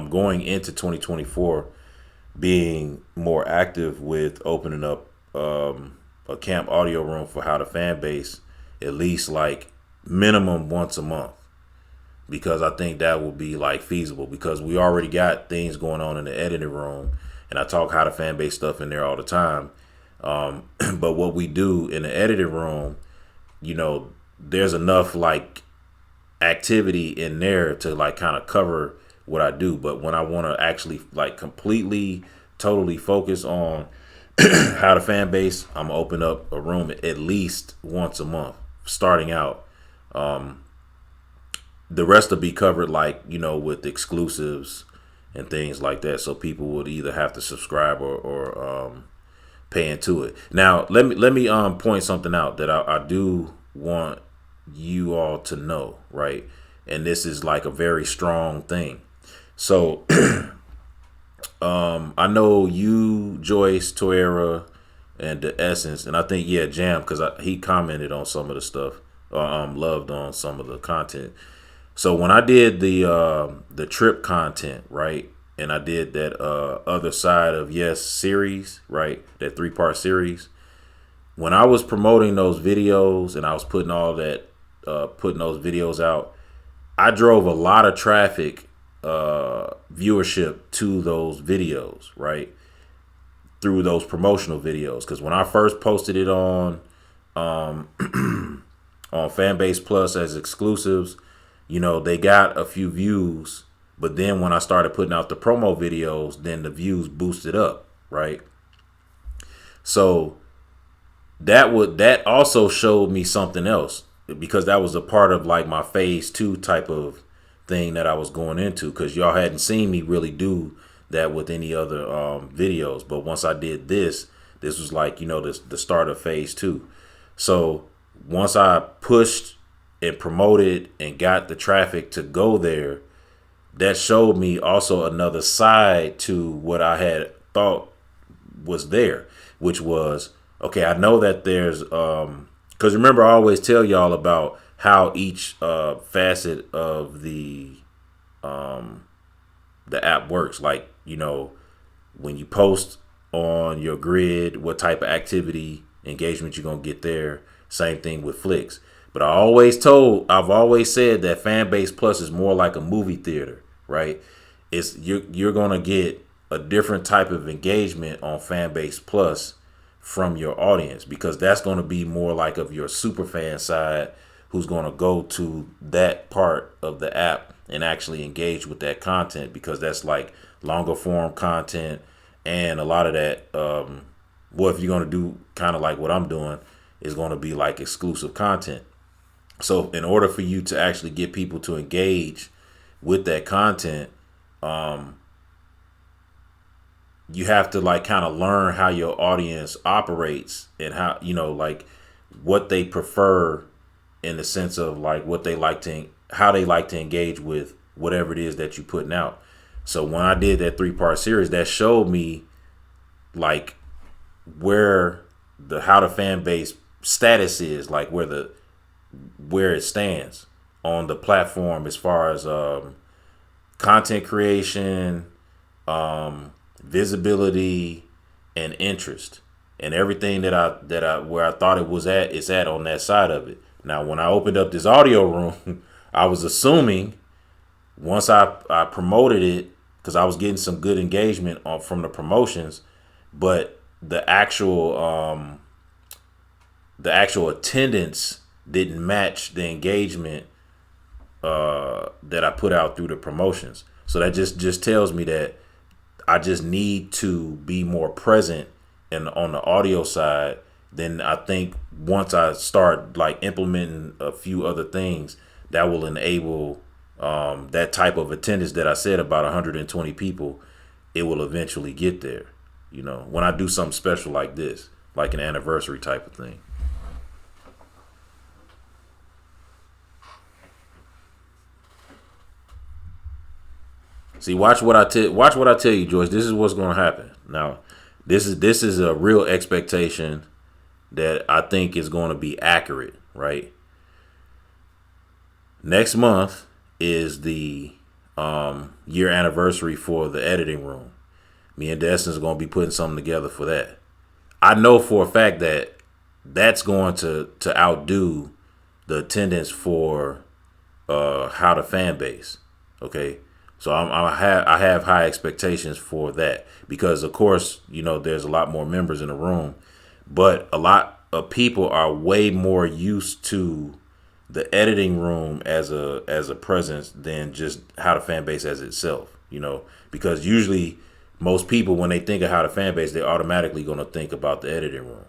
going into 2024 being more active with opening up a camp audio room for How to Fanbase at least like minimum once a month, because I think that will be like feasible, because we already got things going on in the editing room and I talk How to Fanbase stuff in there all the time. But what we do in the editing room, there's enough like activity in there to like kind of cover what I do. But when I want to actually like completely, totally focus on How to Fanbase, I'm gonna open up a room at least once a month starting out. The rest will be covered like, with exclusives and things like that. So people would either have to subscribe or pay into it. Now, let me point something out that I do want you all to know, right? And this is like a very strong thing. So I know you, Joyce, Toyera, and the Essence, and I think Jam, because he commented on some of the stuff, loved on some of the content. So when I did the trip content, right, and I did that Other Side of Yes series, right, that 3-part series, when I was promoting those videos and I was putting all that putting those videos out, I drove a lot of traffic, viewership to those videos, right, through those promotional videos. Because when I first posted it on on Fanbase Plus as exclusives, they got a few views, but then when I started putting out the promo videos, then the views boosted up, right? So that also showed me something else, because that was a part of like my phase 2 type of thing that I was going into, because y'all hadn't seen me really do that with any other videos. But once I did this was like, the start of phase 2. So once I pushed and promoted and got the traffic to go there, that showed me also another side to what I had thought was there, which was, okay, I know that there's because remember, I always tell y'all about how each facet of the app works. Like, when you post on your grid, what type of activity engagement you're gonna get there. Same thing with Flicks. But I've always said that Fanbase Plus is more like a movie theater, right? It's you're gonna get a different type of engagement on Fanbase Plus from your audience, because that's going to be more like of your super fan side, who's going to go to that part of the app and actually engage with that content, because that's like longer form content. And a lot of that, if you're going to do kind of like what I'm doing, is going to be like exclusive content. So in order for you to actually get people to engage with that content, you have to like kind of learn how your audience operates, and how, like what they prefer, in the sense of like what they like to, how they like to engage with whatever it is that you're putting out. So when I did that 3-part series, that showed me like where how the fan base status is, like where it stands on the platform as far as content creation, visibility, and interest, and everything that I where I thought it was at, it's at on that side of it. Now, when I opened up this audio room, I was assuming once I promoted it, because I was getting some good engagement from the promotions, but the actual attendance didn't match the engagement that I put out through the promotions. So that just tells me that I just need to be more present on the audio side. Then I think once I start like implementing a few other things, that will enable that type of attendance that I said, about 120 people, it will eventually get there. When I do something special like this, like an anniversary type of thing. See, watch what I tell you, Joyce. This is what's going to happen. Now, this is a real expectation that I think is going to be accurate, right? Next month is the year anniversary for the editing room. Me and Destin is going to be putting something together for that. I know for a fact that that's going to outdo the attendance for how to fan base. Okay. So I have high expectations for that, because of course, there's a lot more members in the room, but a lot of people are way more used to the editing room as a presence than just how to fan base as itself, because usually most people, when they think of how to fan base, they're automatically going to think about the editing room.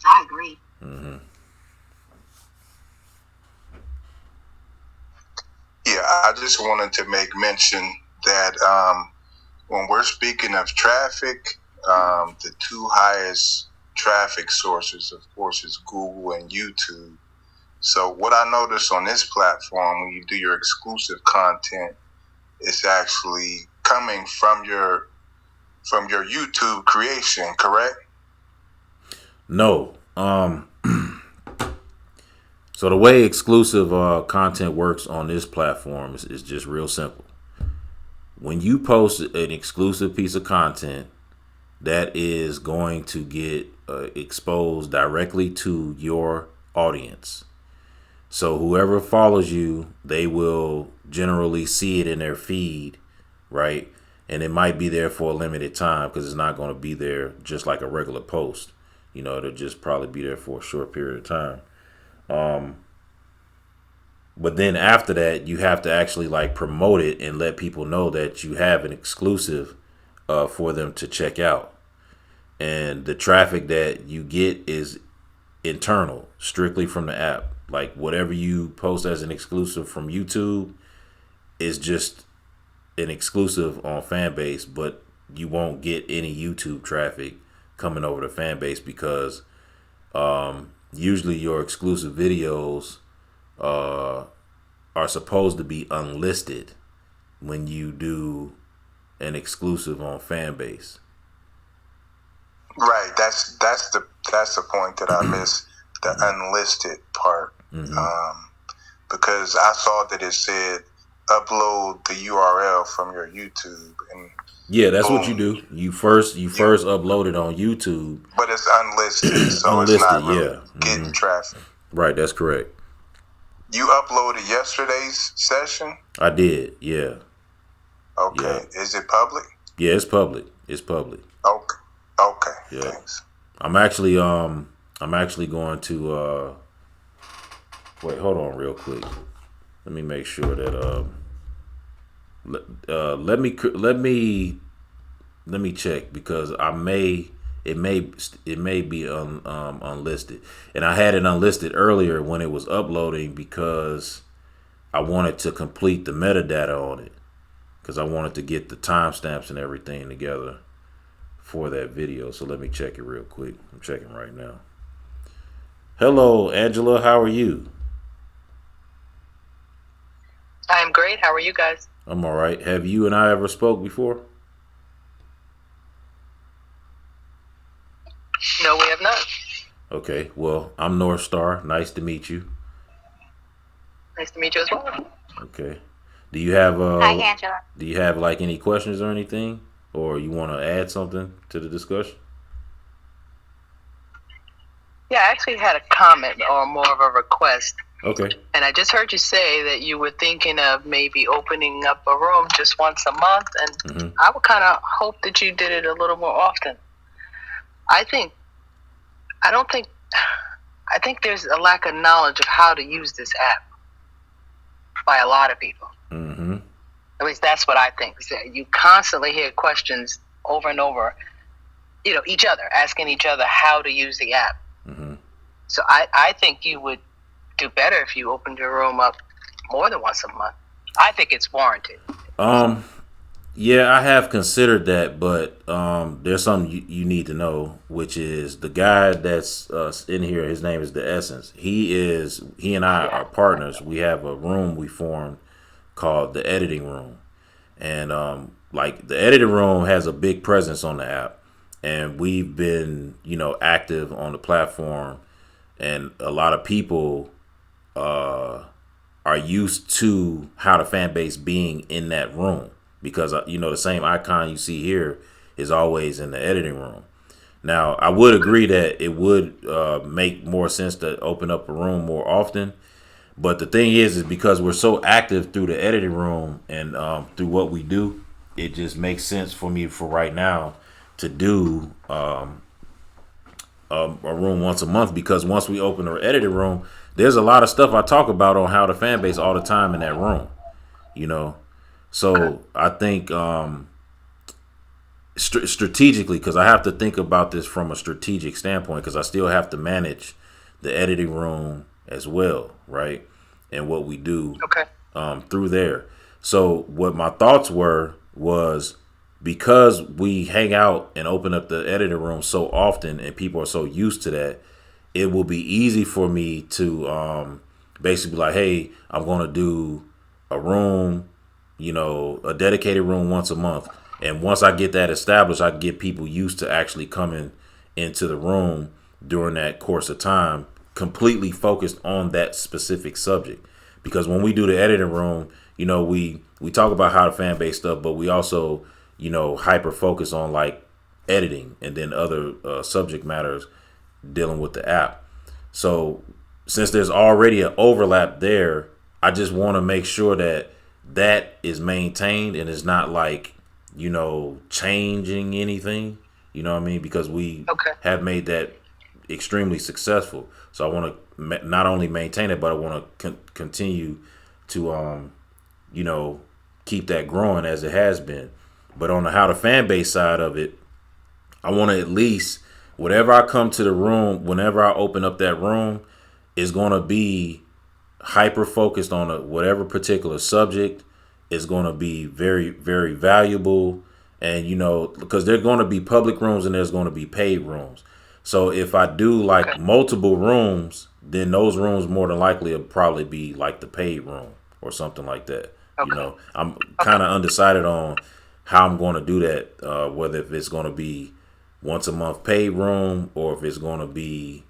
I agree. Mm-hmm. Yeah, I just wanted to make mention that when we're speaking of traffic, the two highest traffic sources, of course, is Google and YouTube. So what I noticed on this platform, when you do your exclusive content, it's actually coming from your YouTube creation, correct? No. So the way exclusive content works on this platform is just real simple. When you post an exclusive piece of content, that is going to get exposed directly to your audience. So whoever follows you, they will generally see it in their feed, right? And it might be there for a limited time, because it's not going to be there just like a regular post. It'll just probably be there for a short period of time. But then after that, you have to actually like promote it and let people know that you have an exclusive for them to check out. And the traffic that you get is internal, strictly from the app. Like whatever you post as an exclusive from YouTube is just an exclusive on Fanbase, but you won't get any YouTube traffic coming over to Fanbase, because usually your exclusive videos are supposed to be unlisted when you do an exclusive on Fanbase. Right. That's the point that I missed, the unlisted part. Mm-hmm. Because I saw that it said upload the URL from your YouTube, and Yeah, that's what you Boom. do. You first upload it on YouTube. But it's unlisted, so it's Unlisted, not really yeah. getting traffic. Right, that's correct. You uploaded yesterday's session? I did, yeah. Okay. Yeah. Is it public? Yeah, it's public. It's public. Okay. Yeah. Thanks. I'm actually going to wait, hold on real quick. Let me make sure that let me check, because it may be unlisted, and I had it unlisted earlier when it was uploading because I wanted to complete the metadata on it, because I wanted to get the timestamps and everything together for that video. So let me check it real quick. I'm checking right now. Hello, Angela. How are you? I'm great. How are you guys? I'm all right. Have you and I ever spoke before? No, we have not. Okay. Well, I'm North Star. Nice to meet you. Nice to meet you as well. Okay. Do you have Hi, Angela. Do you have like any questions or anything, or you want to add something to the discussion? Yeah, I actually had a comment or more of a request. Okay. And I just heard you say that you were thinking of maybe opening up a room just once a month. And I would kind of hope that you did it a little more often. I think there's a lack of knowledge of how to use this app by a lot of people. At least that's what I think. You constantly hear questions over and over, each other, asking each other how to use the app. So I think you would do better if you opened your room up more than once a month. I think it's warranted. Yeah, I have considered that, but there's something you need to know, which is the guy that's in here. His name is The Essence. He and I are partners. We have a room we formed called the Editing Room, and like the Editing Room has a big presence on the app, and we've been active on the platform, and a lot of people are used to How to Fanbase being in that room, because the same icon you see here is always in the Editing Room. Now, I would agree that it would make more sense to open up a room more often, but the thing is because we're so active through the Editing Room and through what we do, it just makes sense for me for right now to do a room once a month, because once we open the Editing Room, there's a lot of stuff I talk about on How to Fanbase all the time in that room, So I think strategically, because I have to think about this from a strategic standpoint, because I still have to manage the Editing Room as well, right? And what we do through there. So what my thoughts was, because we hang out and open up the Editing Room so often and people are so used to that, it will be easy for me to basically like, hey, I'm going to do a room, a dedicated room once a month. And once I get that established, I can get people used to actually coming into the room during that course of time, completely focused on that specific subject. Because when we do the Editing Room, we talk about How to Fanbase stuff, but we also, hyper focus on like editing and then other subject matters dealing with the app. So since there's already an overlap there, I just want to make sure that is maintained and is not like, changing anything, you know what I mean? Because we have made that extremely successful. So I want to not only maintain it, but I want to continue to, keep that growing as it has been. But on the How to Fanbase side of it, I want to at least, whenever I come to the room, whenever I open up that room, is going to be hyper focused on whatever particular subject. Is going to be very, very valuable. And, because there's going to be public rooms and there's going to be paid rooms. So if I do like multiple rooms, then those rooms more than likely will probably be like the paid room or something like that. I'm kind of undecided on how I'm going to do that, whether if it's going to be once a month paid room or if it's going to be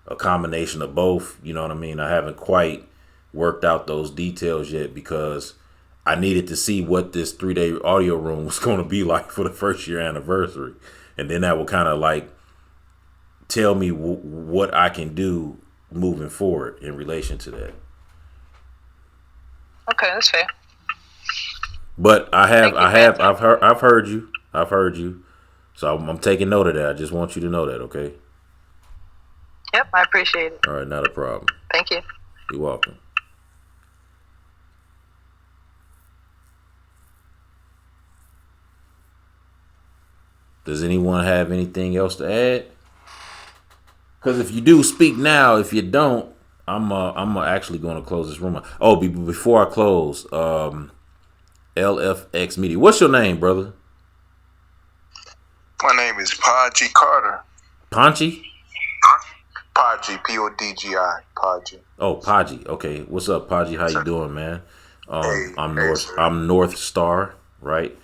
a combination of both. You know what I mean? I haven't quite worked out those details yet, because I needed to see what this 3-day audio room was going to be like for the first year anniversary. And then that will kind of like tell me what I can do moving forward in relation to that. Okay, that's fair. But I've heard you. So I'm taking note of that. I just want you to know that, okay? Yep, I appreciate it. All right, not a problem. Thank you. You're welcome. Does anyone have anything else to add? Because if you do, speak now. If you don't, I'm actually going to close this room. Oh, before I close, LFX Media. What's your name, brother? My name is Podgy Carter. Ponchi? Podgy, Podgi, Podgy. Oh, Podgy. Okay, what's up, Podgy? How you doing, man? I'm North Star, right?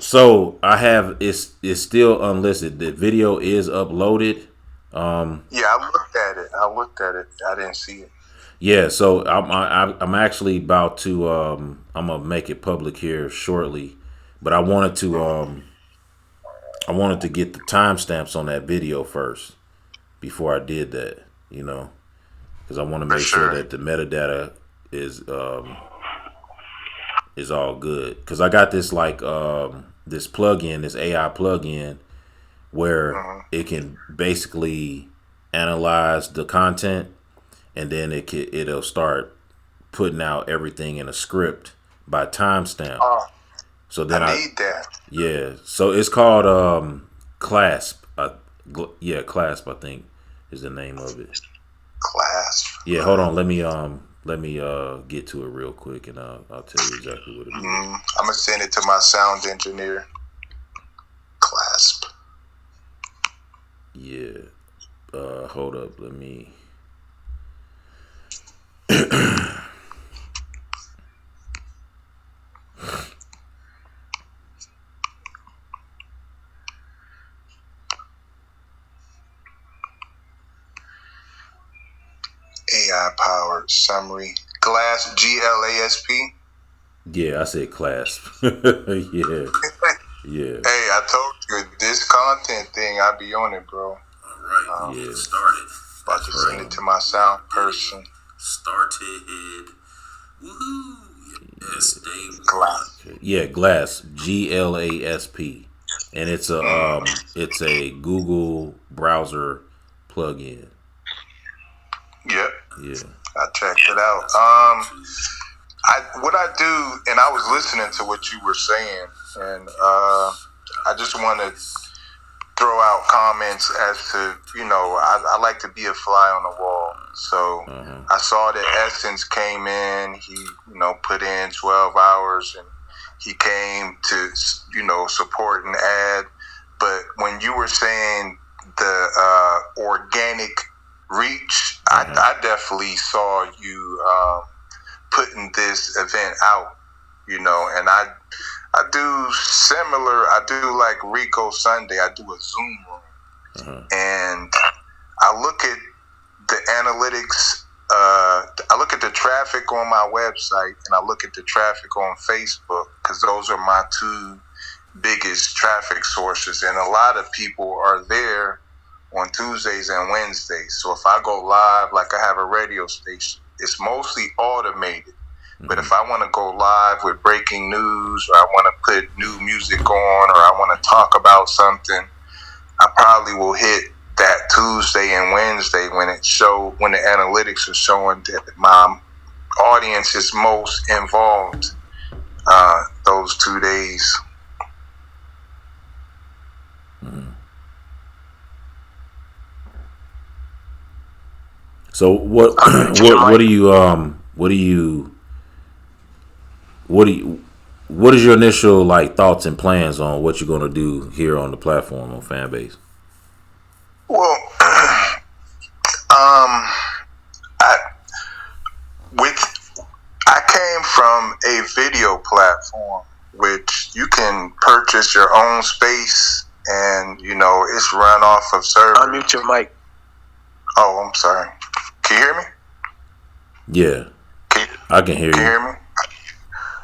So I have it's still unlisted. The video is uploaded. Yeah, I looked at it. I didn't see it. Yeah, so I'm actually about to I'm gonna make it public here shortly, but I wanted to get the timestamps on that video first before I did that, because I want to make sure that the metadata is all good. Because I got this this plugin, this AI plugin, where it can basically analyze the content, and then it'll start putting out everything in a script by timestamp. So then I need that. Yeah. So it's called Clasp. Clasp, I think, is the name of it. Clasp. Yeah. Hold on. Let me get to it real quick, and I'll tell you exactly what it is. I'm gonna send it to my sound engineer. Clasp. Yeah. Hold up. Let me. AI powered summary. Glass, GLASP. Yeah, I said clasp. Yeah. Yeah. Hey, I told you this content thing, I be on it, bro. All right. Yeah. Started. About to send it to my sound person. Started. Woohoo. Yes, Glass. Yeah, Glass. GLASP. And it's a Google browser plugin. Yep. Yeah. I checked it out. What I do, and I was listening to what you were saying, and I just want to throw out comments as to, I like to be a fly on the wall. So I saw that Essence came in, he, put in 12 hours, and he came to, support and add. But when you were saying the organic reach, I definitely saw you putting this event out, and I do similar. I do like Rico Sunday. I do a Zoom room, and I look at the analytics. I look at the traffic on my website, and I look at the traffic on Facebook, because those are my two biggest traffic sources, and a lot of people are there on Tuesdays and Wednesdays. So if I go live, like I have a radio station, it's mostly automated. But if I want to go live with breaking news, or I want to put new music on, or I want to talk about something, I probably will hit that Tuesday and Wednesday when the analytics are showing that my audience is most involved those 2 days. So what is your initial thoughts and plans on what you're going to do here on the platform on Fanbase? Well, I came from a video platform which you can purchase your own space, and it's run off of servers. Unmute your mic. Oh, I'm sorry. Can you hear me? Yeah, I can hear you. Can you hear me?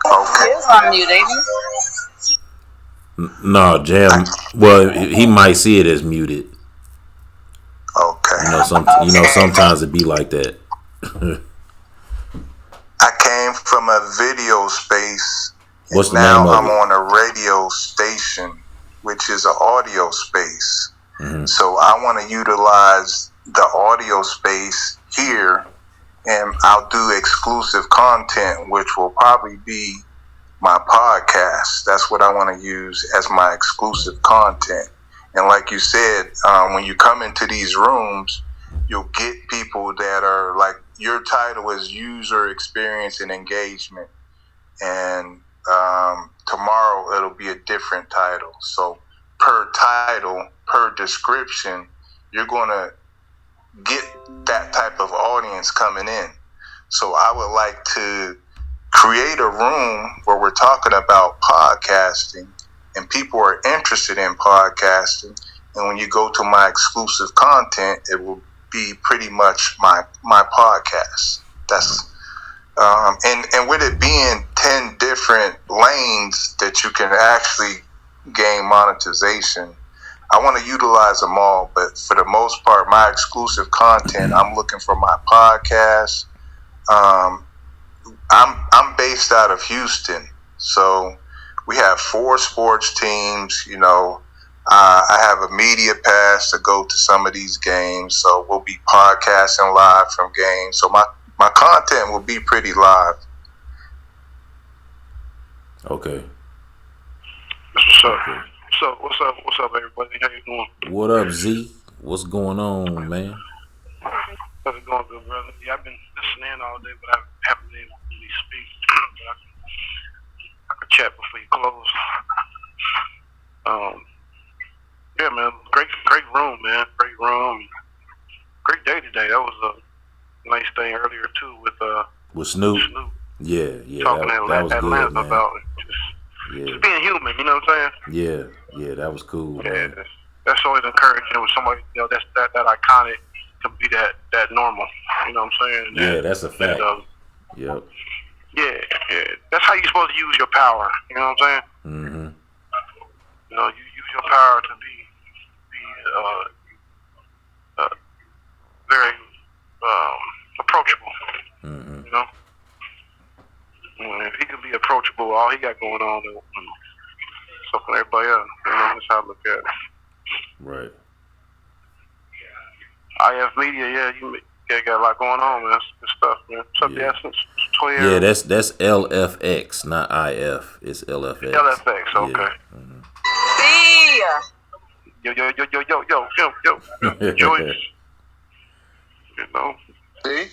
Okay. It's on mute, ain't No, Jam. Well, he might see it as muted. Okay. Sometimes it be like that. I came from a video space. What's the Now name of I'm it? on a radio station, which is an audio space. Mm-hmm. So I want to utilize the audio space here, and I'll do exclusive content, which will probably be my podcast. That's what I want to use as my exclusive content. And like you said, when you come into these rooms, you'll get people that are like, your title is user experience and engagement. And tomorrow it'll be a different title. So per title, per description, you're going to get that type of audience coming in. So I would like to create a room where we're talking about podcasting and people are interested in podcasting. And when you go to my exclusive content, it will be pretty much my podcast. That's and with it being 10 different lanes that you can actually gain monetization, I want to utilize them all. But for the most part, my exclusive content, I'm looking for my podcast. I'm based out of Houston, so we have 4 sports teams. I have a media pass to go to some of these games, so we'll be podcasting live from games. So my content will be pretty live. Okay. What's up? Okay. What's up, everybody? How you doing? What up, Z? What's going on, man? How's it going, good brother? Yeah, I've been listening all day, but I haven't been able to really speak. I could chat before you close. Yeah, man, great room, man. Great room. Great day today. That was a nice thing earlier too with Snoop. Yeah, talking that was Atlanta good, man. about just being human. You know what I'm saying? Yeah, that was cool, Yeah, man. that's always encouraging when somebody that's that iconic can be that normal. You know what I'm saying? Yeah, that's a fact. Yep. Yeah. That's how you're supposed to use your power. You know what I'm saying? Mm-hmm. You use your power to be very approachable. Mm-hmm. If he can be approachable, all he got going on, so can everybody else. That's how I look at it. Right. IF Media, you got a lot going on, man. Good stuff, man. What's up, the Essence? Toyera? Yeah, that's LFX, not IF. It's LFX. LFX, okay. Yeah. Mm-hmm. See ya. Yo, Joyce. See?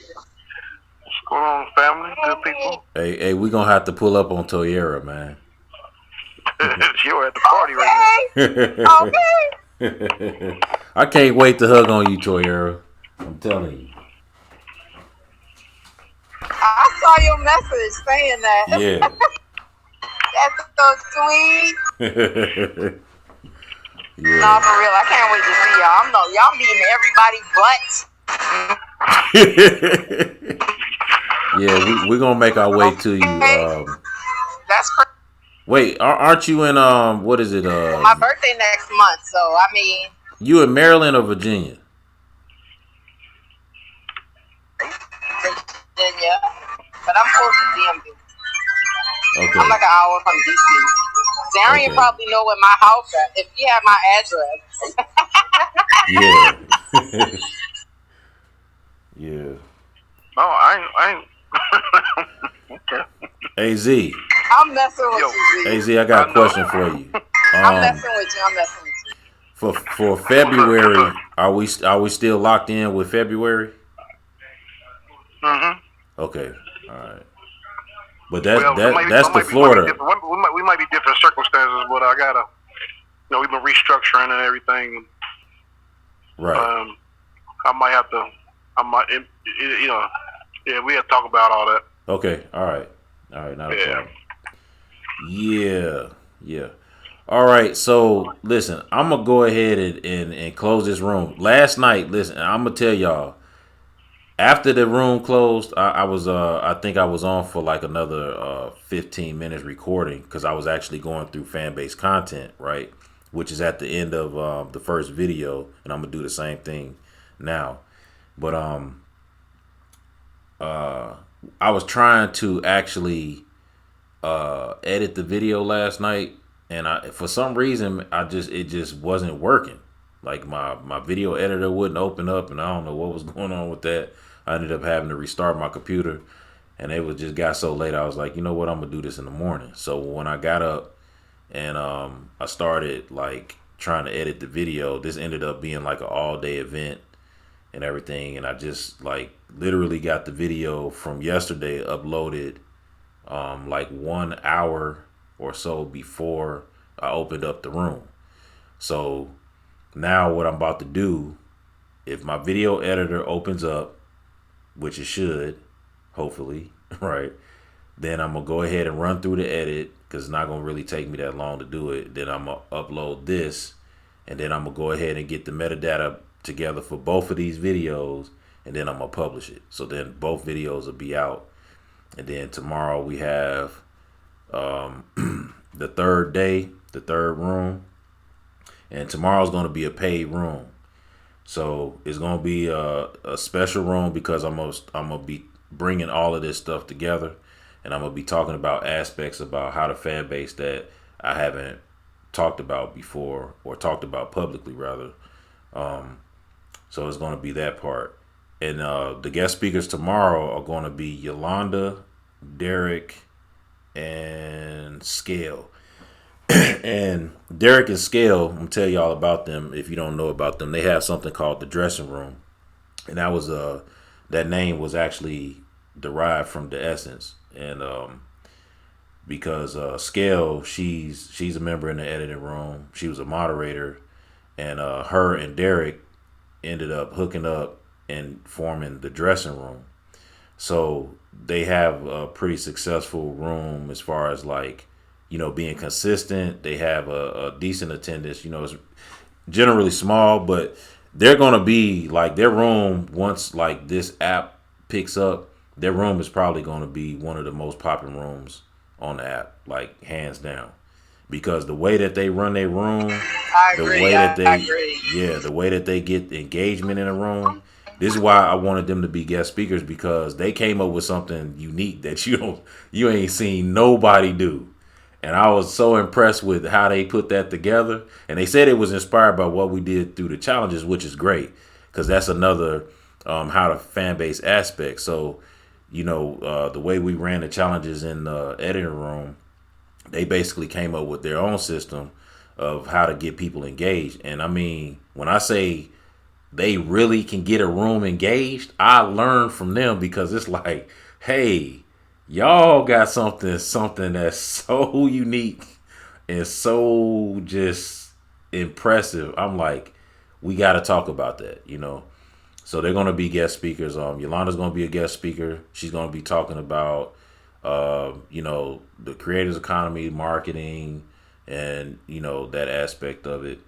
What's going on, family? Good people? Hey, we gonna have to pull up on Toyera, man. You're at the party right now. Okay. I can't wait to hug on you, Toyera. I'm telling you. I saw your message saying that. Yeah. That's so sweet. Yeah. Nah, for real, I can't wait to see y'all. Y'all meeting everybody but. Yeah, we're gonna make our way to you. That's crazy. Wait, aren't you in what is it? My birthday next month, so I mean. You in Maryland or Virginia? Virginia, but I'm close to DMV. Okay. I'm like an hour from DC. Darian probably know where my house at if he had my address. Yeah. Yeah. No, I ain't. Okay. Hey Z. I'm messing with you, Z. Hey Z, I got a question for you. I'm messing with you. For February, are we still locked in with February? Mm-hmm. Okay. All right. But that's the Florida. We might be different circumstances, but I gotta. We've been restructuring and everything. Right. I might have to. Yeah, we have to talk about all that. Okay. All right. Not a problem. Yeah. All right. So listen, I'm gonna go ahead and close this room. Last night, listen, I'm gonna tell y'all, After the room closed, I think I was on for like another 15 minutes recording because I was actually going through Fanbase content, right? Which is at the end of the first video, and I'm gonna do the same thing now. But I was trying to actually edit the video last night, and for some reason it just wasn't working. Like my video editor wouldn't open up, and I don't know what was going on with that. I ended up having to restart my computer, and it just got so late. I was like, you know what, I'm gonna do this in the morning. So when I got up and I started like trying to edit the video, this ended up being like an all day event and everything. And I just like literally got the video from yesterday uploaded like 1 hour or so before I opened up the room. So now what I'm about to do, if my video editor opens up, which it should, hopefully, right? Then I'm going to go ahead and run through the edit because it's not going to really take me that long to do it. Then I'm going to upload this, and then I'm going to go ahead and get the metadata together for both of these videos, and then I'm going to publish it. So then both videos will be out. And then tomorrow we have the third day, the third room. And tomorrow's going to be a paid room. So it's going to be a special room because I'm gonna be bringing all of this stuff together, and I'm going to be talking about aspects about how to fan base that I haven't talked about before, or talked about publicly rather. So it's going to be that part. And the guest speakers tomorrow are going to be Yolanda, Derek, and Scale. And Derek and Scale, I'm gonna tell y'all about them if you don't know about them. They have something called the dressing room, and that was that name was actually derived from the essence, and because Scale, she's a member in the editing room. She was a moderator, and her and Derek ended up hooking up and forming the dressing room. So they have a pretty successful room as far as like, you know, being consistent. They have a decent attendance. You know, it's generally small, but they're going to be like, their room, once like this app picks up, their room is probably going to be one of the most popular rooms on the app, like hands down, because the way that they run their room, the way that they get the engagement in a room. This is why I wanted them to be guest speakers, because they came up with something unique that you ain't seen nobody do. And I was so impressed with how they put that together. And they said it was inspired by what we did through the challenges, which is great, because that's another how to fan base aspect. So, you know, the way we ran the challenges in the editing room, they basically came up with their own system of how to get people engaged. And I mean, when I say they really can get a room engaged, I learned from them, because it's like, hey, y'all got something that's so unique and so just impressive. I'm like, we got to talk about that, you know. So they're going to be guest speakers. Yolanda's going to be a guest speaker. She's going to be talking about, you know, the creators economy, marketing, and, you know, that aspect of it.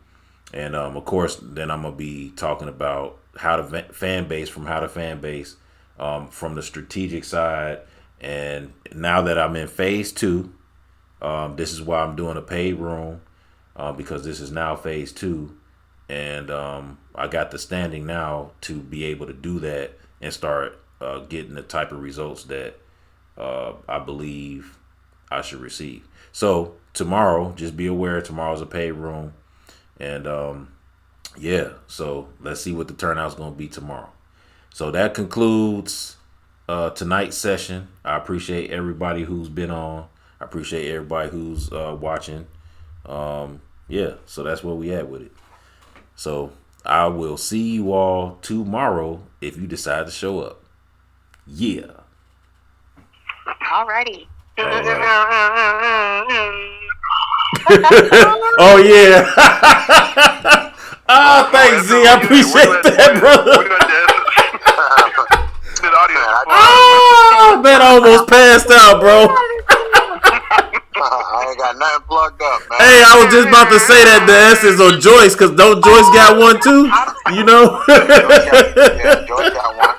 And of course, then I'm gonna be talking about how to fan base, from how to fan base, from the strategic side. And now that I'm in phase 2, this is why I'm doing a paid room, because this is now phase 2, and I got the standing now to be able to do that and start getting the type of results that I believe I should receive. So tomorrow, just be aware, tomorrow's a paid room. And yeah, so let's see what the turnout's going to be tomorrow. So that concludes tonight's session. I appreciate everybody who's been on. I appreciate everybody who's watching. Yeah, so that's where we at with it. So I will see you all tomorrow if you decide to show up. Yeah. Alrighty. Oh yeah. Oh, thanks, Z. I appreciate that, brother. Oh, man, I almost passed out, bro. I ain't got nothing plugged up, man. Hey, I was just about to say that the essence of Joyce, because don't Joyce got one too? You know? Yeah, Joyce got one.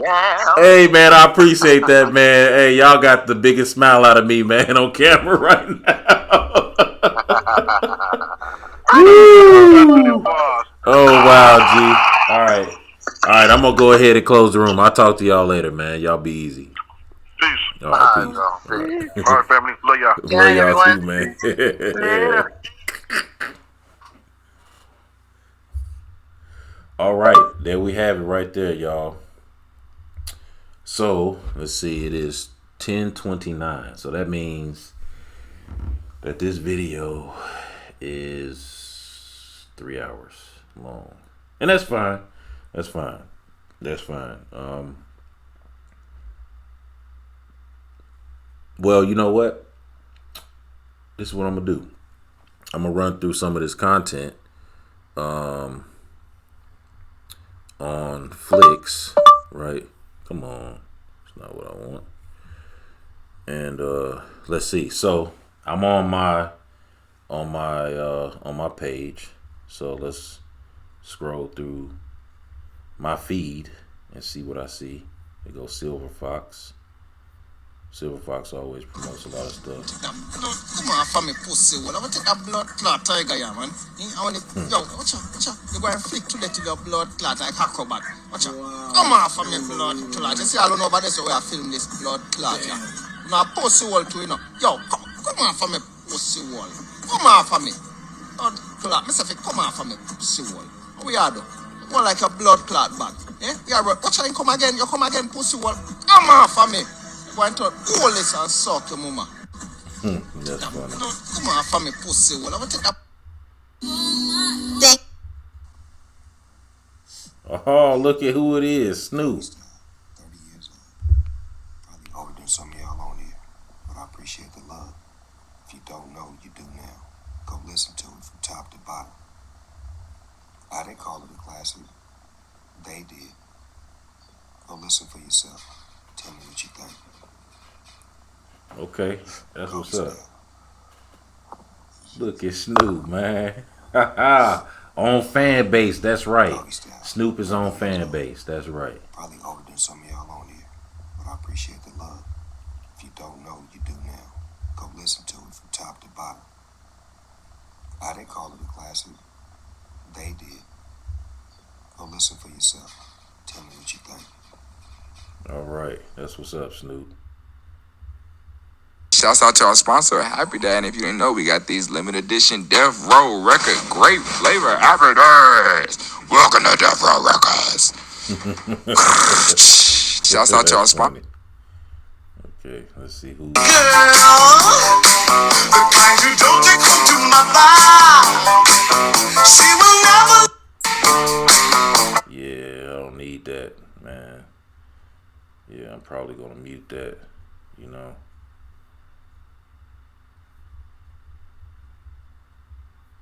Yeah. Hey, man, I appreciate that, man. Hey, y'all got the biggest smile out of me, man, on camera right now. Woo! Oh, wow, G. All right. All right, I'm going to go ahead and close the room. I'll talk to y'all later, man. Y'all be easy. Peace. All right, peace. Bro. All right. All right, family. Love y'all. Good Love night, y'all everyone. too, man. Yeah. All right, there we have it right there, y'all. So let's see, it is 10:29. So that means that this video is 3 hours long, and that's fine. That's fine. That's fine. Well, you know what? This is what I'm gonna do. I'm gonna run through some of this content on Flicks, right? Come on, it's not what I want. And let's see. So I'm on my page. So let's scroll through my feed and see what I see. There goes Silver Fox. Silver Fox always promotes a lot of stuff. Come on, for me pussy. Well, I want to take a blood clot tiger, yeah, man. I want to, yo, watch out. You go and flick to let your blood clot like acrobat. Watch out. Come on, for me blood clot. You see, I don't know about this way I film this blood clot, yeah. Now, pussy wall too, you know. Yo, come on for me pussy wall. Come on for me. Blood clot. Mr. Fick, come on for me pussy wall. What we are do? More like a blood clot bag. Eh? Yeah, watch out, you come again, pussy wall. Come on for me. Going to hold this and suck your mama. That's funny. Come on, for me pussy. Well, I want to take Oh, look at who it is, Snoop. 30 years old. Probably older than some of y'all on here. But I appreciate the love. If you don't know, you do now. Go listen to it from top to bottom. I didn't call it a classic. They did. Go listen for yourself. Tell me what you think. Okay, that's what's up. Look at Snoop, man. On Fanbase, that's right. Snoop is on Fanbase, that's right. Probably older than some of y'all on here, but I appreciate the love. If you don't know, you do now. Go listen to it from top to bottom. I didn't call it a classic. They did. Go listen for yourself. Tell me what you think. All right, that's what's up, Snoop. Shouts out to our sponsor, Happy Day. And if you didn't know, we got these limited edition Death Row record, great flavor, Happy Days. Welcome to Death Row Records. Shouts out to our sponsor. Okay, let's see who. the kind who don't take home to my vibe. She will never. Yeah, I don't need that, man. Yeah, I'm probably gonna mute that, you know.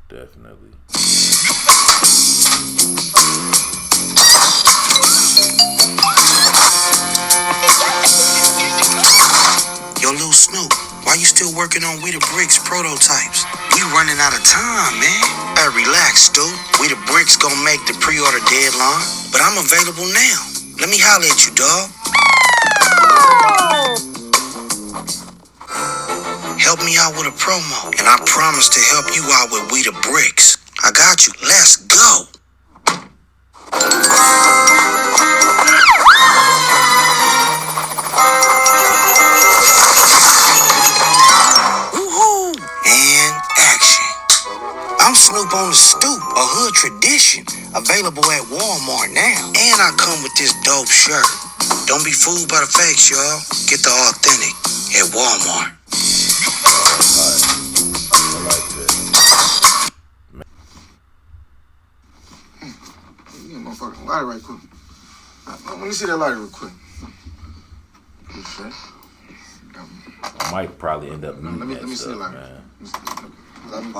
Definitely. Yo, Lil Snoop, why you still working on We the Bricks prototypes? We running out of time, man. Hey, relax, dude. We the Bricks gonna make the pre-order deadline, but I'm available now. Let me holler at you, dog. Help me out with a promo, and I promise to help you out with We the Bricks. I got you. Let's go. Woohoo! And action. I'm Snoop on the Stoop, a hood tradition. Available at Walmart now. And I come with this dope shirt. Don't be fooled by the fakes, y'all. Get the authentic at Walmart. Motherfucking lighter right quick. Let me see that lighter real quick. Okay. I might probably end up muting Let me that see the stuff, lighter.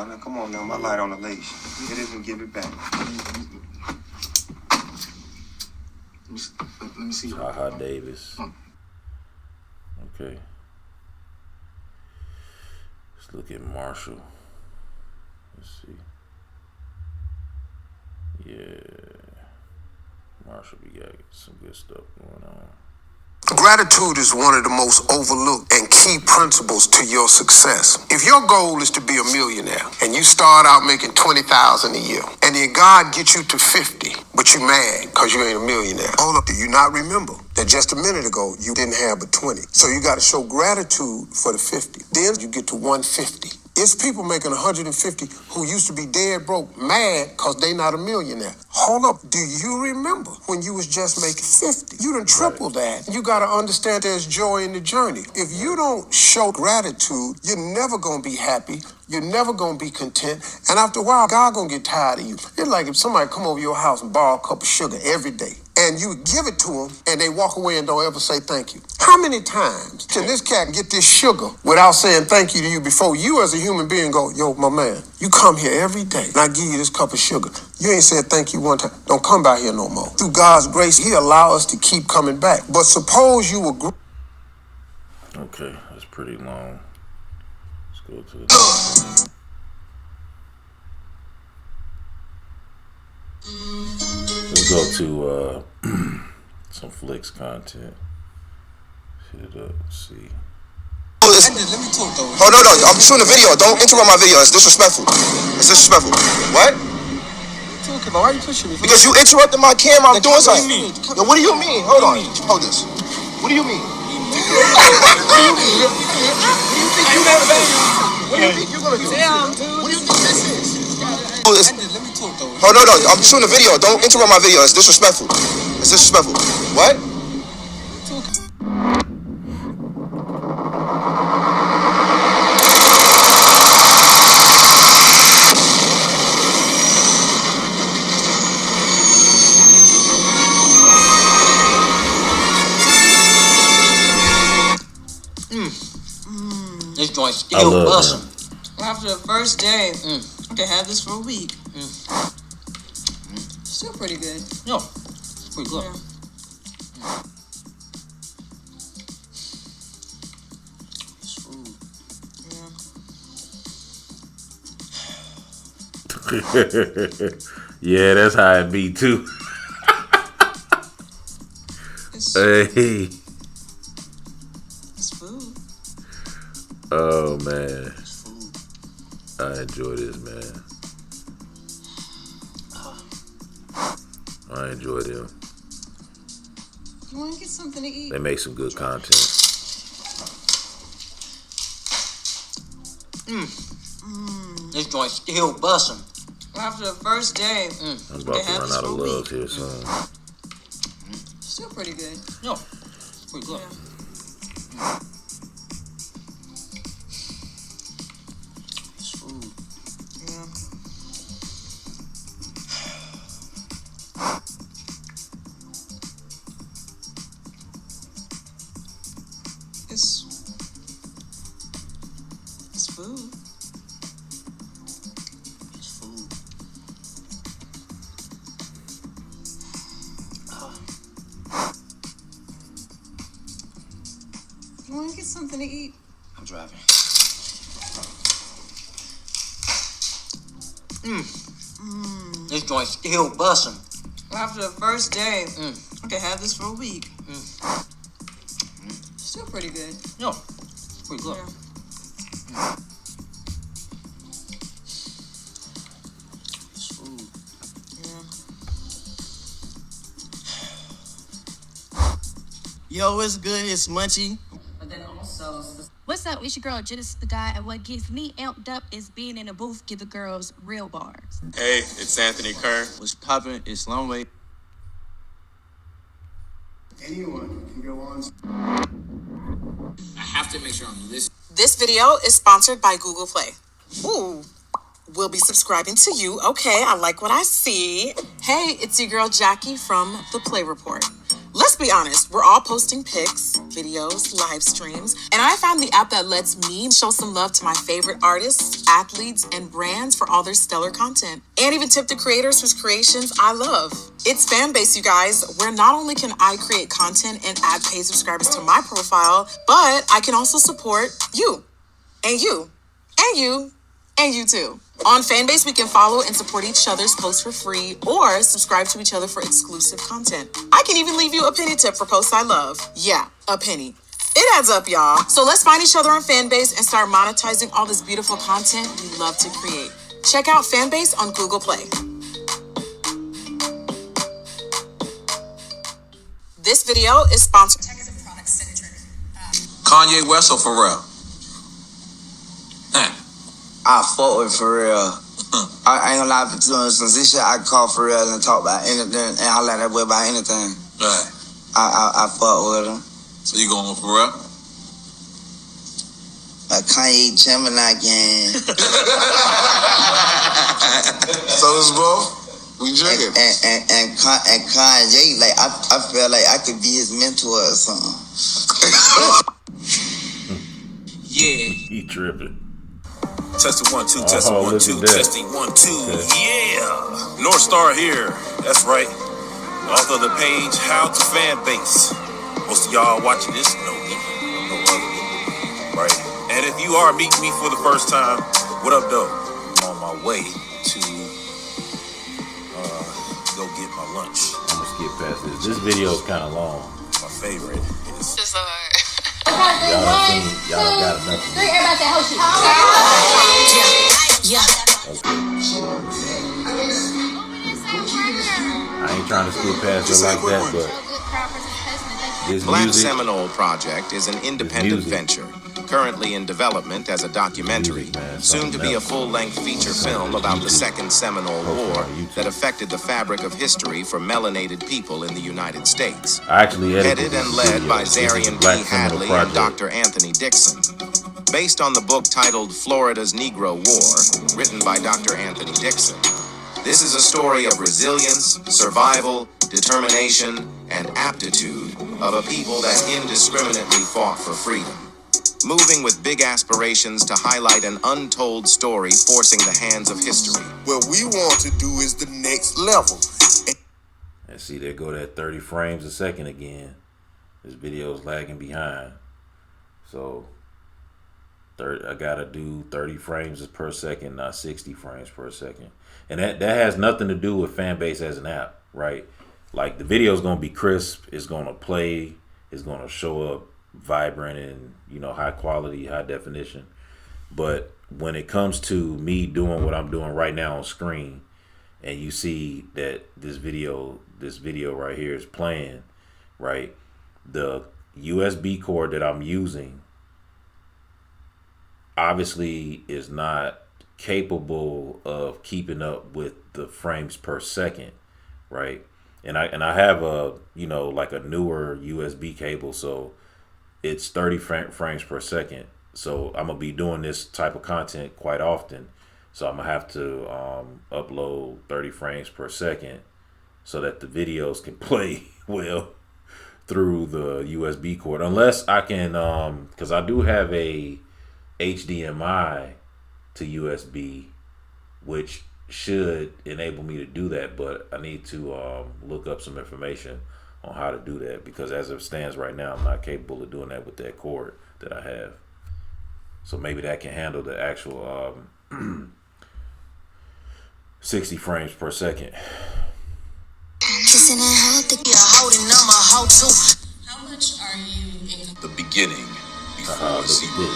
man. Come on now, my light on the leash. Get it and give it back. Let me see. Haha Davis. Okay. Let's look at Marshall. Let's see. Yeah. Marshall, we got some good stuff going on. Gratitude is one of the most overlooked and key principles to your success. If your goal is to be a millionaire and you start out making $20,000 a year and then God gets you to 50, but you mad because you ain't a millionaire. Hold up, do you not remember that just a minute ago you didn't have but 20? So you got to show gratitude for the 50. Then you get to 150. It's people making 150 who used to be dead broke, mad because they not a millionaire. Hold up, do you remember when you was just making 50? You done triple that. You got to understand there's joy in the journey. If you don't show gratitude, you're never going to be happy. You're never going to be content. And after a while, God going to get tired of you. It's like if somebody come over your house and borrow a cup of sugar every day, and you give it to them, and they walk away and don't ever say thank you. How many times can this cat get this sugar without saying thank you to you before you as a human being go, yo, my man, you come here every day, and I give you this cup of sugar. You ain't said thank you one time. Don't come by here no more. Through God's grace, he allow us to keep coming back. But suppose you agree. Okay, that's pretty long. Let's go to the next one. Let's go to some flicks content. Hit it up. Let's see. Let me talk though. Oh no, I'm shooting a video. Don't interrupt my video. It's disrespectful. It's disrespectful. What? What are you talking about? Why are you pushing me? Because you interrupted my camera. I'm doing something. Yo, what do you mean? Hold on. Hold this. What do you mean? What do you think you're gonna do? What do you think this is? Let me talk though. Oh no, I'm shooting a video. Don't interrupt my video. It's disrespectful. It's disrespectful. What? This joint's I still love busting. him. After the first day, I can have this for a week. Still pretty good. Yeah, it's pretty good. Yeah. It's food. Yeah, that's how it be too. Hey. It's food. Oh man. I enjoy this, man. I enjoy them. You want to get something to eat? They make some good content. This joint's still busting. After the first day, I'm about to run out of love here soon. Still pretty good. Yeah, it's pretty good. It's food. Yeah. It's food. It's food. You want to get something to eat? I'm driving. This joint's still busting. After the first day, I can have this for a week. Still pretty good. Yeah, it's pretty good. It's food. Yo, it's good. It's Munchy. But then also, What's up? It's your girl, Janice the Guy, and what gets me amped up is being in a booth, give the girls real bars. Hey, it's Anthony Kerr. What's poppin'? It's Long Way. Anyone can go on. I have to make sure I'm listening. This video is sponsored by Google Play. Ooh, we'll be subscribing to you. Okay, I like what I see. Hey, it's your girl Jackie from The Play Report. Let's be honest, we're all posting pics, videos, live streams, and I found the app that lets me show some love to my favorite artists, athletes, and brands for all their stellar content, and even tip the creators whose creations I love. It's Fanbase, you guys, where not only can I create content and add paid subscribers to my profile, but I can also support you, and you, and you, and you too. On Fanbase, we can follow and support each other's posts for free or subscribe to each other for exclusive content. I can even leave you a penny tip for posts I love. Yeah, a penny. It adds up, y'all. So let's find each other on Fanbase and start monetizing all this beautiful content we love to create. Check out Fanbase on Google Play. This video is sponsored. Kanye West or Pharrell? I fuck with Pharrell. I ain't gonna lie, for some shit I call Pharrell and talk about anything and holler at that boy about anything. Right. I fuck with him. So you going with Pharrell? A Kanye Gemini gang. So it's both? We drinking. And Kanye, like I feel like I could be his mentor or something. Yeah. He tripping. Testing 1 2, testing 1 2, testing 1 2. Yeah, North Star here. That's right. Author of the page How to Fanbase. Most of y'all watching this know me. No other me, right? And if you are meeting me for the first time, what up, though? I'm on my way to go get my lunch. I'm gonna skip past this. This video is kind of long. My favorite is. Y'all got enough. Everybody say, "Oh shit." Yeah. I ain't trying to skip past it like that, but this Black music, Seminole Project is an independent venture, currently in development as a documentary, soon to be a full-length feature film about the Second Seminole War that affected the fabric of history for melanated people in the United States. I actually Headed and led by Zarian B. Hadley and Dr. Anthony Dixon. Based on the book titled Florida's Negro War, written by Dr. Anthony Dixon. This is a story of resilience, survival, determination, and aptitude of a people that indiscriminately fought for freedom. Moving with big aspirations to highlight an untold story forcing the hands of history. What we want to do is the next level. And see, there go that 30 frames a second again. This video is lagging behind. So I gotta do 30 frames per second, not 60 frames per second. And that has nothing to do with Fanbase as an app, right? Like the video is gonna be crisp, it's gonna play, it's gonna show up vibrant and, you know, high quality, high definition. But when it comes to me doing what I'm doing right now on screen, and you see that this video right here is playing, right? The USB cord that I'm using obviously is not capable of keeping up with the frames per second, right? And I have a, you know, like a newer USB cable, so it's 30 frames per second. So I'm gonna be doing this type of content quite often, so I'm gonna have to upload 30 frames per second so that the videos can play well through the USB cord, unless I can, because I do have a HDMI to USB, which should enable me to do that, but I need to look up some information on how to do that, because as it stands right now, I'm not capable of doing that with that cord that I have. So maybe that can handle the actual 60 frames per second. How much are you in The beginning before the sequel.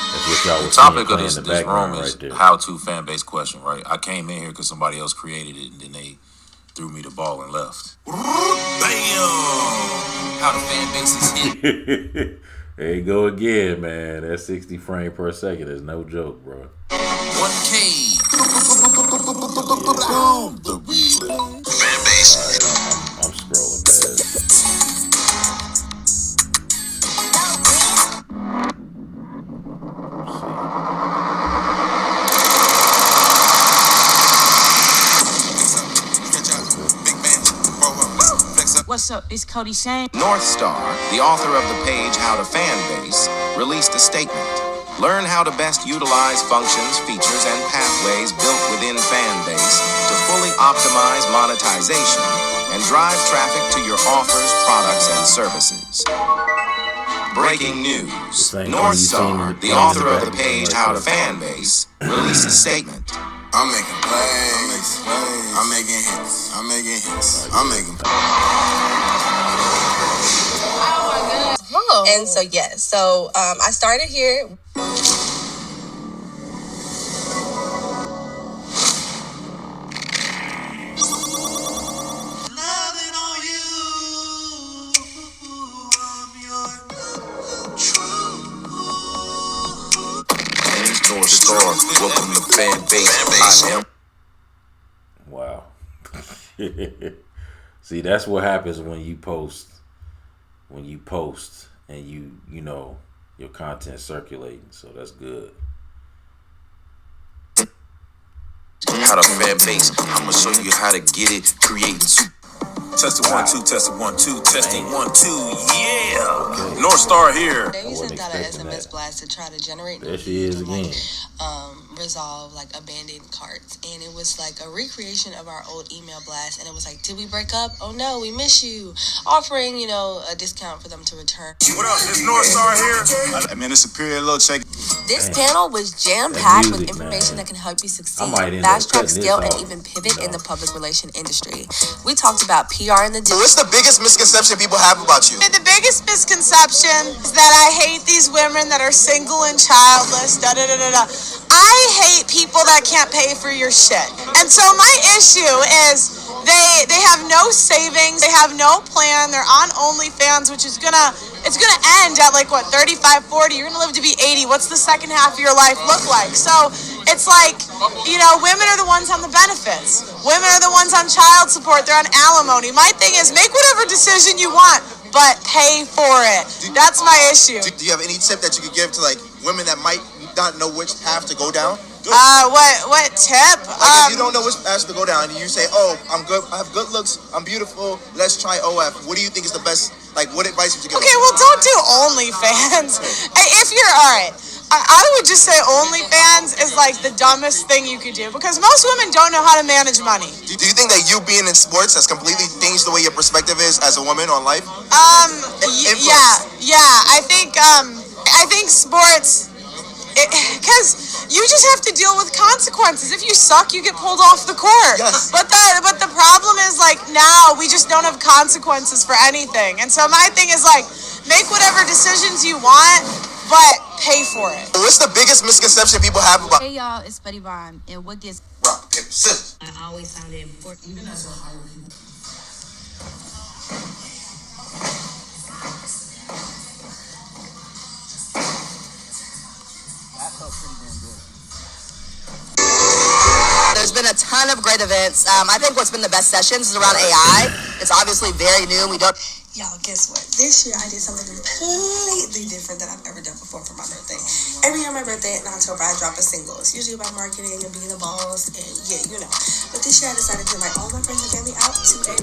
That's what y'all The was topic of playing this in the background room is right there. how to Fanbase question, right? I came in here because somebody else created it, and then they threw me the ball and left. Bam! How to Fanbase is hit. There you go again, man. That 60 frame per second is no joke, bro. 1K. Boom! The replay. Fanbase. Right, I'm scrolling past. What's up? It's Cody Shane. North Star, the author of the page How to Fanbase, released a statement. Learn how to best utilize functions, features, and pathways built within Fanbase to fully optimize monetization and drive traffic to your offers, products, and services. Breaking news. North Star, the author of the page How to Fanbase, released a statement. I'm making plays. I'm making hits. I'm making hits. I'm making And so, yes. So, I started here. North Star, welcome to Fanbase. Wow. See, that's what happens when you post. When you post and you know your content circulating, so that's good. How to Fanbase, I'ma show you how to get it, creating. Testing 1 2, testing 1 2, testing 1 2, yeah. Okay. North Star here. They sent out an SMS blast to try to generate. There she is again. Resolve like abandoned carts, and it was like a recreation of our old email blast, and it was like, did we break up? Oh no, we miss you, offering a discount for them to return. What else? Is North Star here? I mean, it's a period little check. This panel was jam-packed with information that can help you succeed, fast-track skill, and even pivot in the public relation industry. We talked about PR in the What's the biggest misconception people have about you? The biggest misconception is that I hate these women that are single and childless, da-da-da-da-da. I hate people that can't pay for your shit. And so my issue is they have no savings, they have no plan, they're on OnlyFans, which is gonna end at like what, 35, 40, you're gonna live to be 80. What's the second half of your life look like? So it's like, women are the ones on the benefits. Women are the ones on child support, they're on alimony. My thing is, make whatever decision you want, but pay for it. That's my issue. Do you have any tip that you could give to like women that might not know which path to go down? What tip? Like if you don't know which path to go down, and you say, "Oh, I'm good. I have good looks. I'm beautiful. Let's try OF." What do you think is the best? Like, what advice would you give? Okay, well, don't do OnlyFans. If you're all right, I would just say OnlyFans is like the dumbest thing you could do because most women don't know how to manage money. Do you think that you being in sports has completely changed the way your perspective is as a woman on life? Yeah. I think sports. Because you just have to deal with consequences. If you suck, you get pulled off the court. Yes. But the problem is like now we just don't have consequences for anything. And so my thing is like make whatever decisions you want, but pay for it. What's the biggest misconception people have about? Hey y'all, it's Buddy Vaughn, and what gets rock, paper, scissors. I always found it important. Even as a higher people. There's been a ton of great events. I think what's been the best sessions is around AI. It's obviously very new. Y'all, guess what? This year I did something completely different than I've ever done before for my birthday. Every year on my birthday in October, I drop a single. It's usually about marketing and being a boss and But this year I decided to invite all my friends and family out to a...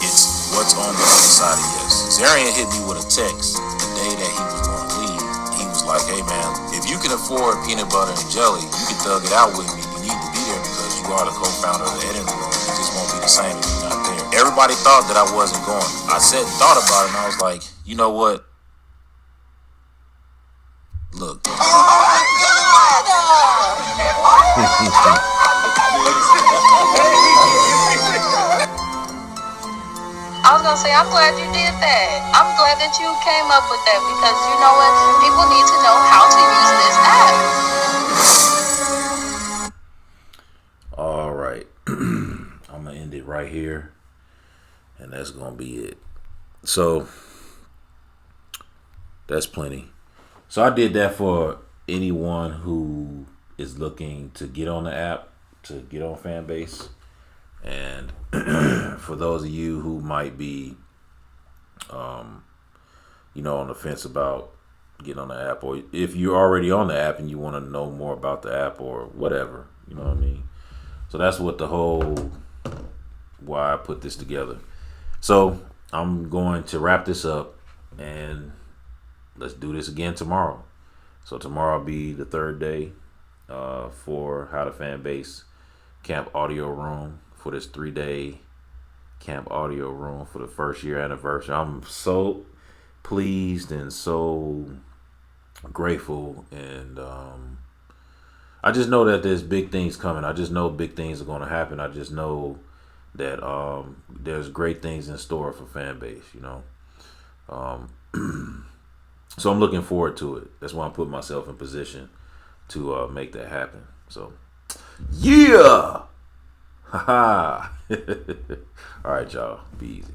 It's what's on the other side of yes. Zarian hit me with a text the day that he was going to leave. He was like, hey man, if you can afford peanut butter and jelly, you can thug it out with me. You need to be there because you are the co-founder of the editing room. It just won't be the same if you're not there. Everybody thought that I wasn't going. I said and thought about it and I was like, you know what? Look. I was gonna say, I'm glad you did that. I'm glad that you came up with that because you know what? People need to know how to use this app. All right. I'm going to end it right here. And that's going to be it. So, that's plenty. So, I did that for anyone who is looking to get on the app, to get on Fanbase. And for those of you who might be, on the fence about getting on the app, or if you're already on the app and you want to know more about the app or whatever, you know what I mean? So that's what why I put this together. So I'm going to wrap this up and let's do this again tomorrow. So tomorrow will be the third day for How to Fanbase Camp Audio Room, for this 3-day Camp Audio Room for the first year anniversary. I'm so pleased and so grateful, and I just know that there's big things coming. I just know big things are going to happen. I just know that there's great things in store for Fanbase, you know. So I'm looking forward to it. That's why I'm putting myself in position to make that happen. So, yeah! Haha! All right, y'all. Be easy.